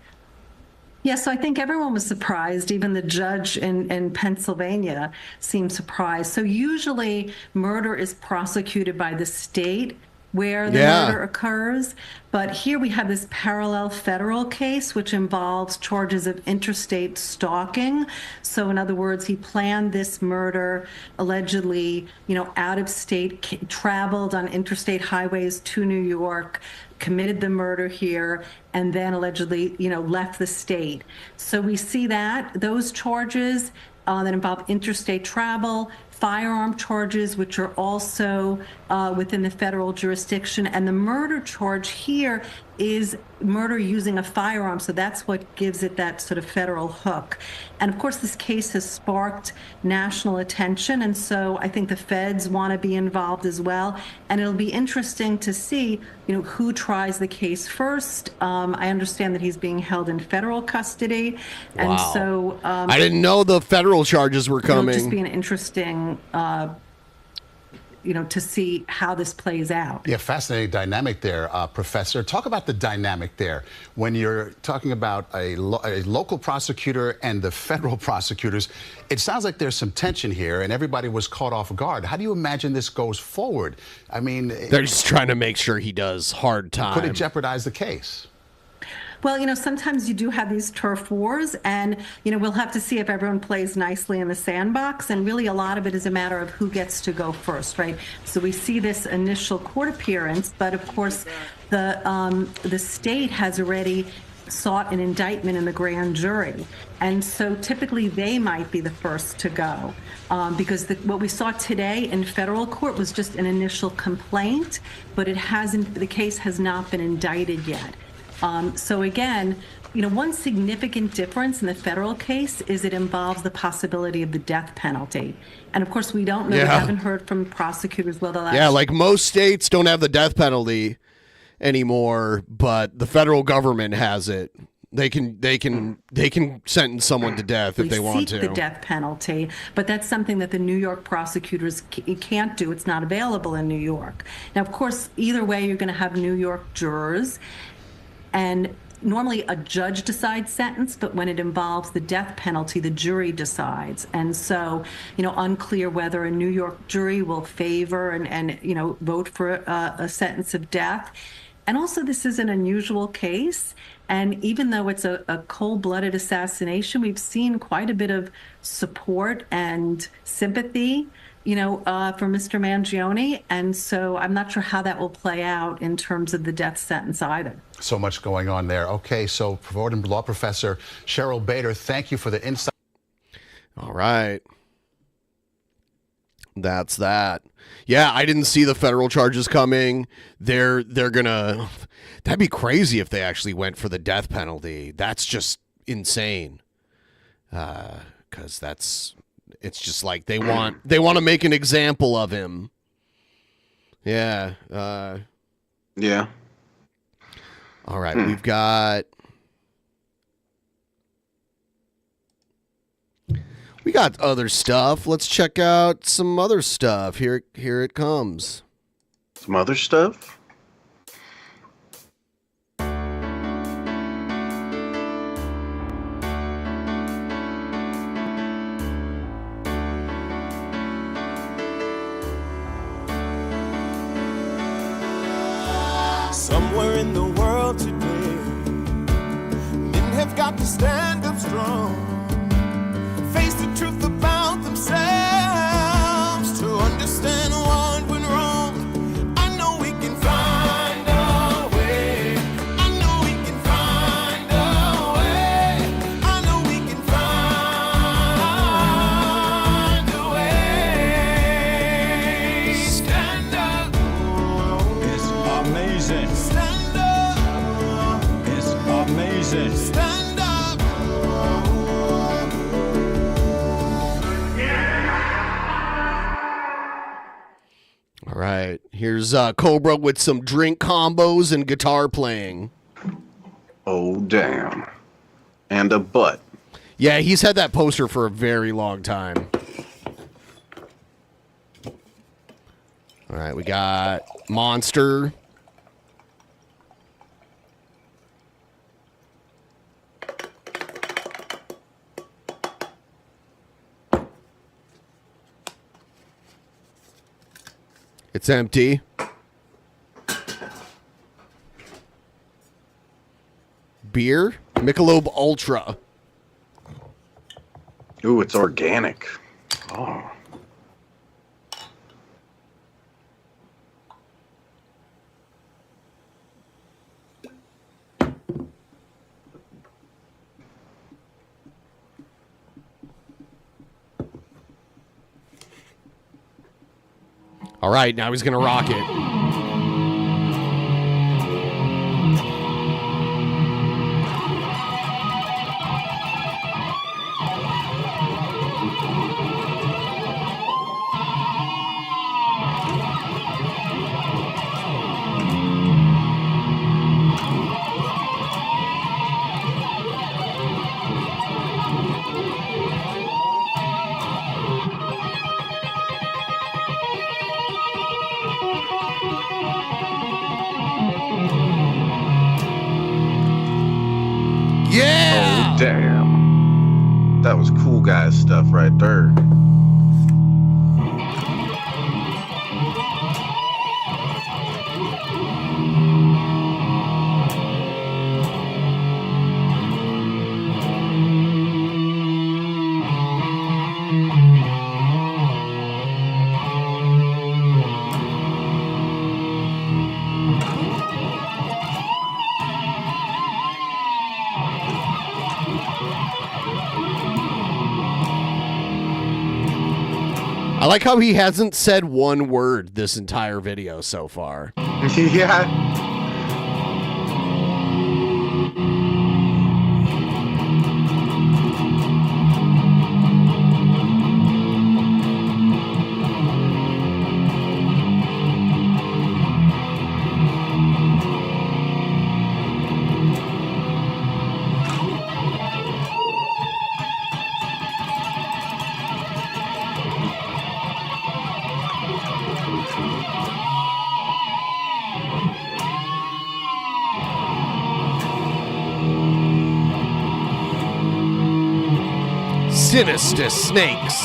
Yes, so I think everyone was surprised. Even the judge in Pennsylvania seemed surprised. So usually murder is prosecuted by the state where the murder occurs. But here we have this parallel federal case, which involves charges of interstate stalking. So in other words, he planned this murder allegedly, out of state, traveled on interstate highways to New York, committed the murder here, and then allegedly, left the state. So we see that those charges that involve interstate travel, firearm charges, which are also within the federal jurisdiction. And the murder charge here is murder using a firearm. So that's what gives it that sort of federal hook. And of course, this case has sparked national attention. And so I think the feds want to be involved as well. And it'll be interesting to see, who tries the case first. I understand that he's being held in federal custody. And so I didn't know the federal charges were coming. It'll just be an interesting to see how this plays out. Yeah, fascinating dynamic there, Professor. Talk about the dynamic there when you're talking about a local prosecutor and the federal prosecutors. It sounds like there's some tension here, and everybody was caught off guard. How do you imagine this goes forward? I mean, they're just trying to make sure he does hard time. Could it jeopardize the case? Well, sometimes you do have these turf wars, and, we'll have to see if everyone plays nicely in the sandbox. And really, a lot of it is a matter of who gets to go first, right? So we see this initial court appearance, but of course, the state has already sought an indictment in the grand jury. And so typically they might be the first to go because what we saw today in federal court was just an initial complaint, but the case has not been indicted yet. So again, one significant difference in the federal case is it involves the possibility of the death penalty. And of course, we don't know. We haven't heard from prosecutors whether that's... Yeah, like most states don't have the death penalty anymore, but the federal government has it. They can sentence someone to death if they want to. The death penalty, but that's something that the New York prosecutors can't do. It's not available in New York. Now, of course, either way, you're going to have New York jurors. And normally a judge decides sentence, but when it involves the death penalty, the jury decides. And so, unclear whether a New York jury will favor and vote for a sentence of death. And also, this is an unusual case. And even though it's a cold-blooded assassination, we've seen quite a bit of support and sympathy for Mr. Mangione. And so I'm not sure how that will play out in terms of the death sentence either. So much going on there. Okay, so Fordham Law Professor Cheryl Bader, thank you for the insight. All right. That's that. Yeah, I didn't see the federal charges coming. They're gonna... That'd be crazy if they actually went for the death penalty. That's just insane. Because it's just like they want to make an example of him. Yeah. Yeah. All right, we've got other stuff. Let's check out some other stuff. Here it comes. Some other stuff? Somewhere in the world today, men have got to stand up strong, face the truth about themselves, to understand what went wrong. I know we can find a way. I know we can find a way. I know we can find a way. Stand up. It's amazing. Stand up. It's amazing. Stand up. All right, here's Cobra with some drink combos and guitar playing. Oh, damn. And a butt. Yeah, he's had that poster for a very long time. All right, we got Monster. It's empty. Beer? Michelob Ultra. Ooh, it's organic. Oh. All right, now he's going to rock it. Yeah! Oh, damn. That was cool guys stuff right there. I like how he hasn't said one word this entire video so far. Yeah. Sinister snakes.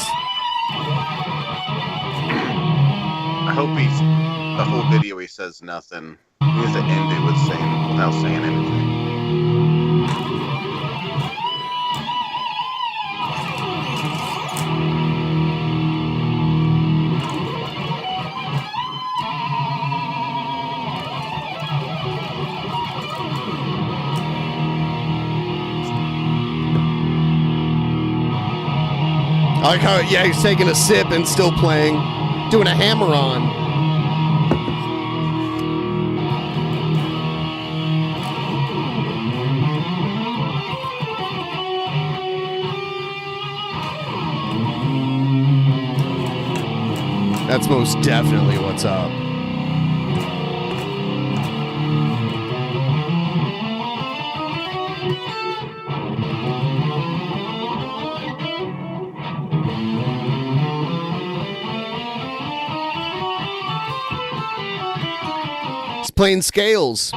I hope the whole video he says nothing. He has to end it without saying anything. I like how, yeah, he's taking a sip and still playing, doing a hammer-on. That's most definitely what's up. He's playing scales.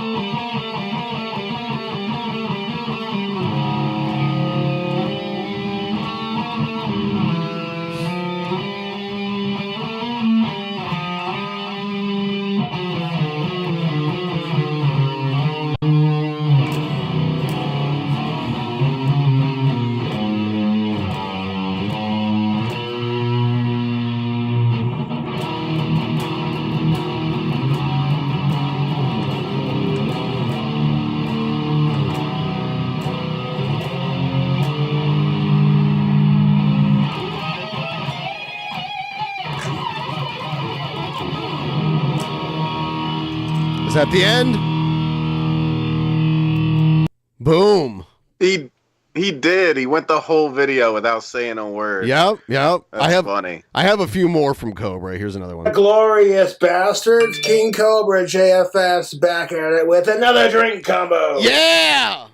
Is that the end? Boom. He did. He went the whole video without saying a word. Yep. That's funny. I have a few more from Cobra. Here's another one. Glorious bastards. King Cobra JFS back at it with another drink combo. Yeah!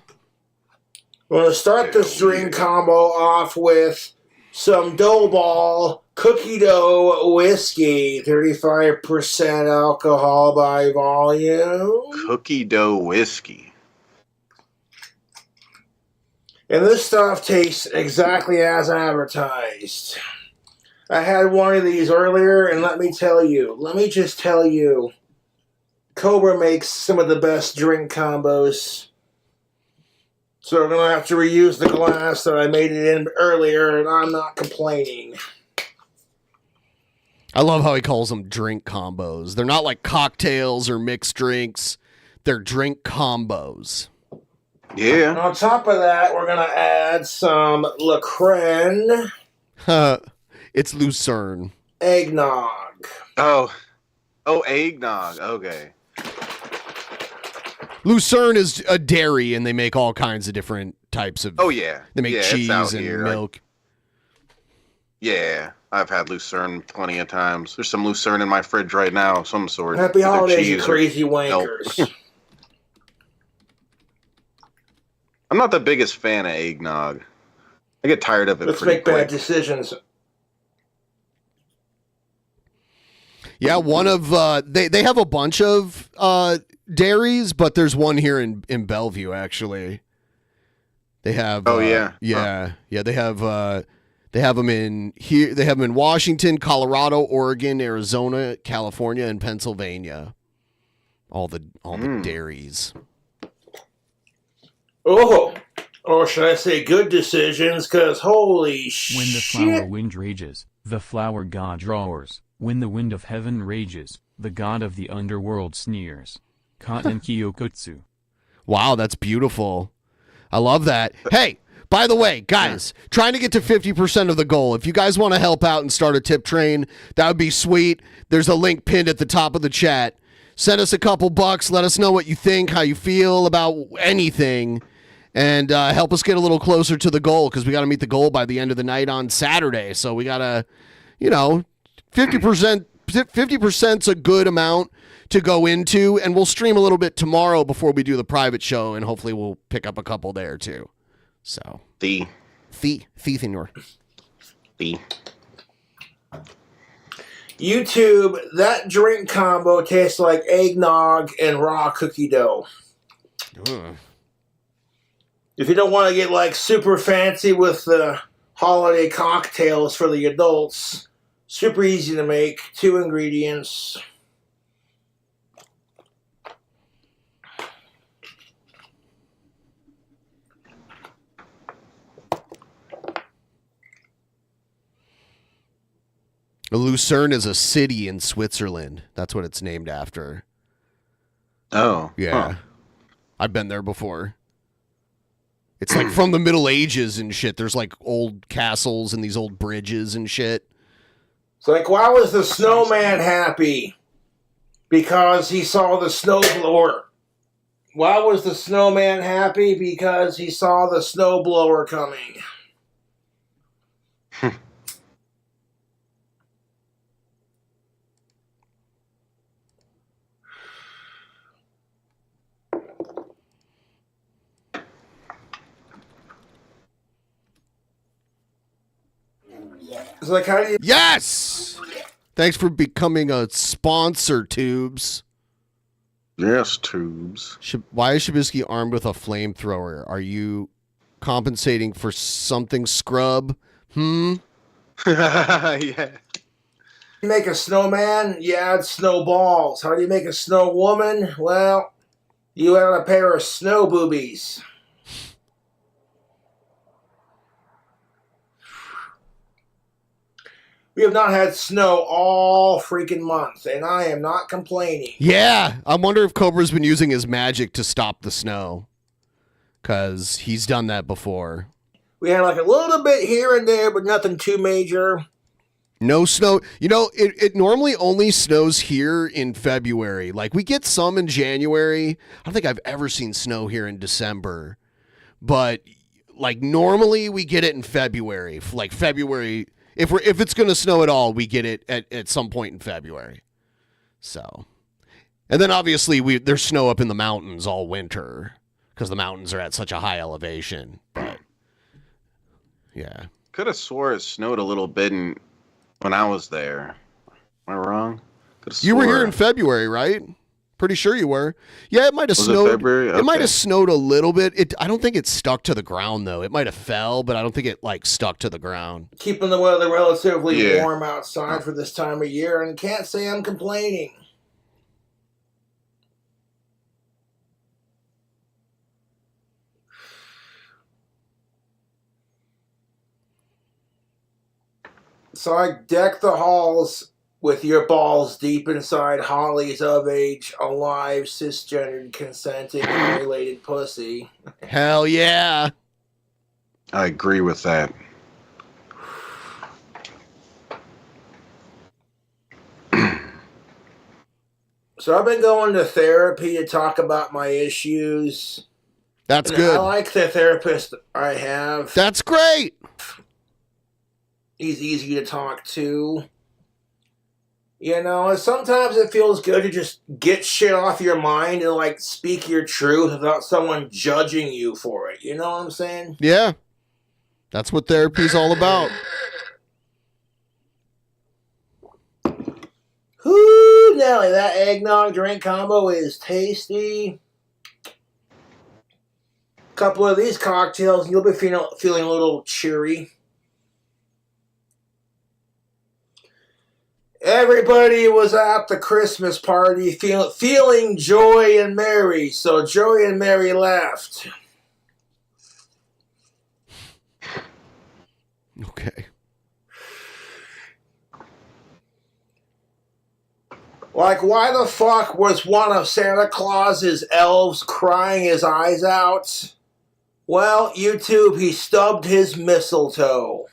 We're going to start this drink combo off with some dough ball cookie dough whiskey, 35% alcohol by volume. Cookie dough whiskey. And this stuff tastes exactly as advertised. I had one of these earlier, and let me just tell you, Cobra makes some of the best drink combos. So we're going to have to reuse the glass that I made it in earlier, and I'm not complaining. I love how he calls them drink combos. They're not like cocktails or mixed drinks. They're drink combos. Yeah. And on top of that, we're going to add some Lacren. It's Lucerne. Eggnog. Oh, eggnog. Okay. Lucerne is a dairy, and they make all kinds of different types of... Oh, yeah. They make cheese and here. milk. Yeah, I've had Lucerne plenty of times. There's some Lucerne in my fridge right now, of some sort. Happy Either holidays, you cheese or crazy milk. wankers. I'm not the biggest fan of eggnog. I get tired of it Let's pretty make bad quick. decisions. Yeah, one of they have a bunch of dairies, but there's one here in Bellevue actually. They have yeah. They have them in here. They have them in Washington, Colorado, Oregon, Arizona, California, and Pennsylvania. All the dairies. Or should I say good decisions? Because holy shit. When the flower wind rages, the flower god roars. When the wind of heaven rages, the god of the underworld sneers. Katen Kyokutsu. Wow, that's beautiful. I love that. Hey, by the way, guys, trying to get to 50% of the goal. If you guys want to help out and start a tip train, that would be sweet. There's a link pinned at the top of the chat. Send us a couple bucks. Let us know what you think, how you feel about anything. And help us get a little closer to the goal, because we got to meet the goal by the end of the night on Saturday. So we got to, 50%'s a good amount to go into, and we'll stream a little bit tomorrow before we do the private show, and hopefully we'll pick up a couple there too. So senor. YouTube, that drink combo tastes like eggnog and raw cookie dough. If you don't want to get like super fancy with the holiday cocktails for the adults, super easy to make. 2 ingredients. Lucerne is a city in Switzerland. That's what it's named after. Oh. Yeah. Huh. I've been there before. It's like from the Middle Ages and shit. There's like old castles and these old bridges and shit. It's like, why was the snowman happy? Because he saw the snowblower. Why was the snowman happy? Because he saw the snowblower coming. It's like, how do you... Yes! Thanks for becoming a sponsor, Tubes. Yes, Tubes. Why is Shabisky armed with a flamethrower? Are you compensating for something, Scrub? Yeah. You make a snowman, you add snowballs. How do you make a snow woman? Well, you add a pair of snow boobies. We have not had snow all freaking month, and I am not complaining. Yeah, I wonder if Cobra's been using his magic to stop the snow, because he's done that before. We had like a little bit here and there, but nothing too major. No snow. It normally only snows here in February. Like, we get some in January. I don't think I've ever seen snow here in December. But, like, normally we get it in February. Like, February... If it's going to snow at all, we get it at some point in February. So, and then obviously there's snow up in the mountains all winter because the mountains are at such a high elevation. But yeah, Could have swore it snowed a little bit when I was there. Am I wrong? You were here in February, right? Pretty sure you were. Yeah, it might have snowed. It February? It might Okay. have snowed a little bit. I don't think it stuck to the ground though. It might have fell, but I don't think it like stuck to the ground. Keeping the weather relatively Yeah. warm outside for this time of year, and can't say I'm complaining. So I deck the halls with your balls deep inside Holly's of age, alive, cisgendered, consenting, and related pussy. Hell yeah. I agree with that. So I've been going to therapy to talk about my issues. That's And good. I like the therapist I have. That's great. He's easy to talk to. You know, and sometimes it feels good to just get shit off your mind and, like, speak your truth without someone judging you for it. You know what I'm saying? Yeah. That's what therapy's all about. Whoo! Woo, Nelly, that eggnog drink combo is tasty. Couple of these cocktails, and you'll be feeling a little cheery. Everybody was at the Christmas party feeling joy and merry, so Joy and Mary left. Okay. Like, why the fuck was one of Santa Claus's elves crying his eyes out? Well, YouTube, he stubbed his mistletoe.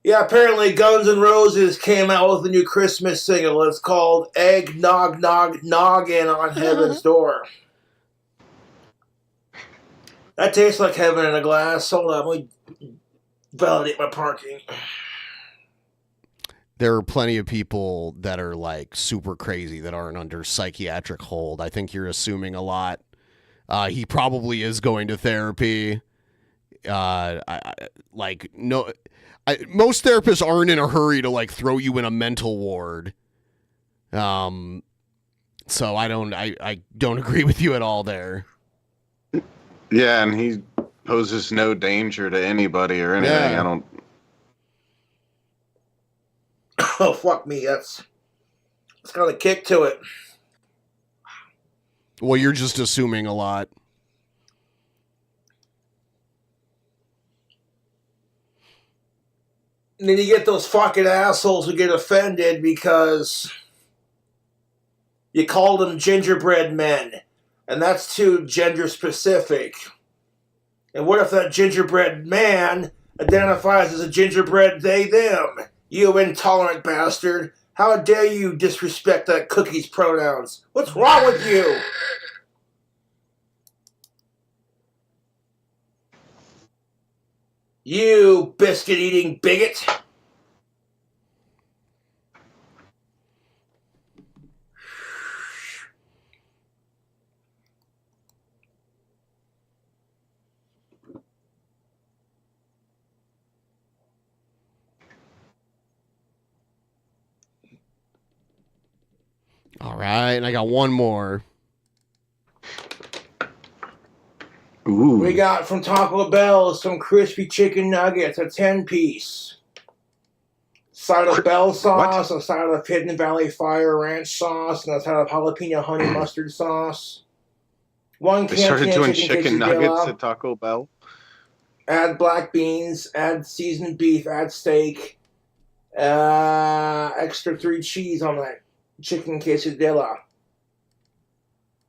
Yeah, apparently Guns N' Roses came out with a new Christmas single. It's called Egg Nog Nog Noggin on Heaven's Door. That tastes like heaven in a glass. Hold on, let me validate my parking. There are plenty of people that are like super crazy that aren't under psychiatric hold. I think you're assuming a lot. He probably is going to therapy. Most therapists aren't in a hurry to like throw you in a mental ward. So I don't agree with you at all there. Yeah, and he poses no danger to anybody or anything. Yeah. I don't. Oh, fuck me. It's got a kick to it. Well, you're just assuming a lot. And then you get those fucking assholes who get offended because you called them gingerbread men. And that's too gender specific. And what if that gingerbread man identifies as a gingerbread they, them? You intolerant bastard. How dare you disrespect that cookie's pronouns? What's wrong with you? You biscuit-eating bigot. All right, and I got one more. Ooh. We got from Taco Bell some crispy chicken nuggets, a 10-piece. Side of Bell sauce, a side of Hidden Valley Fire Ranch sauce, and a side of jalapeno honey mustard sauce. One They can started doing chicken chicken nuggets quesadilla. at Taco Bell. Add black beans, add seasoned beef, add steak, extra 3 cheese on that chicken quesadilla.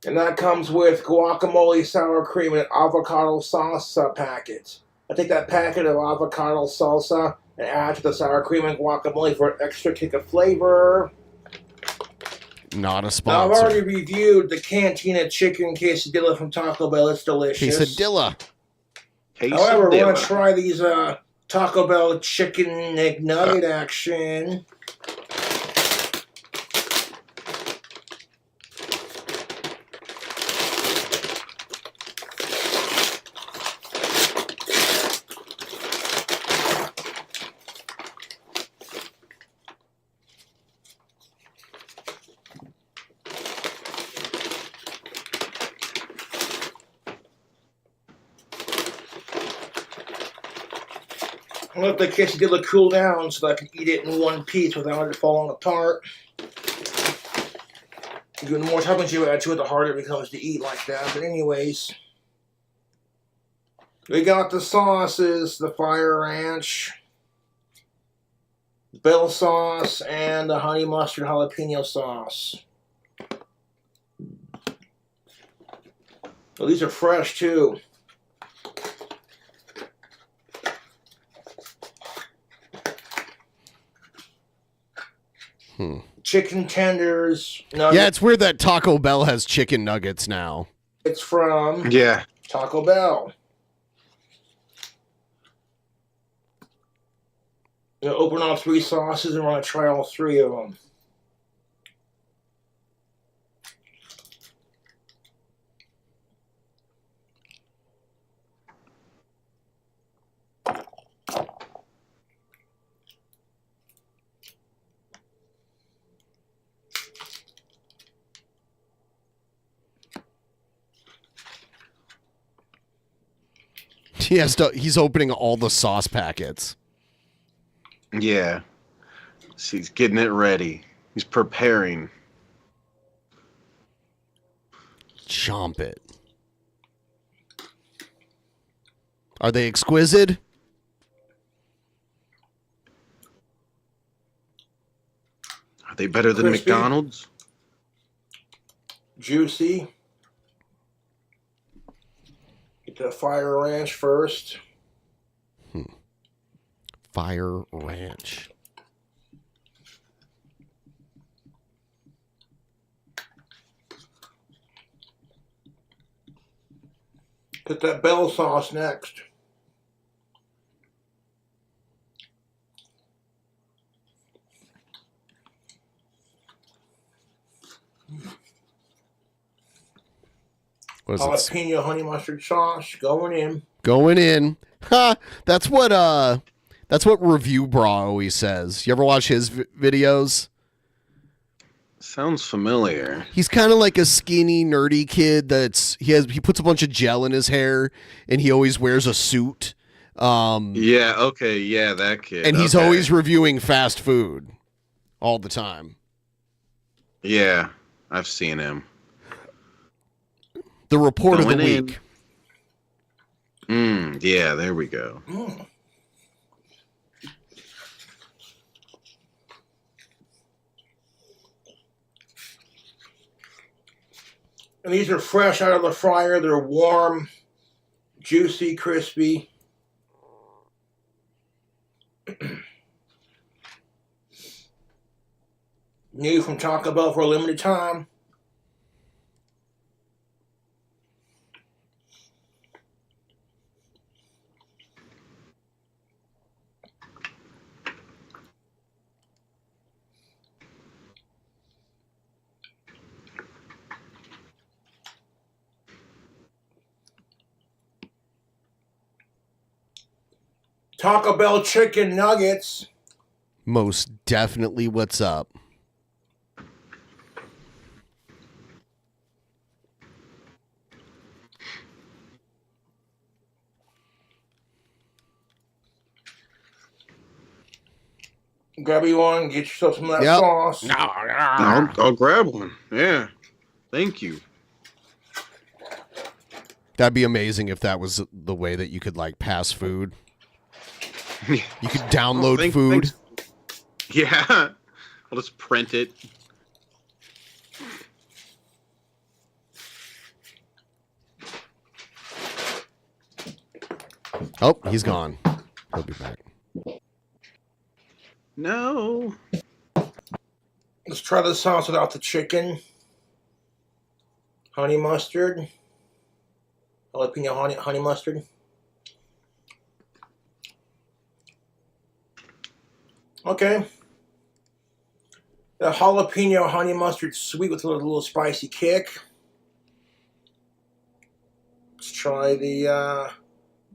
And that comes with guacamole, sour cream, and avocado salsa packet. I take that packet of avocado salsa and add to the sour cream and guacamole for an extra kick of flavor. Not a Now, I've sponsor. already reviewed the Cantina chicken quesadilla from Taco Bell. It's delicious. Quesadilla. However, we're going to try these Taco Bell chicken McNugget action. I'll let the quesadilla cool down so that I can eat it in one piece without it falling apart. The more toppings you add to it, the harder it becomes to eat like that. But anyways, we got the sauces, the Fire Ranch, Bell sauce, and the honey mustard jalapeno sauce. Well, these are fresh too. Chicken tenders. Nuggets. Yeah, it's weird that Taco Bell has chicken nuggets now. It's from Yeah. Taco Bell. We're going to open all 3 sauces and we're going to try all 3 of them. He's opening all the sauce packets. Yeah. So he's getting it ready. He's preparing. Chomp it. Are they exquisite? Are they better than Crispy. McDonald's? Juicy. Get the fire ranch first. Fire ranch. Get that bell sauce next. What is it? Jalapeno honey mustard sauce going in. Going in. Ha! That's what Review Bra always says. You ever watch his videos? Sounds familiar. He's kind of like a skinny, nerdy kid he puts a bunch of gel in his hair and he always wears a suit. Yeah, okay, yeah, that kid. And he's okay. always reviewing fast food all the time. Yeah, I've seen him. The report of the Going week. Yeah, there we go. And these are fresh out of the fryer. They're warm, juicy, crispy. New from Taco Bell for a limited time. Taco Bell chicken nuggets. Most definitely what's up. Grab you one, get yourself some of that sauce. I'll grab one. Yeah. Thank you. That'd be amazing if that was the way that you could like pass food. You could download food. Thanks. Yeah. I'll just print it. Oh, he's gone. He'll be back. No. Let's try the sauce without the chicken. Honey mustard. Jalapeno honey mustard. Okay. The jalapeno honey mustard sweet with a little spicy kick. Let's try the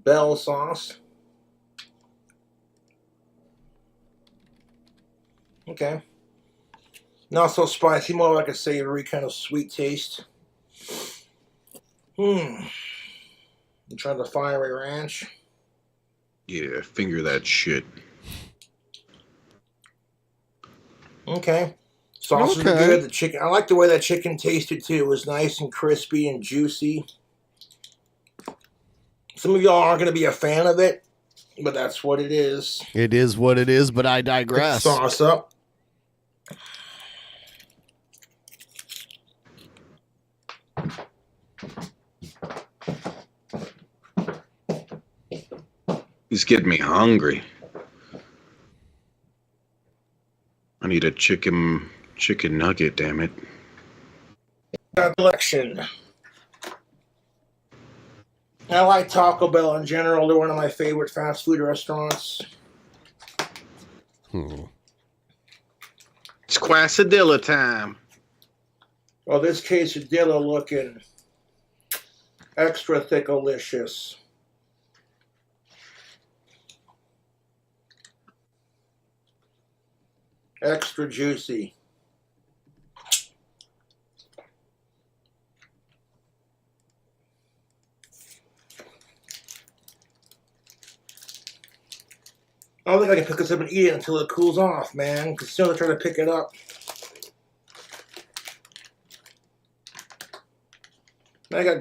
Bell sauce. Okay. Not so spicy, more like a savory kind of sweet taste. Try the fiery ranch. Yeah, finger that shit. Okay. Sauces are good. The chicken, I like the way that chicken tasted too. It was nice and crispy and juicy. Some of y'all aren't going to be a fan of it, but that's what it is. It is what it is, but I digress. Sauce up. He's getting me hungry. I need a chicken nugget, damn it. Collection. I like Taco Bell in general. They're one of my favorite fast food restaurants. It's quesadilla time. Well, this quesadilla looking extra thick-alicious. Extra juicy. I don't think I can pick this up and eat it until it cools off, man. Because as soon as I try to pick it up, I got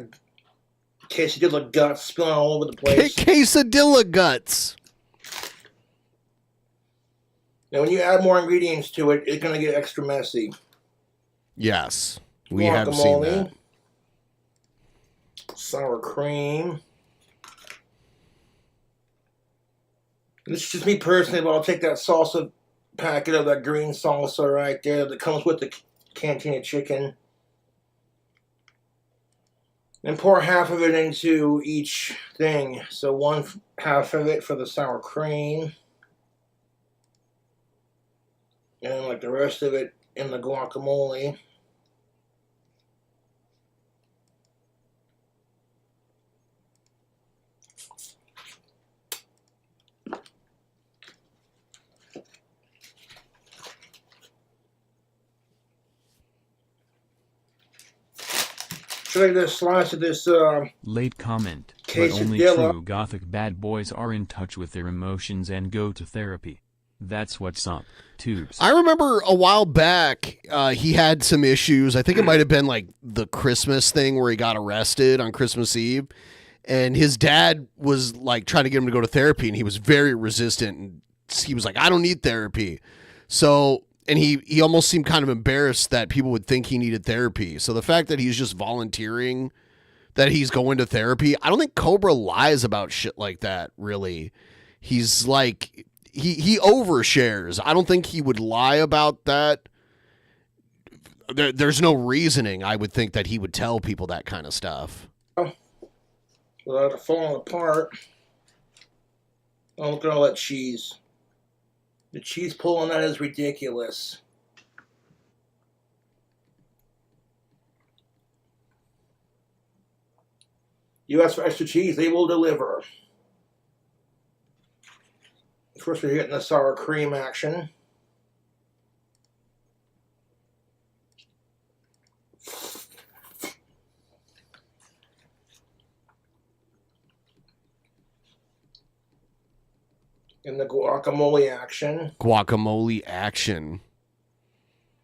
quesadilla guts spilling all over the place. Quesadilla guts. Now, when you add more ingredients to it, it's going to get extra messy. Yes, we have seen that. Sour cream. This is just me personally, but I'll take that salsa packet of that green salsa right there that comes with the cantina chicken. And pour half of it into each thing. So one half of it for the sour cream. And like the rest of it in the guacamole. Should I just slice of this Late comment, but only true gothic bad boys are in touch with their emotions and go to therapy. That's what's up, tubes. I remember a while back, he had some issues. I think it might have been like the Christmas thing where he got arrested on Christmas Eve. And his dad was like trying to get him to go to therapy, and he was very resistant. And he was like, I don't need therapy. So, and he almost seemed kind of embarrassed that people would think he needed therapy. So the fact that he's just volunteering that he's going to therapy, I don't think Cobra lies about shit like that, really. He's like, he overshares. I don't think he would lie about that. There's no reasoning, I would think, that he would tell people that kind of stuff. Without it falling apart. Oh, look at all that cheese. The cheese pull on that is ridiculous. You ask for extra cheese, they will deliver. First, we're getting the sour cream action. In the guacamole action. Guacamole action.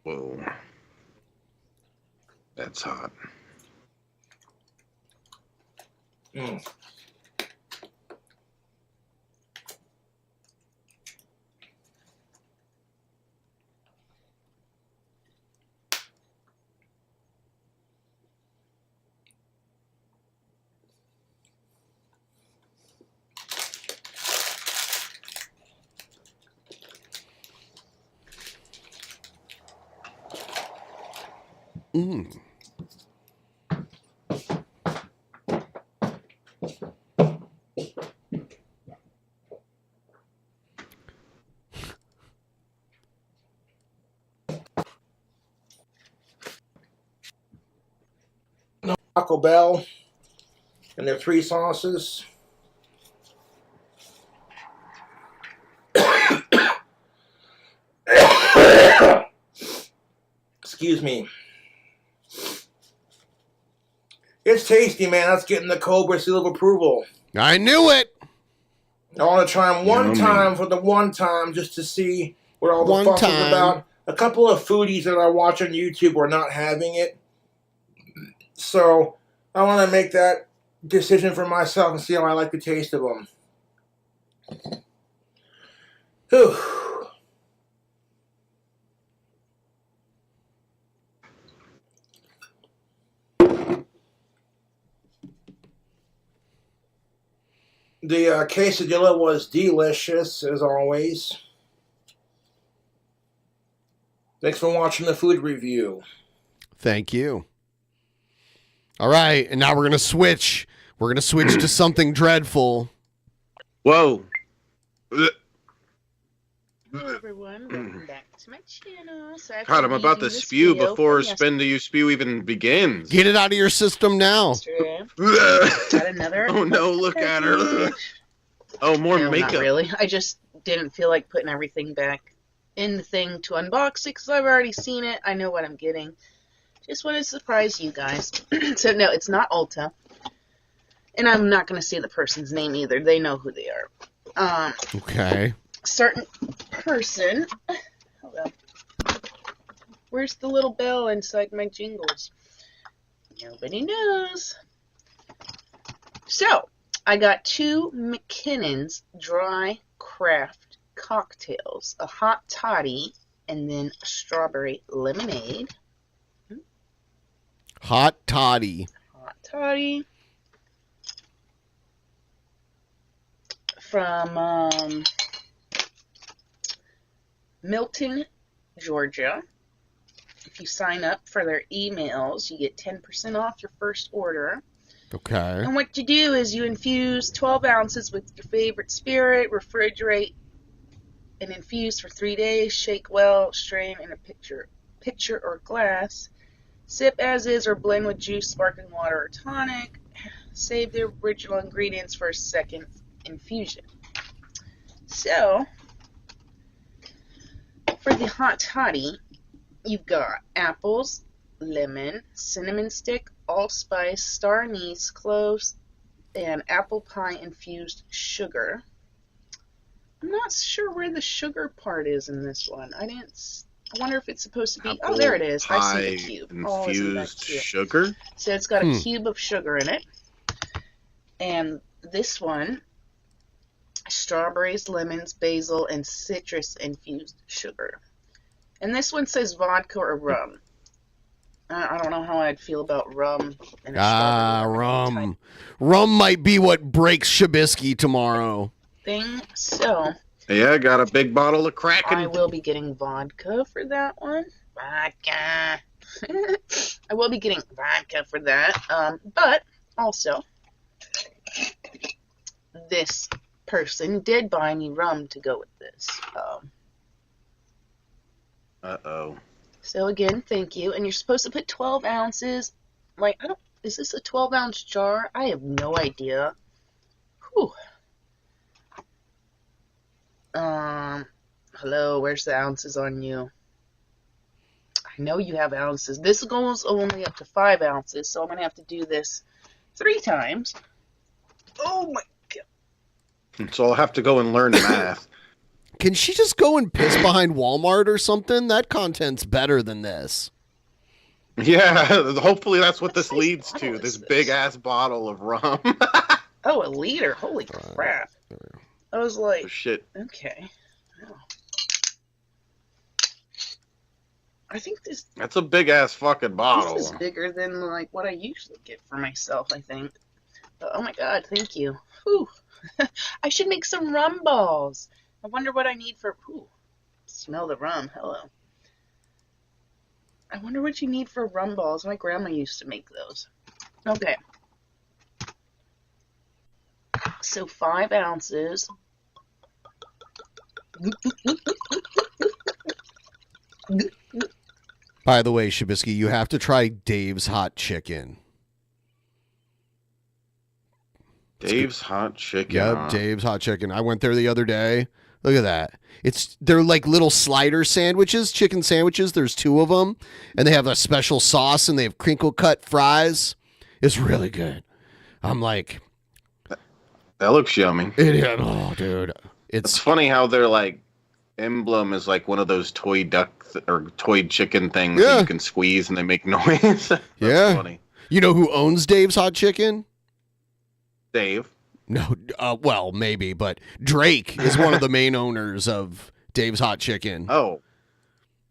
Whoa. That's hot. Mm. Mm. Taco Bell and their 3 sauces. Excuse me. It's tasty, man. That's getting the Cobra seal of approval. I knew it. I want to try them one time for the one time just to see what all the fuss is about. A couple of foodies that I watch on YouTube are not having it. So I want to make that decision for myself and see how I like the taste of them. Whew. The quesadilla was delicious, as always. Thanks for watching the food review. Thank you. All right, and now we're going to switch. We're going to switch to something dreadful. Whoa. Hello everyone, welcome back to my channel. So God, I'm about to spew before Spend Do You Spew even begins. Get it out of your system now. Got another. Oh no, look at her. Oh, more no, makeup. Not really. I just didn't feel like putting everything back in the thing to unbox it because I've already seen it. I know what I'm getting. Just wanted to surprise you guys. So no, it's not Ulta. And I'm not going to say the person's name either. They know who they are. Okay. certain person. Hold on. Where's the little bell inside my jingles? Nobody knows. So, I got 2 McKinnon's dry craft cocktails, a hot toddy, and then a strawberry lemonade. Hot toddy. Hot toddy. From Milton, Georgia. If you sign up for their emails, you get 10% off your first order. Okay. And what you do is you infuse 12 ounces with your favorite spirit, refrigerate, and infuse for 3 days. Shake well, strain in a pitcher or glass. Sip as is or blend with juice, sparkling water, or tonic. Save the original ingredients for a second infusion. So, for the hot toddy, you've got apples, lemon, cinnamon stick, allspice, star anise, cloves, and apple pie infused sugar. I'm not sure where the sugar part is in this one. I wonder if it's supposed to be. Oh, there it is. I see the cube. Infused sugar. So it's got a cube of sugar in it, and this one, strawberries, lemons, basil, and citrus infused sugar. And this one says vodka or rum. I don't know how I'd feel about rum. And Rum. Rum might be what breaks Shabisky tomorrow. Thing. So. Yeah, I got a big bottle of Kraken. I will be getting vodka for that one. Vodka. I will be getting vodka for that. But also, this person did buy me rum to go with this. Uh-oh. So again, thank you. And you're supposed to put 12 ounces. Like, is this a 12-ounce jar? I have no idea. Whew. Hello, where's the ounces on you? I know you have ounces. This goes only up to 5 ounces, so I'm going to have to do this 3 times. Oh my god. So I'll have to go and learn math. Can she just go and piss behind Walmart or something? That content's better than this. Yeah, hopefully that's what this leads to. This big-ass bottle of rum. Oh, a liter. Holy crap. I was like, shit. Okay. Oh. I think this... That's a big-ass fucking bottle. This is bigger than, like, what I usually get for myself, I think. But, oh my god, thank you. Whew. I should make some rum balls. I wonder what I need for... Ooh, smell the rum. Hello. I wonder what you need for rum balls. My grandma used to make those. Okay. So 5 ounces. By the way, Shabisky, you have to try Dave's Hot Chicken. Dave's Hot Chicken. Yep, Dave's Hot Chicken. I went there the other day. Look at that. They're like little slider sandwiches, chicken sandwiches. There's 2 of them, and they have a special sauce, and they have crinkle cut fries. It's really good. I'm like, that looks yummy. Oh, dude, it's funny how their like emblem is like one of those toy duck or toy chicken things that you can squeeze and they make noise. That's funny. You know who owns Dave's Hot Chicken? Dave. No, well, maybe, but Drake is one of the main owners of Dave's Hot Chicken. Oh,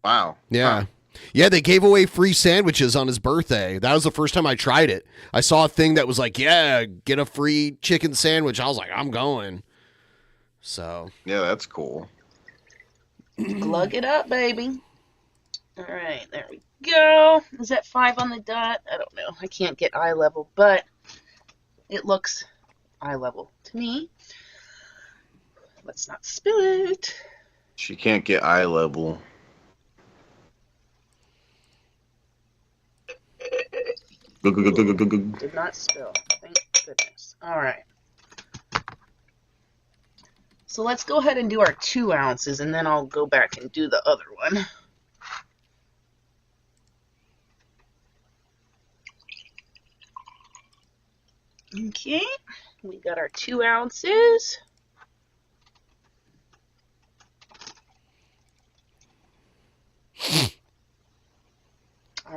wow. Yeah. Huh. Yeah, they gave away free sandwiches on his birthday. That was the first time I tried it. I saw a thing that was like, yeah, get a free chicken sandwich. I was like, I'm going. So. Yeah, that's cool. Glug it up, baby. All right, there we go. Is that 5 on the dot? I don't know. I can't get eye level, but it looks eye level to me. Let's not spill it. She can't get eye level. Did not spill. Thank goodness. All right. So let's go ahead and do our 2 ounces, and then I'll go back and do the other one. Okay, we got our 2 ounces.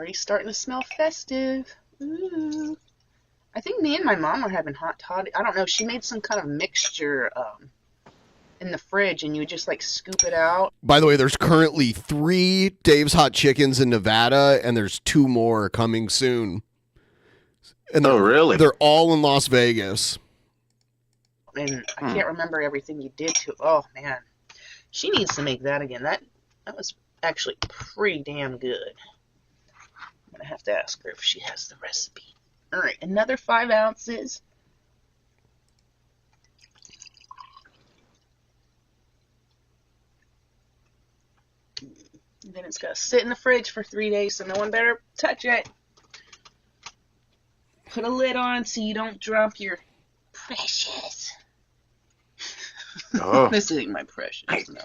Already starting to smell festive. Ooh. I think me and my mom were having hot toddy. I don't know. She made some kind of mixture in the fridge, and you would just like scoop it out. By the way, there's currently 3 Dave's Hot Chickens in Nevada, and there's 2 more coming soon. And really? They're all in Las Vegas. And I can't remember everything you did to. Oh man, she needs to make that again. That was actually pretty damn good. I'm gonna have to ask her if she has the recipe. All right, another 5 ounces. And then it's gotta sit in the fridge for 3 days, so no one better touch it. Put a lid on so you don't drop your precious. Oh. This ain't my precious, no.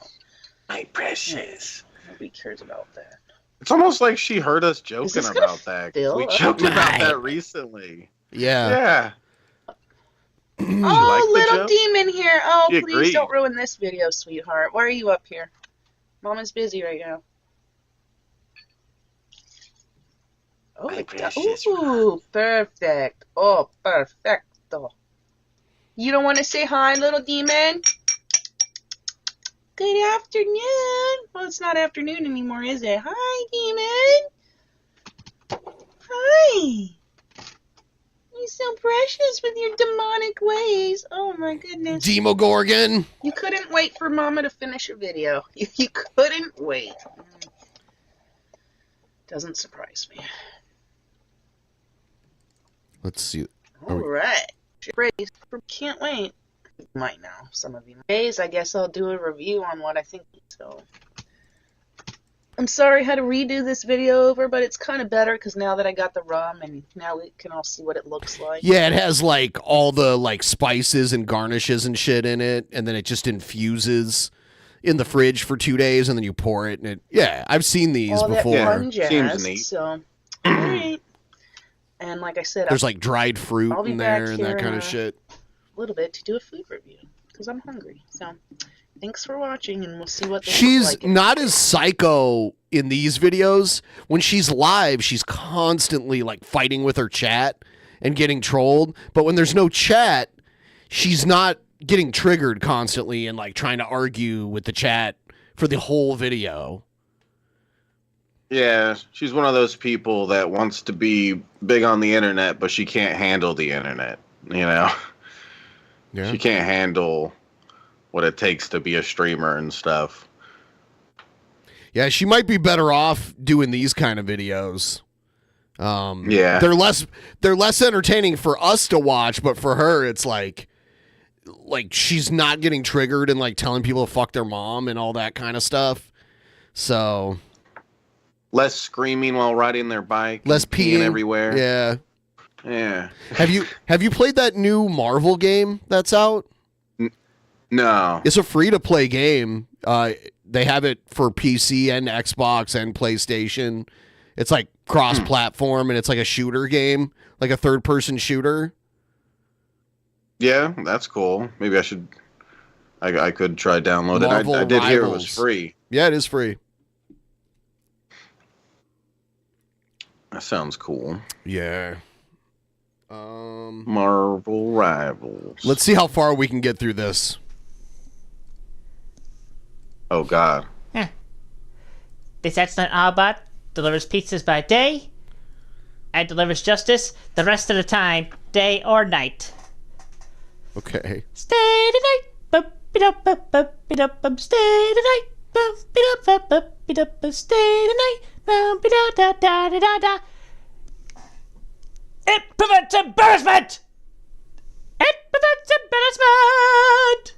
My precious. Nobody cares about that. It's almost like she heard us joking this gonna about that. 'cause fill we up? joked about that recently. Yeah. Yeah. Oh, like the little joke? demon here. Oh, She please agreed. don't ruin this video, sweetheart. Why are you up here? Mama's busy right now. Oh, ooh, perfect. Oh, perfecto. You don't want to say hi, little demon? Good afternoon. Well, it's not afternoon anymore, is it? Hi, demon. Hi. You're so precious with your demonic ways. Oh, my goodness. Demogorgon. You couldn't wait for Mama to finish a video. You couldn't wait. Doesn't surprise me. Let's see. All right. Can't wait. Might now, some of you. Days, I guess I'll do a review on what I think. So, I'm sorry I had to redo this video over, but it's kind of better because now that I got the rum, and now we can all see what it looks like. Yeah, it has like all the like spices and garnishes and shit in it, and then it just infuses in the fridge for 2 days, and then you pour it. And it, yeah, I've seen these all before. That fun jazz, Seems neat. So, all right. And like I said, There's like dried fruit I'll be in back there and here that kind in of shit. a little bit to do a food review because I'm hungry. So, thanks for watching, and we'll see what this She's looks like. not as psycho in these videos. When she's live, she's constantly like fighting with her chat and getting trolled. But when there's no chat, she's not getting triggered constantly and like trying to argue with the chat for the whole video. Yeah, she's one of those people that wants to be big on the internet, but she can't handle the internet, you know? Yeah. She can't handle what it takes to be a streamer and stuff. Yeah, she might be better off doing these kind of videos. Yeah. They're less entertaining for us to watch, but for her it's like she's not getting triggered and like telling people to fuck their mom and all that kind of stuff. So Less screaming while riding their bike. less peeing everywhere. Yeah. Yeah. Have you played that new Marvel game that's out? No. It's a free to play game. They have it for PC and Xbox and PlayStation. It's like cross platform and it's like a shooter game, like a third person shooter. Yeah, that's cool. Maybe I should. I could try download it. I did hear it was free. Yeah, it is free. That sounds cool. Yeah. Marvel Rivals. Let's see how far we can get through this. Oh God. This excellent Autobot delivers pizzas by day and delivers justice the rest of the time, day or night. Okay. Stay tonight, bump-it-up, bump-it-up, bump, stay tonight, bump-it-up, bump-it-up, stay tonight, bump-it-da-da-da-da-da. It prevents embarrassment! It prevents embarrassment!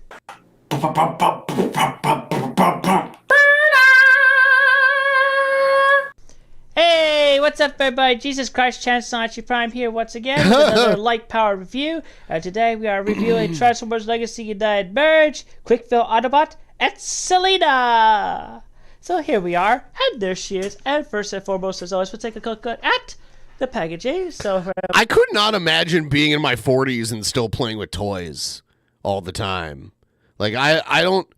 Hey, what's up, everybody? Jesus Christ, Chancellor Prime here once again with another light power review. Today we are reviewing Transformers Legacy United Merge, Quickfill Autobot, and Selena. So here we are, and there she is. And first and foremost, as always, we'll take a quick look at the packaging. So I could not imagine being in my 40s and still playing with toys all the time. Like I don't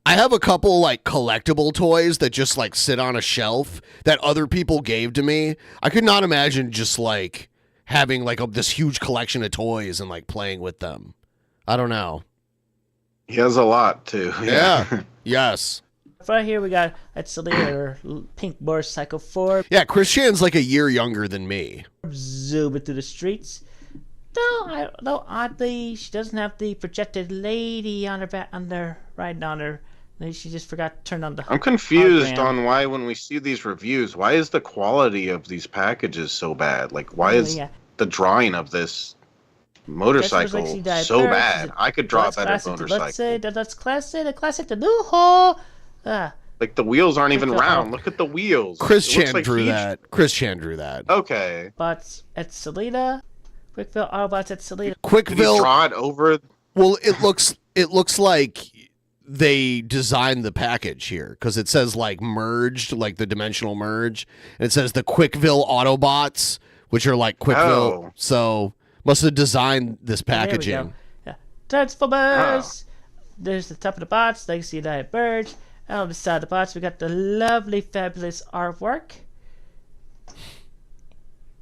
I have a couple like collectible toys that just like sit on a shelf that other people gave to me. I could not imagine just like having like this huge collection of toys and like playing with them. I don't know. He has a lot too. Yeah. Yes. Right here we got that's the leader, pink motorcycle Ford. Yeah, Christian's like a year younger than me. Zooming through the streets. No, oddly, she doesn't have the projected lady on her back, riding on her. She just forgot to turn on the. I'm confused hologram. on why when we see these reviews, why is the quality of these packages so bad? Like, why is the drawing of this motorcycle so bad? I could draw a better motorcycle. Let's say that's classic the lujo. Like the wheels aren't even round. Look at the wheels. Chris Chan drew that. Chris Chan drew that. Okay. But at Salida, Quickville Autobots at Salida. Quickville. Did he draw it over? Well, it looks like they designed the package here because it says like merged, like the dimensional merge, and it says the Quickville Autobots, which are like Quickville. Oh. So must have designed this packaging. There we go. Yeah. Transformers. There's the top of the bots. Legacy Diet Bird. On the side of the bots, we got the lovely, fabulous artwork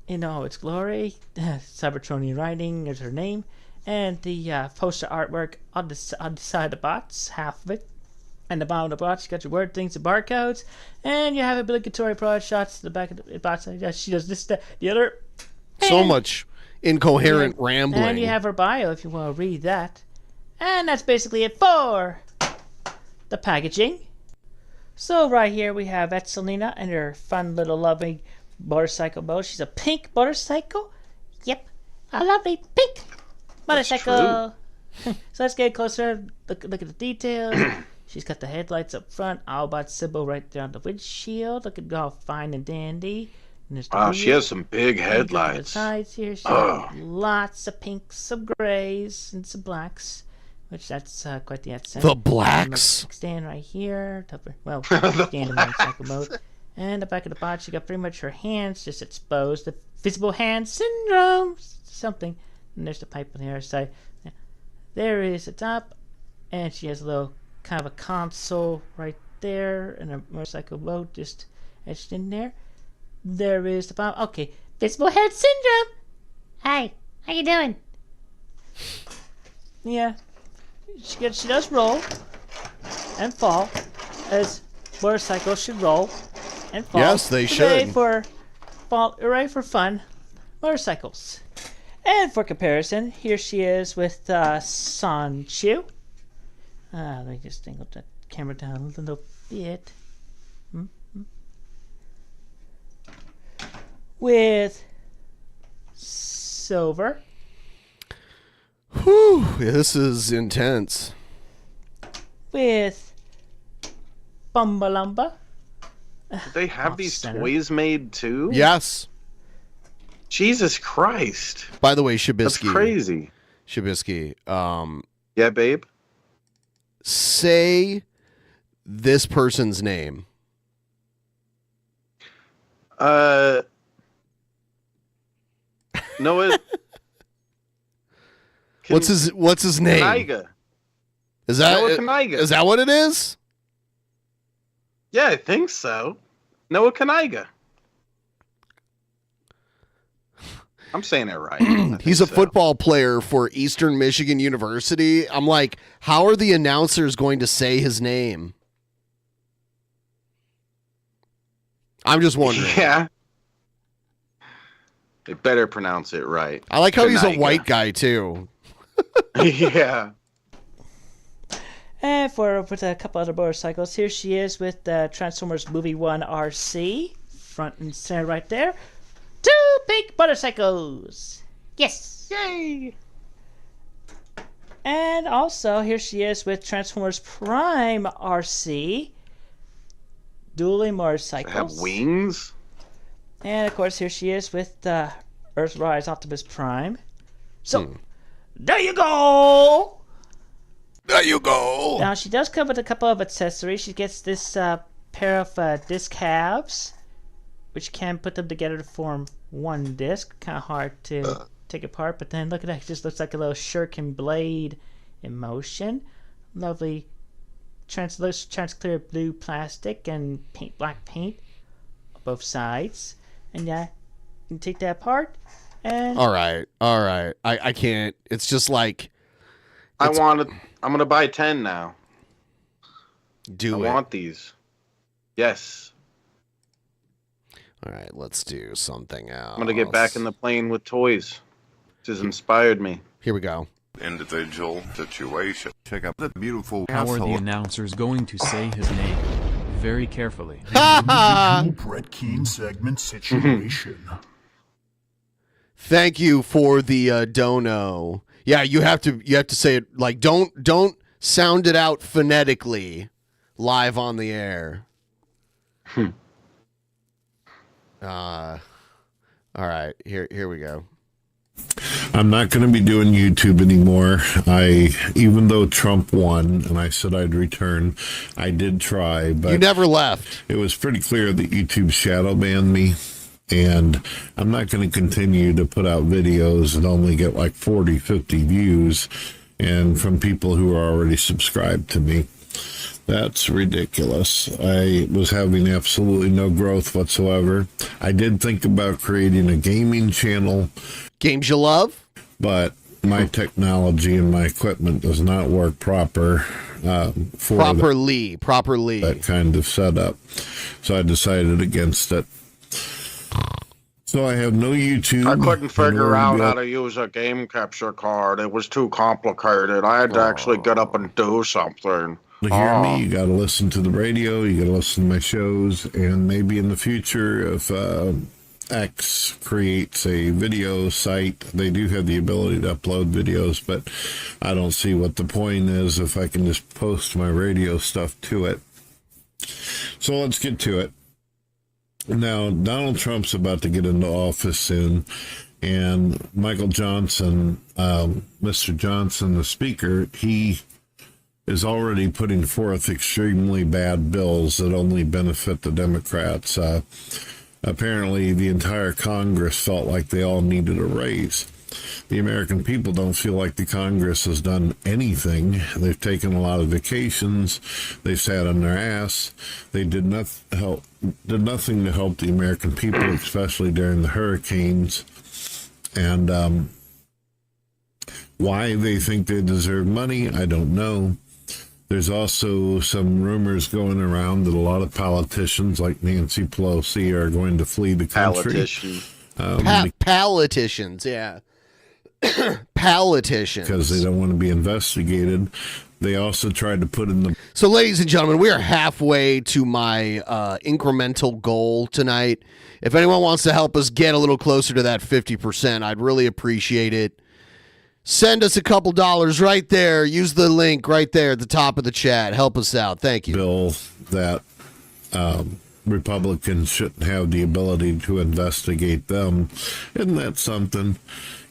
in all its glory. Cybertronian writing is her name, and the poster artwork on the side of the bots, half of it, and the bottom of the bots. You got your word things and barcodes, and you have obligatory product shots to the back of the bots. She does this, that, the other. So much incoherent rambling. And you have her bio if you want to read that. And that's basically it for the packaging. So right here we have Etzelina and her fun little loving motorcycle mode. She's a pink motorcycle. Yep, a lovely pink motorcycle. So let's get closer. Look at the details. She's got the headlights up front. Autobot symbol right there on the windshield. Looking all fine and dandy. And Wow, she has some big headlights. The sides here. She's got lots of pinks, some grays, and some blacks. Which that's quite the accent. The blacks. Stand right here. Well, stand in motorcycle mode. And the back of the box, you got pretty much her hands just exposed. The visible hand syndrome, something. And there's the pipe on the other side. There is the top, and she has a little kind of a console right there, and a motorcycle mode just etched in there. There is the bottom. Okay, visible hand syndrome. Hi, how you doing? Yeah. She does roll and fall, as motorcycles should roll and fall. Yes, they should. Hooray for fun motorcycles. And for comparison, here she is with Sanchu. Let me just angle the camera down a little bit. With Silver. Whew, this is intense. With Bumbalumba. Did they have these toys made too? Yes. Jesus Christ. By the way, Shabisky. That's crazy. Shabisky. Yeah, babe? Say this person's name. Noah. What's his name? Kaniga. Is that Noah Kaniga. Is that what it is? Yeah, I think so. Noah Kaniga. I'm saying it right. He's a football player for Eastern Michigan University. I'm like, how are the announcers going to say his name? I'm just wondering. Yeah. They better pronounce it right. I like how he's a Kaniga. white guy too. Yeah. And with a couple other motorcycles, here she is with the Transformers Movie 1 RC. Front and center right there. 2 pink motorcycles. Yes. Yay. And also, here she is with Transformers Prime RC. Dueling motorcycles. They have wings? And of course, here she is with Earthrise Optimus Prime. So, there you go! There you go! Now, she does come with a couple of accessories. She gets this pair of disc halves, which can put them together to form one disc. Kind of hard to take apart, but then look at that. It just looks like a little shuriken blade in motion. Lovely transclear blue plastic and paint black paint on both sides, and you can take that apart. And All right. I can't. It's just like I'm gonna buy 10 now. Do I want these. Yes. All right, let's do something else. I'm gonna get back in the plane with toys. This has inspired me. Here we go. Individual situation. Check out the beautiful How are the household. announcers going to say his name? Very carefully. Brett Keane segment situation. Thank you for the dono. Yeah, you have to say it like don't sound it out phonetically live on the air. All right, here we go. I'm not going to be doing YouTube anymore. Even though Trump won and I said I'd return, I did try, but You never left. It was pretty clear that YouTube shadow banned me, and I'm not going to continue to put out videos and only get like 40, 50 views, and from people who are already subscribed to me. That's ridiculous. I was having absolutely no growth whatsoever. I did think about creating a gaming channel. Games you love? But my technology and my equipment does not work properly. That kind of setup. So I decided against it. So I have no YouTube. I couldn't figure out how to to use a game capture card. It was too complicated. I had to actually get up and do something. To hear me, you got to listen to the radio, you got to listen to my shows, and maybe in the future, if X creates a video site, they do have the ability to upload videos, but I don't see what the point is if I can just post my radio stuff to it. So let's get to it. Now, Donald Trump's about to get into office soon, and Michael Johnson, Mr. Johnson, the speaker, he is already putting forth extremely bad bills that only benefit the Democrats. Apparently, the entire Congress felt like they all needed a raise. The American people don't feel like the Congress has done anything. They've taken a lot of vacations. They've sat on their ass. They did nothing to help the American people, especially during the hurricanes. And why they think they deserve money, I don't know. There's also some rumors going around that a lot of politicians like Nancy Pelosi are going to flee the country. Politicians, yeah. Politicians. Because they don't want to be investigated. They also tried to put in the... So, ladies and gentlemen, we are halfway to my incremental goal tonight. If anyone wants to help us get a little closer to that 50%, I'd really appreciate it. Send us a couple dollars right there. Use the link right there at the top of the chat. Help us out. Thank you. Bill that Republicans shouldn't have the ability to investigate them. Isn't that something?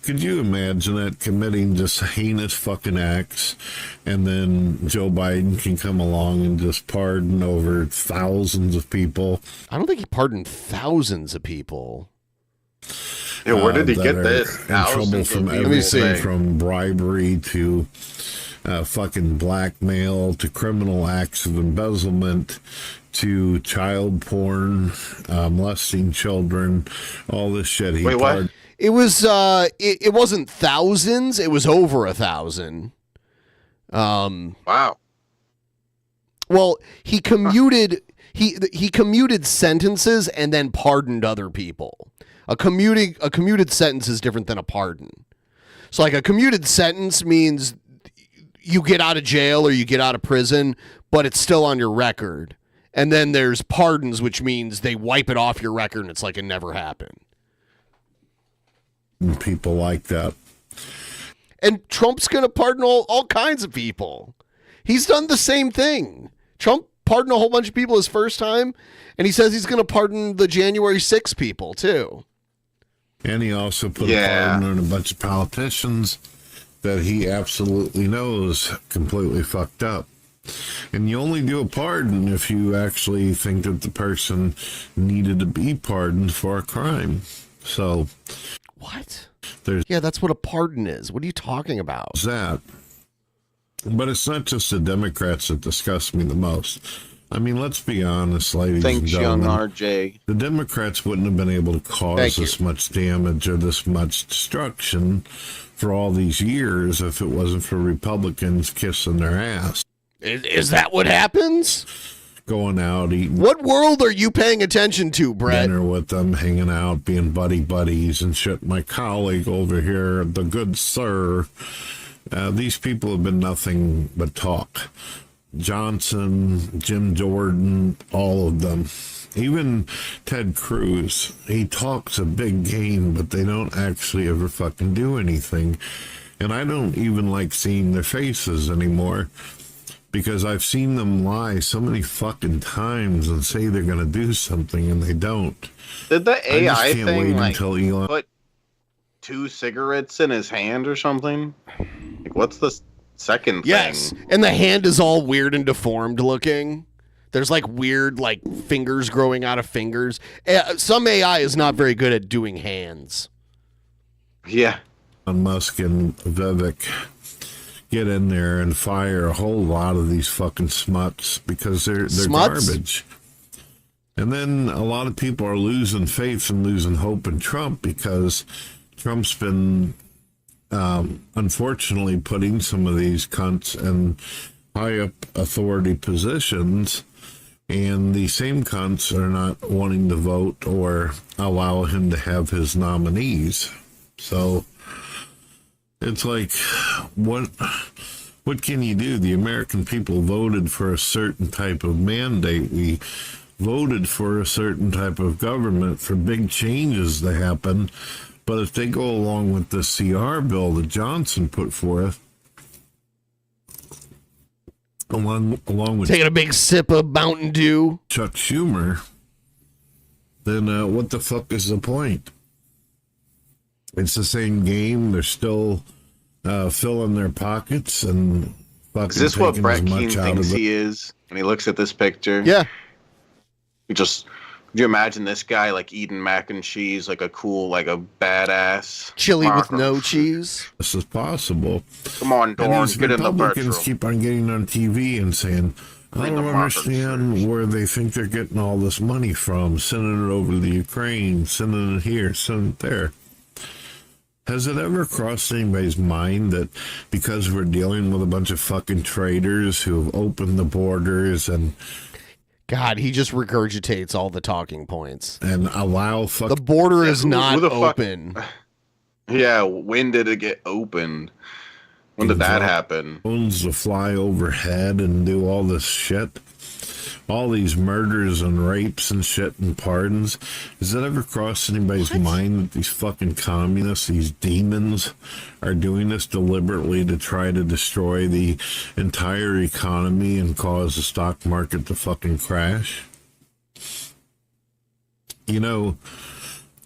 Could you imagine that, committing just heinous fucking acts, and then Joe Biden can come along and just pardon over thousands of people? I don't think he pardoned thousands of people. Yeah, where did he get this? In trouble from everything from bribery to fucking blackmail to criminal acts of embezzlement to child porn, molesting children, all this shit. Wait, what? It was it wasn't thousands, it was over 1,000. Wow. Well, he commuted he commuted sentences and then pardoned other people. A commuted sentence is different than a pardon. So like a commuted sentence means you get out of jail or you get out of prison, but it's still on your record. And then there's pardons, which means they wipe it off your record and it's like it never happened. People like that. And Trump's going to pardon all kinds of people. He's done the same thing. Trump pardoned a whole bunch of people his first time, and he says he's going to pardon the January 6 people, too. And he also put a pardon on a bunch of politicians that he absolutely knows completely fucked up. And you only do a pardon if you actually think that the person needed to be pardoned for a crime. So... What? Yeah, that's what a pardon is. What are you talking about? That. But it's not just the Democrats that disgust me the most. I mean, let's be honest, ladies and Thanks, young gentlemen. RJ. The Democrats wouldn't have been able to cause this much damage or this much destruction for all these years if it wasn't for Republicans kissing their ass. Is that what happens? Going out, eating. What world are you paying attention to, Brett? Dinner with them, hanging out, being buddies and shit. My colleague over here, the good sir, these people have been nothing but talk. Johnson, Jim Jordan, all of them. Even Ted Cruz, he talks a big game, but they don't actually ever fucking do anything. And I don't even like seeing their faces anymore because I've seen them lie so many fucking times and say they're going to do something and they don't. Did the I AI just can't thing wait like until Elon put 2 cigarettes in his hand or something? Like, what's the second thing? Yes, and the hand is all weird and deformed looking. There's like weird like fingers growing out of fingers. Some AI is not very good at doing hands. Yeah. Musk and Vivek get in there and fire a whole lot of these fucking smuts because they're Smuts? garbage. And then a lot of people are losing faith and losing hope in Trump because Trump's been unfortunately putting some of these cunts in high up authority positions, and the same cunts are not wanting to vote or allow him to have his nominees. So it's like, what can you do? The American people voted for a certain type of mandate. We voted for a certain type of government for big changes to happen. But if they go along with the CR bill that Johnson put forth, along with taking a big sip of Mountain Dew, Chuck Schumer, then what the fuck is the point? It's the same game. They're still filling their pockets and fucking Is this what taking Brett as Keane much out thinks of it. he is when he looks at this picture? Yeah. Could you imagine this guy like eating mac and cheese like a cool, like a badass chili with rocker? no cheese? This is possible. Come on, And Dorn, these get in the Republicans virtual. keep on getting on TV and saying, I Read the don't marker understand where they think they're getting all this money from, sending it over to the Ukraine, sending it here, sending it there. Has it ever crossed anybody's mind that because we're dealing with a bunch of fucking traitors who have opened the borders and God, he just regurgitates all the talking points. And allow the border is not who the fuck- open. Yeah, when did it get opened? When did that happen? Drones to fly overhead and do all this shit? All these murders and rapes and shit and pardons. Has that ever crossed anybody's mind that these fucking communists, these demons, are doing this deliberately to try to destroy the entire economy and cause the stock market to fucking crash? You know,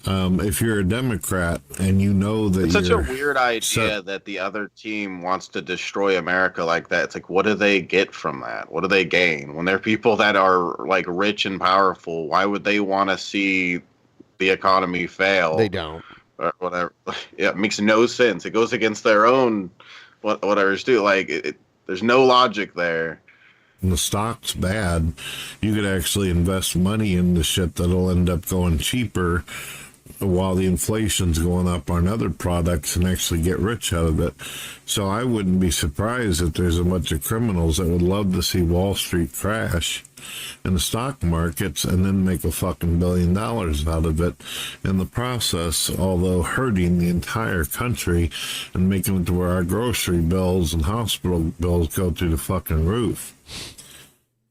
if you're a Democrat and you know that It's such a you're weird idea that the other team wants to destroy America like that. It's like, what do they get from that? What do they gain? When they're people that are like rich and powerful, why would they want to see the economy fail? They don't. Or whatever. Yeah, it makes no sense. It goes against their own whatever's do. Like, there's no logic there. And the stock's bad, you could actually invest money into shit that'll end up going cheaper while the inflation's going up on other products and actually get rich out of it. So I wouldn't be surprised if there's a bunch of criminals that would love to see Wall Street crash in the stock markets and then make a fucking $1 billion out of it in the process, although hurting the entire country and making it to where our grocery bills and hospital bills go through the fucking roof.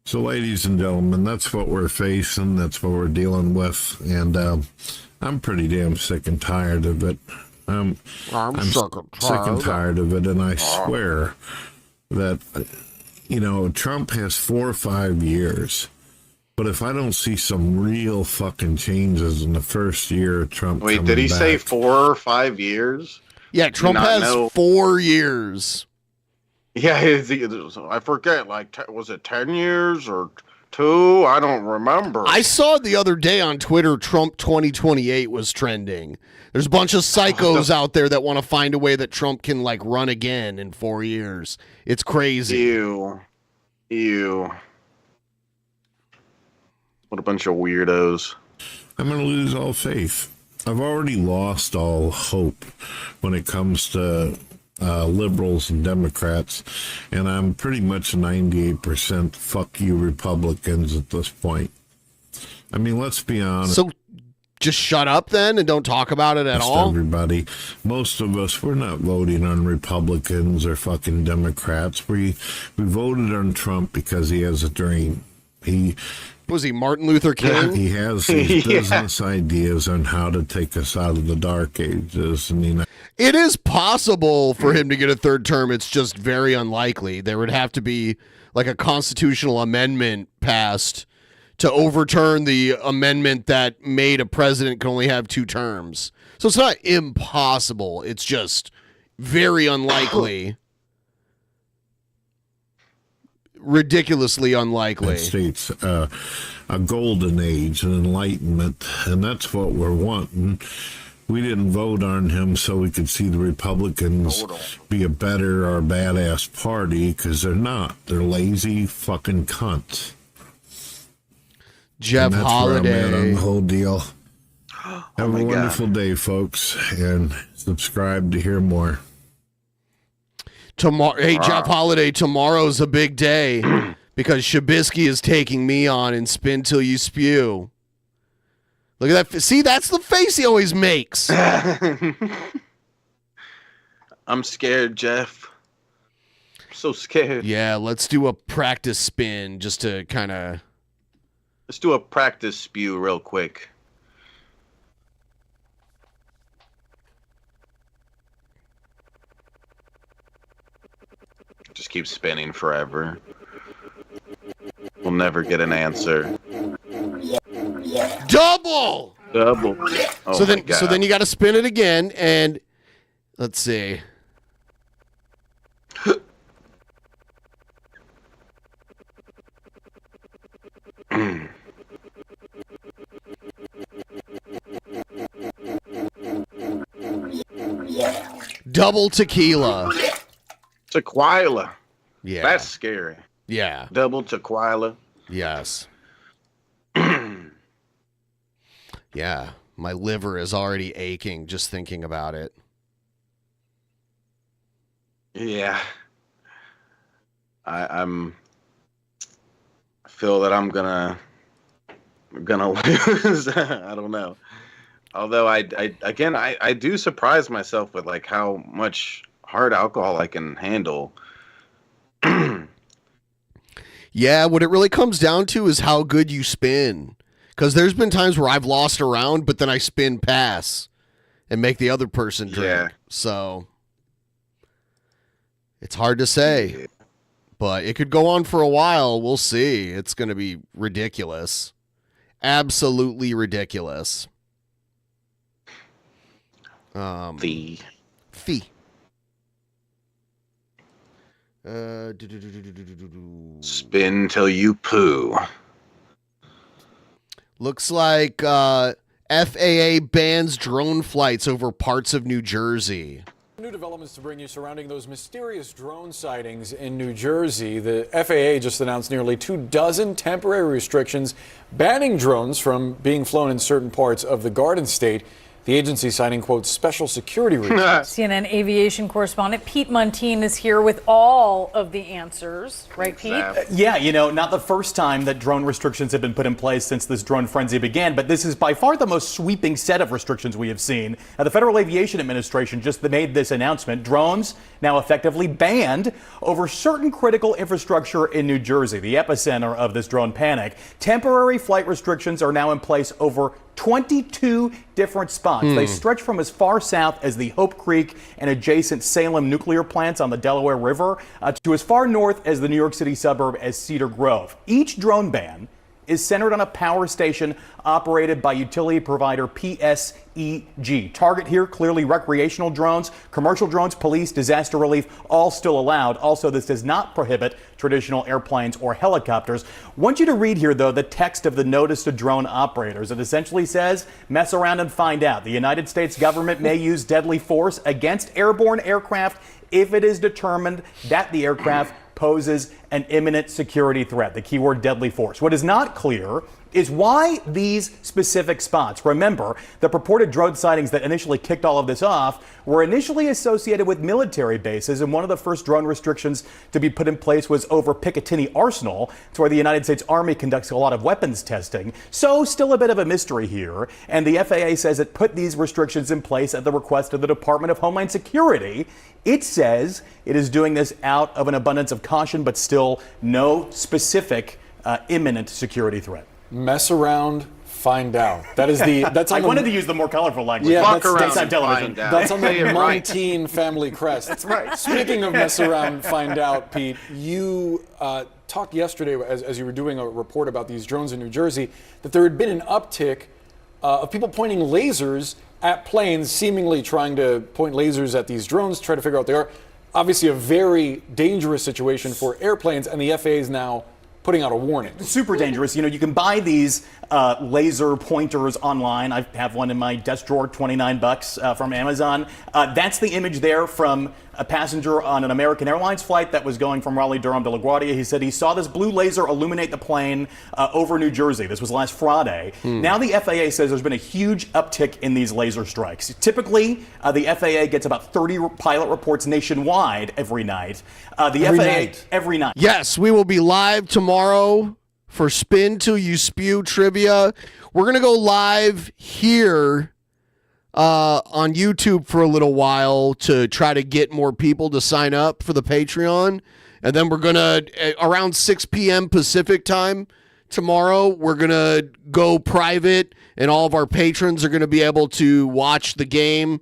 So, ladies and gentlemen, that's what we're facing. That's what we're dealing with. And I'm pretty damn sick and tired of it. I'm sick and tired of it. And I swear that, you know, Trump has 4 or 5 years. But if I don't see some real fucking changes in the first year of Trump Wait, coming did he back, say 4 or 5 years? Yeah, Trump has 4 years. Yeah, I forget. Like, was it 10 years or 2? I don't remember. I saw the other day on Twitter, Trump 2028 was trending. There's a bunch of psychos out there that want to find a way that Trump can like run again in 4 years. It's crazy. Ew. What a bunch of weirdos. I'm going to lose all faith. I've already lost all hope when it comes to liberals and Democrats, and I'm pretty much 98% fuck you Republicans at this point. I mean, let's be honest. So just shut up then and don't talk about it at all? Everybody, most of us, we're not voting on Republicans or fucking Democrats. We voted on Trump because he has a dream. Was he Martin Luther King? He has these business ideas on how to take us out of the dark ages. I mean, It is possible for him to get a third term. It's just very unlikely. There would have to be like a constitutional amendment passed to overturn the amendment that made a president can only have 2 terms. So it's not impossible. It's just very unlikely. Ridiculously unlikely. It states a golden age, an enlightenment, and that's what we're wanting. We didn't vote on him so we could see the Republicans be a better or badass party, because they're not. They're lazy fucking cunts. Jeff and that's Holiday. Where I'm at on the whole deal. Have a wonderful day, folks, and subscribe to hear more. Tomorrow, hey, Jeff Holiday, tomorrow's a big day because Shabisky is taking me on in Spin Till You Spew. Look at that. See, that's the face he always makes. I'm scared, Jeff. I'm so scared. Yeah, let's do a practice spin just to kind of... Let's do a practice spew real quick. Just keep spinning forever. We'll never get an answer. Double! Oh so then you got to spin it again, and let's see. Double tequila. Tequila. Yeah. That's scary. Yeah. Double tequila. Yes. Yeah. My liver is already aching just thinking about it. Yeah. I feel that I'm gonna lose. I don't know. Although I do surprise myself with like how much hard alcohol I can handle. Yeah, what it really comes down to is how good you spin. Because there's been times where I've lost a round, but then I spin pass and make the other person drink. Yeah. So it's hard to say. But it could go on for a while. We'll see. It's going to be ridiculous. Absolutely ridiculous. Fee. Spin till you poo. Looks like FAA bans drone flights over parts of New Jersey. New developments to bring you surrounding those mysterious drone sightings in New Jersey. The FAA just announced nearly 24 temporary restrictions banning drones from being flown in certain parts of the Garden State. The agency citing, quote, special security reasons. CNN aviation correspondent Pete Muntean is here with all of the answers. Right, Pete? Yeah, you know, not the first time that drone restrictions have been put in place since this drone frenzy began, but this is by far the most sweeping set of restrictions we have seen. The Federal Aviation Administration just made this announcement. Drones now effectively banned over certain critical infrastructure in New Jersey, the epicenter of this drone panic. Temporary flight restrictions are now in place over 22 different spots. They stretch from as far south as the Hope Creek and adjacent Salem nuclear plants on the Delaware River to as far north as the New York City suburb as Cedar Grove. Each drone ban is centered on a power station operated by utility provider PSEG. Target here, clearly recreational drones, commercial drones, police, disaster relief, all still allowed. Also, this does not prohibit traditional airplanes or helicopters. Want you to read here, though, the text of the notice to drone operators. It essentially says, mess around and find out. The United States government may use deadly force against airborne aircraft if it is determined that the aircraft poses an imminent security threat. The keyword deadly force. What is not clear is why these specific spots. Remember, the purported drone sightings that initially kicked all of this off were initially associated with military bases, and one of the first drone restrictions to be put in place was over Picatinny Arsenal. It's where the United States Army conducts a lot of weapons testing. So still a bit of a mystery here, and the FAA says it put these restrictions in place at the request of the Department of Homeland Security. It says it is doing this out of an abundance of caution, but still no specific imminent security threat. Mess around, find out. That is the. That's on I wanted to use the more colorful language. Yeah, Fuck that's around daytime and television. find out. That's on the Say it right. Montine family crest. That's right. Speaking of mess around, find out, Pete. You talked yesterday as you were doing a report about these drones in New Jersey that there had been an uptick of people pointing lasers at planes, seemingly trying to point lasers at these drones, try to figure out what they are. Obviously, a very dangerous situation for airplanes, and the FAA is now putting out a warning. Super dangerous. You know, you can buy these laser pointers online. I have one in my desk drawer, $29 from Amazon. That's the image there from a passenger on an American Airlines flight that was going from Raleigh-Durham to LaGuardia. He said he saw this blue laser illuminate the plane over New Jersey. This was last Friday. Now the FAA says there's been a huge uptick in these laser strikes. Typically, the FAA gets about 30 pilot reports nationwide every night. Every night. Yes, we will be live tomorrow for Spin Till You Spew Trivia. We're going to go live here on YouTube for a little while to try to get more people to sign up for the Patreon. And then we're going to, around 6 p.m. Pacific time tomorrow, we're going to go private, and all of our patrons are going to be able to watch the game.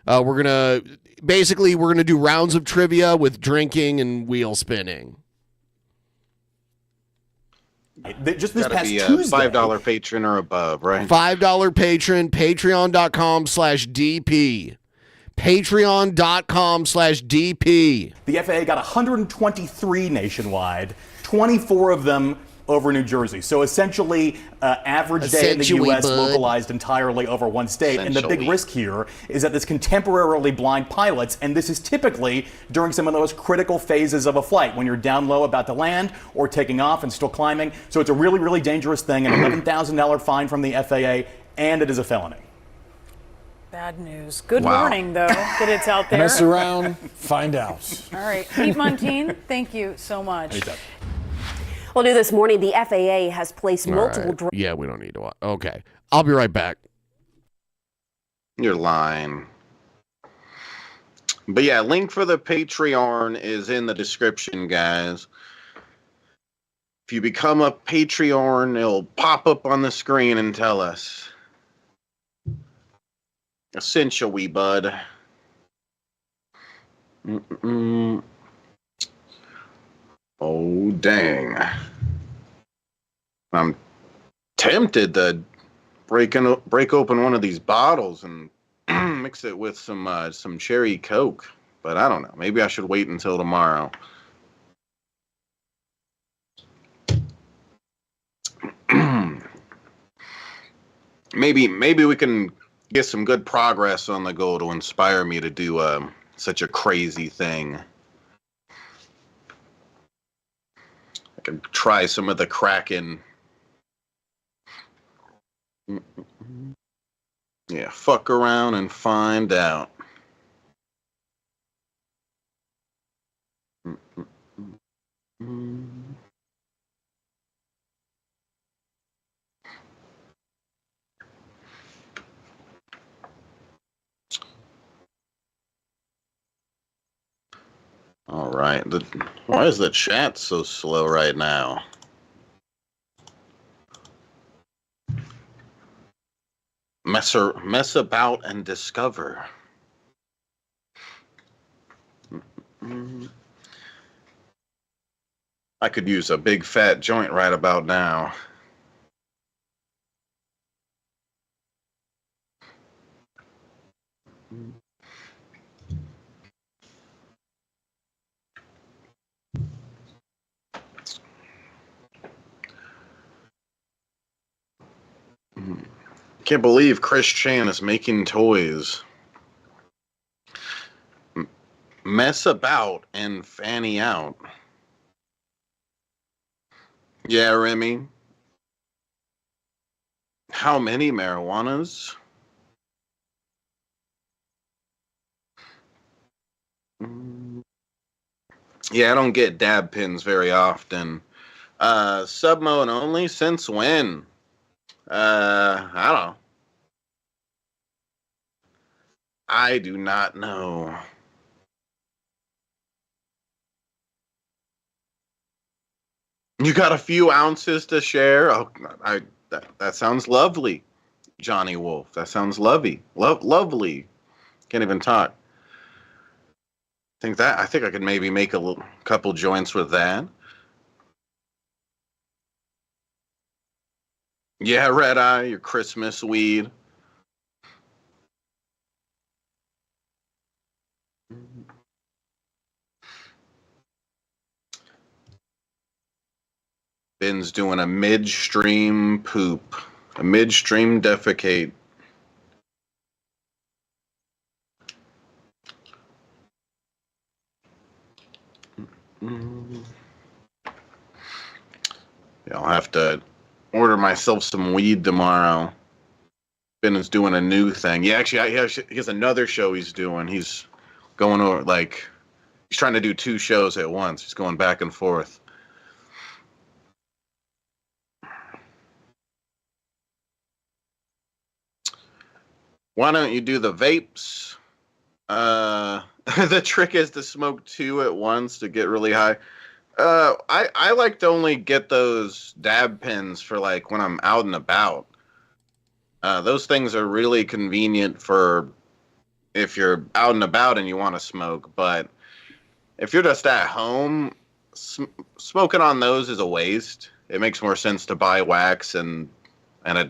We're going to do rounds of trivia with drinking and wheel spinning. Just this Gotta past be a Tuesday. $5 patron or above, right? $5 patron, patreon.com/DP. Patreon.com/DP. The FAA got 123 nationwide, 24 of them over New Jersey. So essentially, average day in the U.S. localized entirely over one state. And the big risk here is that this can temporarily blind pilots, and this is typically during some of the most critical phases of a flight, when you're down low about to land or taking off and still climbing. So it's a really, really dangerous thing, an $11,000 fine from the FAA, and it is a felony. Bad news. Good warning, though, that it's out there. Mess around, find out. All right. Pete Montine, thank you so much. Well, new this morning, the FAA has placed multiple Right. Yeah, we don't need to watch. Okay. I'll be right back. You're lying. But yeah, link for the Patreon is in the description, guys. If you become a Patreon, it'll pop up on the screen and tell us. Essential, wee bud. Oh, dang. I'm tempted to break open one of these bottles and mix it with some cherry Coke, but I don't know. Maybe I should wait until tomorrow. Maybe we can get some good progress on the goal to inspire me to do such a crazy thing. I can try some of the Kraken. Yeah, fuck around and find out. All right. Why is the chat so slow right now? Mess about and discover. I could use a big fat joint right about now. Can't believe Chris Chan is making toys. Mess about and fanny out. Yeah, Remy. How many marijuanas? Yeah, I don't get dab pins very often. Sub mode only? Since when? I don't know. I do not know. You got a few ounces to share? Oh, that sounds lovely, Johnny Wolf. That sounds lovely. Lovely. Can't even talk. I think I could maybe make a couple joints with that. Yeah, Red Eye, your Christmas weed. Ben's doing a midstream poop, a midstream defecate. Yeah, I'll have to order myself some weed tomorrow. Ben is doing a new thing. Yeah, actually, he has another show he's doing. He's going over, like, he's trying to do 2 shows at once. He's going back and forth. Why don't you do the vapes? The trick is to smoke 2 at once to get really high. I like to only get those dab pens for like when I'm out and about. Those things are really convenient for if you're out and about and you want to smoke. But if you're just at home, smoking on those is a waste. It makes more sense to buy wax and a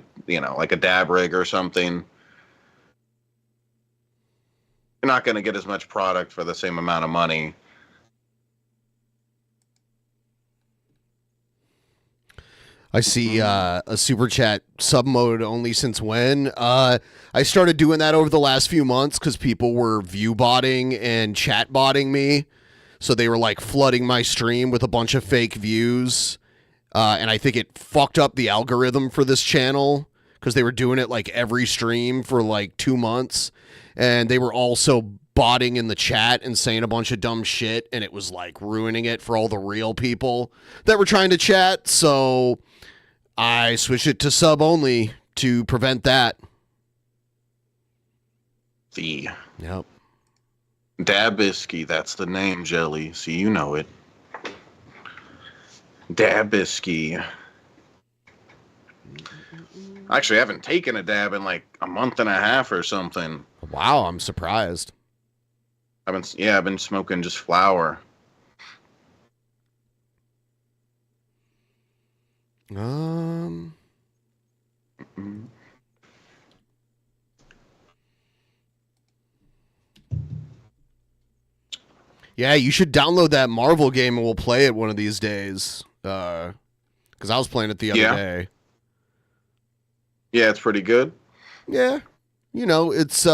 like a dab rig or something. You're not going to get as much product for the same amount of money. I see a super chat sub mode only since when? I started doing that over the last few months because people were view botting and chat botting me. So they were like flooding my stream with a bunch of fake views. And I think it fucked up the algorithm for this channel because they were doing it like every stream for like 2 months. And they were also botting in the chat and saying a bunch of dumb shit. And it was like ruining it for all the real people that were trying to chat. So I switched it to sub only to prevent that. Yep. Dabisky, that's the name, Jelly. See, you know it. Dabisky. Actually, I haven't taken a dab in like a month and a half or something. Wow, I'm surprised. I've been smoking just flower. Yeah, you should download that Marvel game and we'll play it one of these days. Because I was playing it the other day. Yeah, it's pretty good. Yeah. You know, it's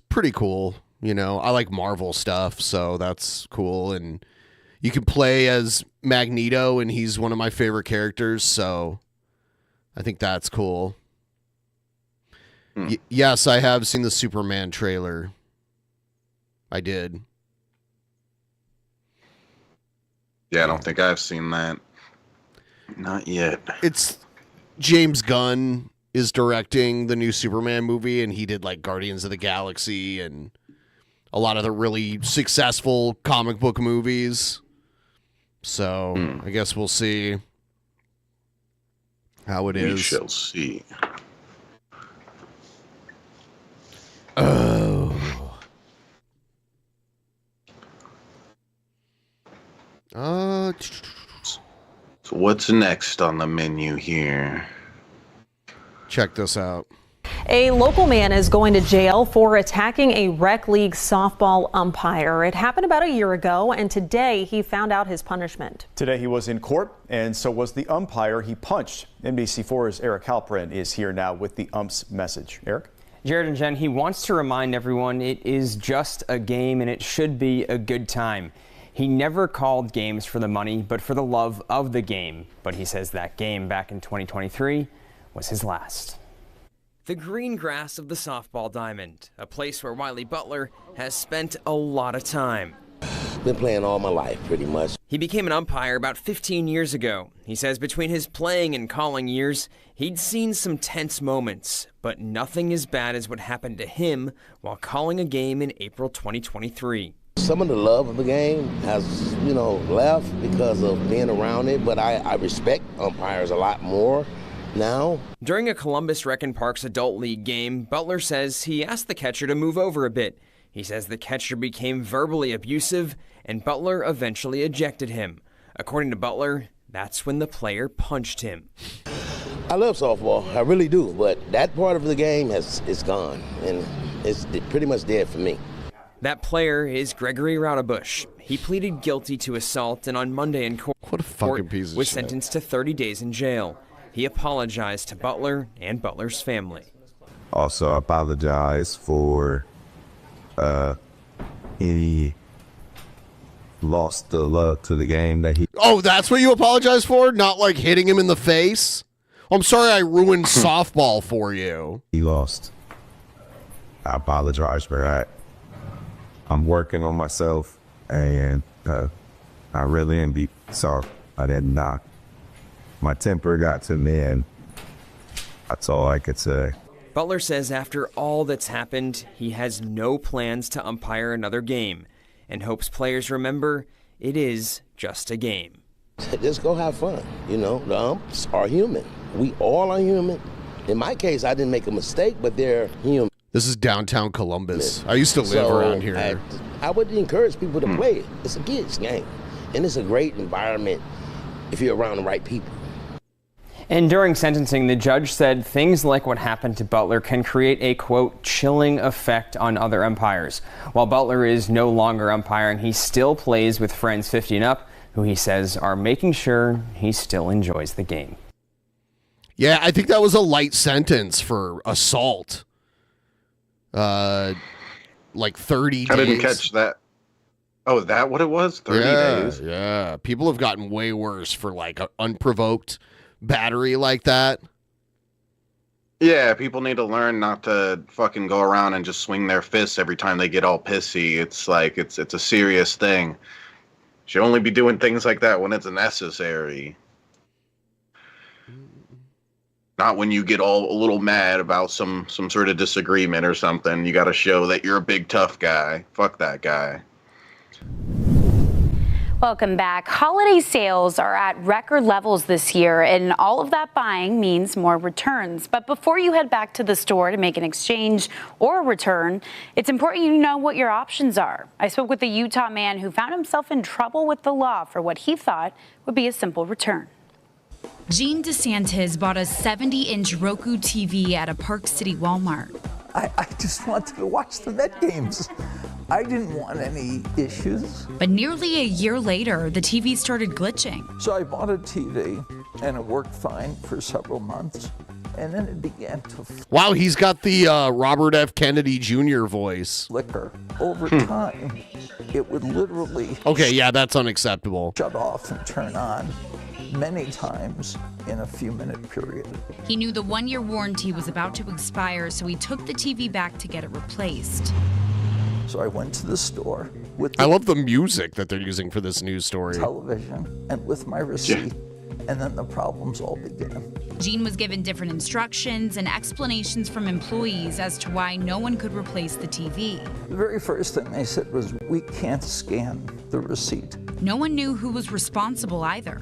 pretty cool. You know, I like Marvel stuff, so that's cool. And you can play as Magneto, and he's one of my favorite characters, so I think that's cool. Yes, I have seen the Superman trailer. I did. Yeah, I don't think I've seen that. Not yet. It's James Gunn is directing the new Superman movie, and he did like Guardians of the Galaxy and a lot of the really successful comic book movies. So I guess we'll see how it is. We shall see. Oh. So what's next on the menu here? Check this out. A local man is going to jail for attacking a rec league softball umpire. It happened about a year ago, and today he found out his punishment. Today he was in court, and so was the umpire he punched. NBC4's Eric Halprin is here now with the ump's message. Eric? Jared and Jen, he wants to remind everyone it is just a game and it should be a good time. He never called games for the money, but for the love of the game. But he says that game back in 2023 was his last. The green grass of the softball diamond, a place where Wiley Butler has spent a lot of time. Been playing all my life, pretty much. He became an umpire about 15 years ago. He says between his playing and calling years, he'd seen some tense moments, but nothing as bad as what happened to him while calling a game in April 2023. Some of the love of the game has, left because of being around it, but I respect umpires a lot more now. During a Columbus Rec and Parks Adult League game, Butler says he asked the catcher to move over a bit. He says the catcher became verbally abusive, and Butler eventually ejected him. According to Butler, that's when the player punched him. I love softball, I really do, but that part of the game is gone, and it's pretty much dead for me. That player is Gregory Raudebush. He pleaded guilty to assault and on Monday in court What a fucking piece of was shit. sentenced to 30 days in jail. He apologized to Butler and Butler's family. Also apologize for any lost the love to the game that he. Oh, that's what you apologize for? Not like hitting him in the face? I'm sorry I ruined softball for you. He lost. I apologize for that. I'm working on myself, and I really am deep sorry. I didn't knock. My temper got to me, and that's all I could say. Butler says after all that's happened, he has no plans to umpire another game and hopes players remember it is just a game. Just go have fun. The umps are human. We all are human. In my case, I didn't make a mistake, but they're human. This is downtown Columbus. I used to live around here. I would encourage people to play it. It's a kids' game, and it's a great environment if you're around the right people. And during sentencing, the judge said things like what happened to Butler can create a, quote, chilling effect on other umpires. While Butler is no longer umpiring, he still plays with friends 50 and up, who he says are making sure he still enjoys the game. Yeah, I think that was a light sentence for assault. Like 30 days. I didn't catch that. Oh, is that what it was? 30 days? Yeah. People have gotten way worse for like an unprovoked battery like that. Yeah, people need to learn not to fucking go around and just swing their fists every time they get all pissy. It's like, it's a serious thing. Should only be doing things like that when it's necessary. Not when you get all a little mad about some sort of disagreement or something. You got to show that you're a big tough guy. Fuck that guy. Welcome back. Holiday sales are at record levels this year, and all of that buying means more returns. But before you head back to the store to make an exchange or a return, it's important you know what your options are. I spoke with a Utah man who found himself in trouble with the law for what he thought would be a simple return. Gene DeSantis bought a 70-inch Roku TV at a Park City Walmart. I just wanted to watch the Met games. I didn't want any issues. But nearly a year later, the TV started glitching. So I bought a TV, and it worked fine for several months. And then it began to Wow, he's got the Robert F. Kennedy Jr. voice. flicker. Over time, it would literally Okay, yeah, that's unacceptable. shut off and turn on many times in a few-minute period. He knew the one-year warranty was about to expire, so he took the TV back to get it replaced. So I went to the store with I love the music that they're using for this news story. television and with my receipt, and then the problems all began. Gene was given different instructions and explanations from employees as to why no one could replace the TV. The very first thing they said was, we can't scan the receipt. No one knew who was responsible either.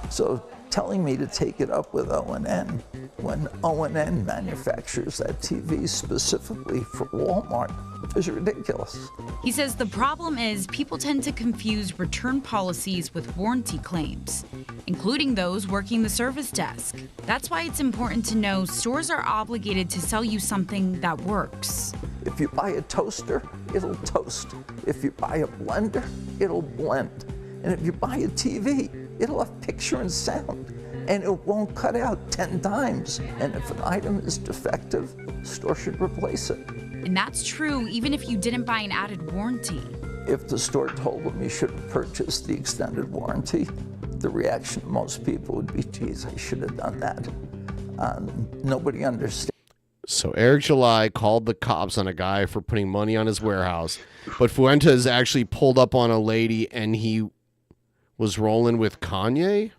So telling me to take it up with O&N when O&N manufactures that TV specifically for Walmart is ridiculous. He says the problem is people tend to confuse return policies with warranty claims. including those working the service desk. That's why it's important to know stores are obligated to sell you something that works. If you buy a toaster, it'll toast. If you buy a blender, it'll blend. And if you buy a TV, it'll have picture and sound. And it won't cut out 10 times. And if an item is defective, the store should replace it. And that's true even if you didn't buy an added warranty. If the store told them you should have purchased the extended warranty, the reaction of most people would be, geez, I should have done that. Nobody understands. So Eric July called the cops on a guy for putting money on his warehouse, but Fuentes actually pulled up on a lady and he was rolling with Kanye?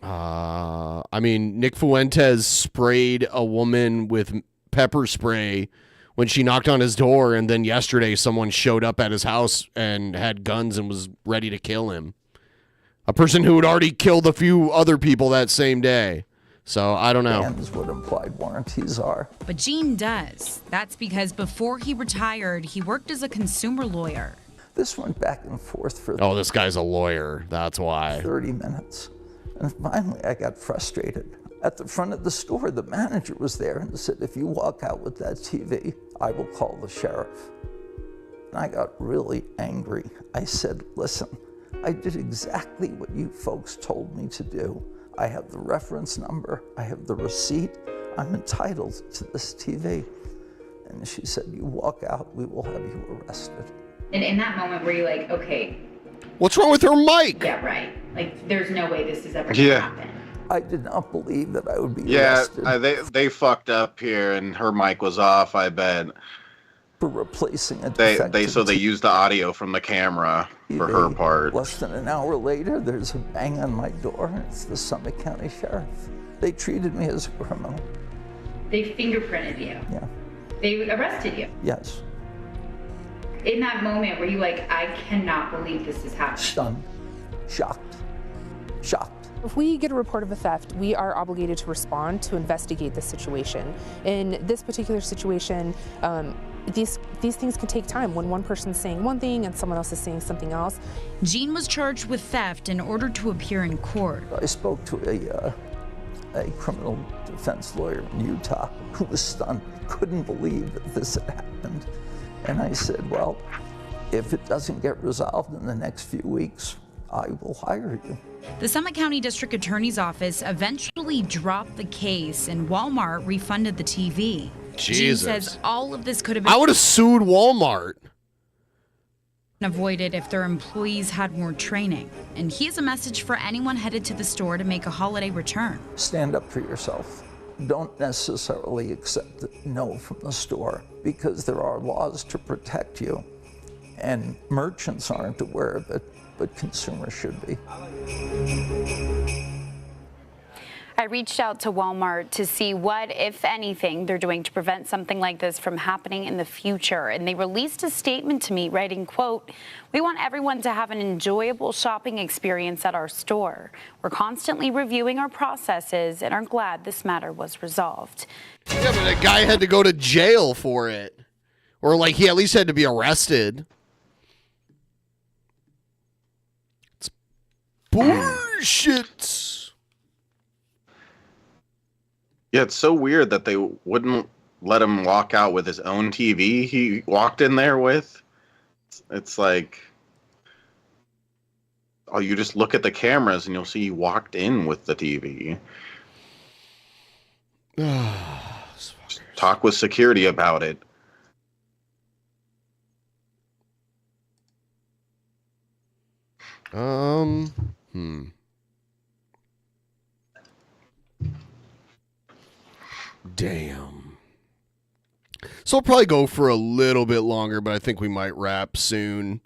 I mean, Nick Fuentes sprayed a woman with pepper spray when she knocked on his door, and then yesterday someone showed up at his house and had guns and was ready to kill him. A person who had already killed a few other people that same day. So I don't know. That's what implied warranties are. But Gene does. That's because before he retired, he worked as a consumer lawyer. This went back and forth for Oh, this guy's a lawyer. That's why. 30 minutes. And finally, I got frustrated. At the front of the store, the manager was there and said, if you walk out with that TV, I will call the sheriff. And I got really angry. I said, listen, I did exactly what you folks told me to do. I have the reference number, I have the receipt, I'm entitled to this TV. And she said, you walk out, we will have you arrested. And in that moment, were you like, okay. What's wrong with her mic? Yeah, right. Like, there's no way this is ever going to happen. I did not believe that I would be Yeah, arrested. they fucked up here, and her mic was off, I bet. For replacing a They defective used the audio from the camera for her part. Less than an hour later, there's a bang on my door, and it's the Summit County Sheriff. They treated me as a criminal. They fingerprinted you. Yeah. They arrested you. Yes. In that moment, were you like, I cannot believe this is happening? Stunned. Shocked. Shocked. If we get a report of a theft, we are obligated to respond to investigate the situation. In this particular situation, these things can take time when one person's saying one thing and someone else is saying something else. Gene was charged with theft in order to appear in court. I spoke to a criminal defense lawyer in Utah who was stunned, couldn't believe that this had happened. And I said, well, if it doesn't get resolved in the next few weeks, I will hire you. The Summit County District Attorney's Office eventually dropped the case and Walmart refunded the TV. Jesus. Gene says all of this could have been I would have sued Walmart. avoided if their employees had more training. And he has a message for anyone headed to the store to make a holiday return. Stand up for yourself. Don't necessarily accept the no from the store because there are laws to protect you. And merchants aren't aware of it, but consumers should be. I reached out to Walmart to see what, if anything, they're doing to prevent something like this from happening in the future. And they released a statement to me writing, quote, "We want everyone to have an enjoyable shopping experience at our store. We're constantly reviewing our processes and are glad this matter was resolved." Yeah, but that guy had to go to jail for it. Or, like, he at least had to be arrested. It's bullshit. Yeah, it's so weird that they wouldn't let him walk out with his own TV he walked in there with. It's like, oh, you just look at the cameras and you'll see he walked in with the TV. Just talk with security about it. Damn. So I'll probably go for a little bit longer, but I think we might wrap soon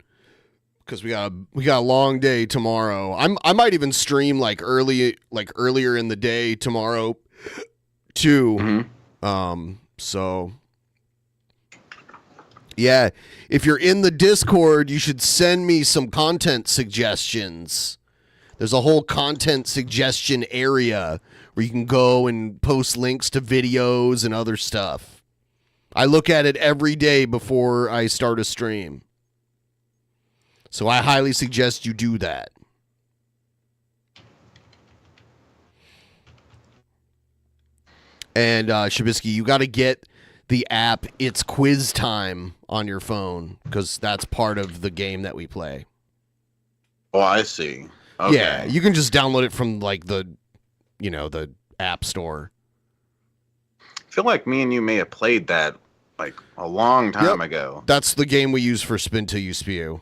because we got a long day tomorrow. I might even stream earlier in the day tomorrow too. So yeah, if you're in the Discord, you should send me some content suggestions. There's a whole content suggestion area where you can go and post links to videos and other stuff. I look at it every day before I start a stream. So I highly suggest you do that. And Shabisky, you got to get the app It's Quiz Time on your phone because that's part of the game that we play. Oh, I see. Okay. Yeah, you can just download it from like the app store. I feel like me and you may have played that like a long time ago. That's the game we use for Spin Till You Spew.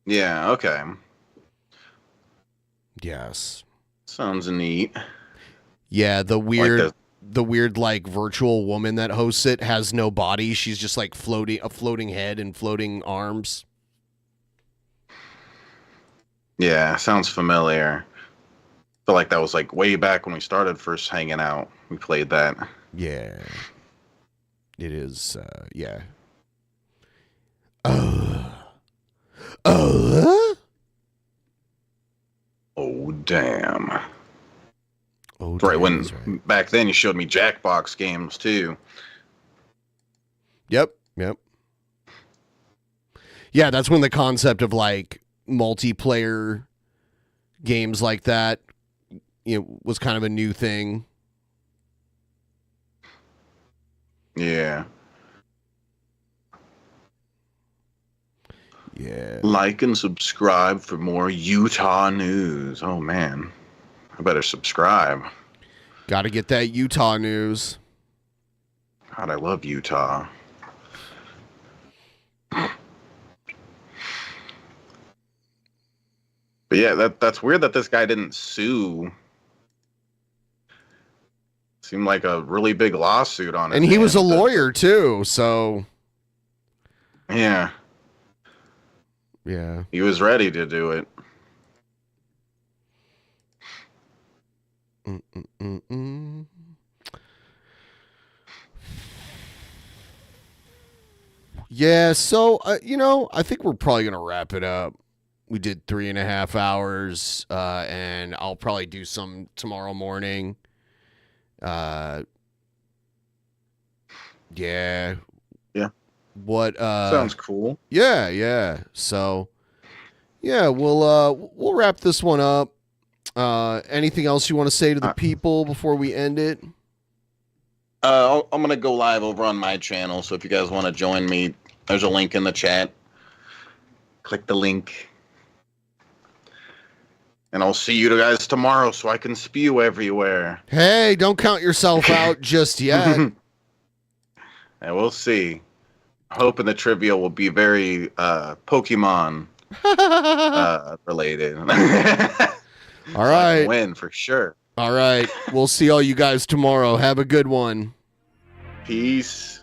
Yeah, okay. Yes. Sounds neat. Yeah, the weird like virtual woman that hosts it has no body. She's just like a floating head and floating arms. Yeah, sounds familiar. I feel like that was like way back when we started first hanging out. We played that. Yeah. It is, yeah. Oh, damn. Oh, right, back then you showed me Jackbox games too. Yep. Yeah, that's when the concept of like multiplayer games like that, was kind of a new thing. Yeah. Yeah. Like and subscribe for more Utah news. Oh, man. I better subscribe. Got to get that Utah news. God, I love Utah. But yeah, that's weird that this guy didn't sue. Seemed like a really big lawsuit on it. And he was a lawyer too, so yeah. Yeah. He was ready to do it. Yeah, so I think we're probably gonna wrap it up. We did 3.5 hours, and I'll probably do some tomorrow morning. Yeah. What? Sounds cool. Yeah. So, yeah, we'll wrap this one up. Anything else you want to say to the people before we end it? I'm gonna go live over on my channel, so if you guys want to join me, there's a link in the chat. Click the link. And I'll see you guys tomorrow so I can spew everywhere. Hey, don't count yourself out just yet. And we'll see. Hoping the trivia will be very Pokemon related. All right. Win for sure. All right. We'll see all you guys tomorrow. Have a good one. Peace.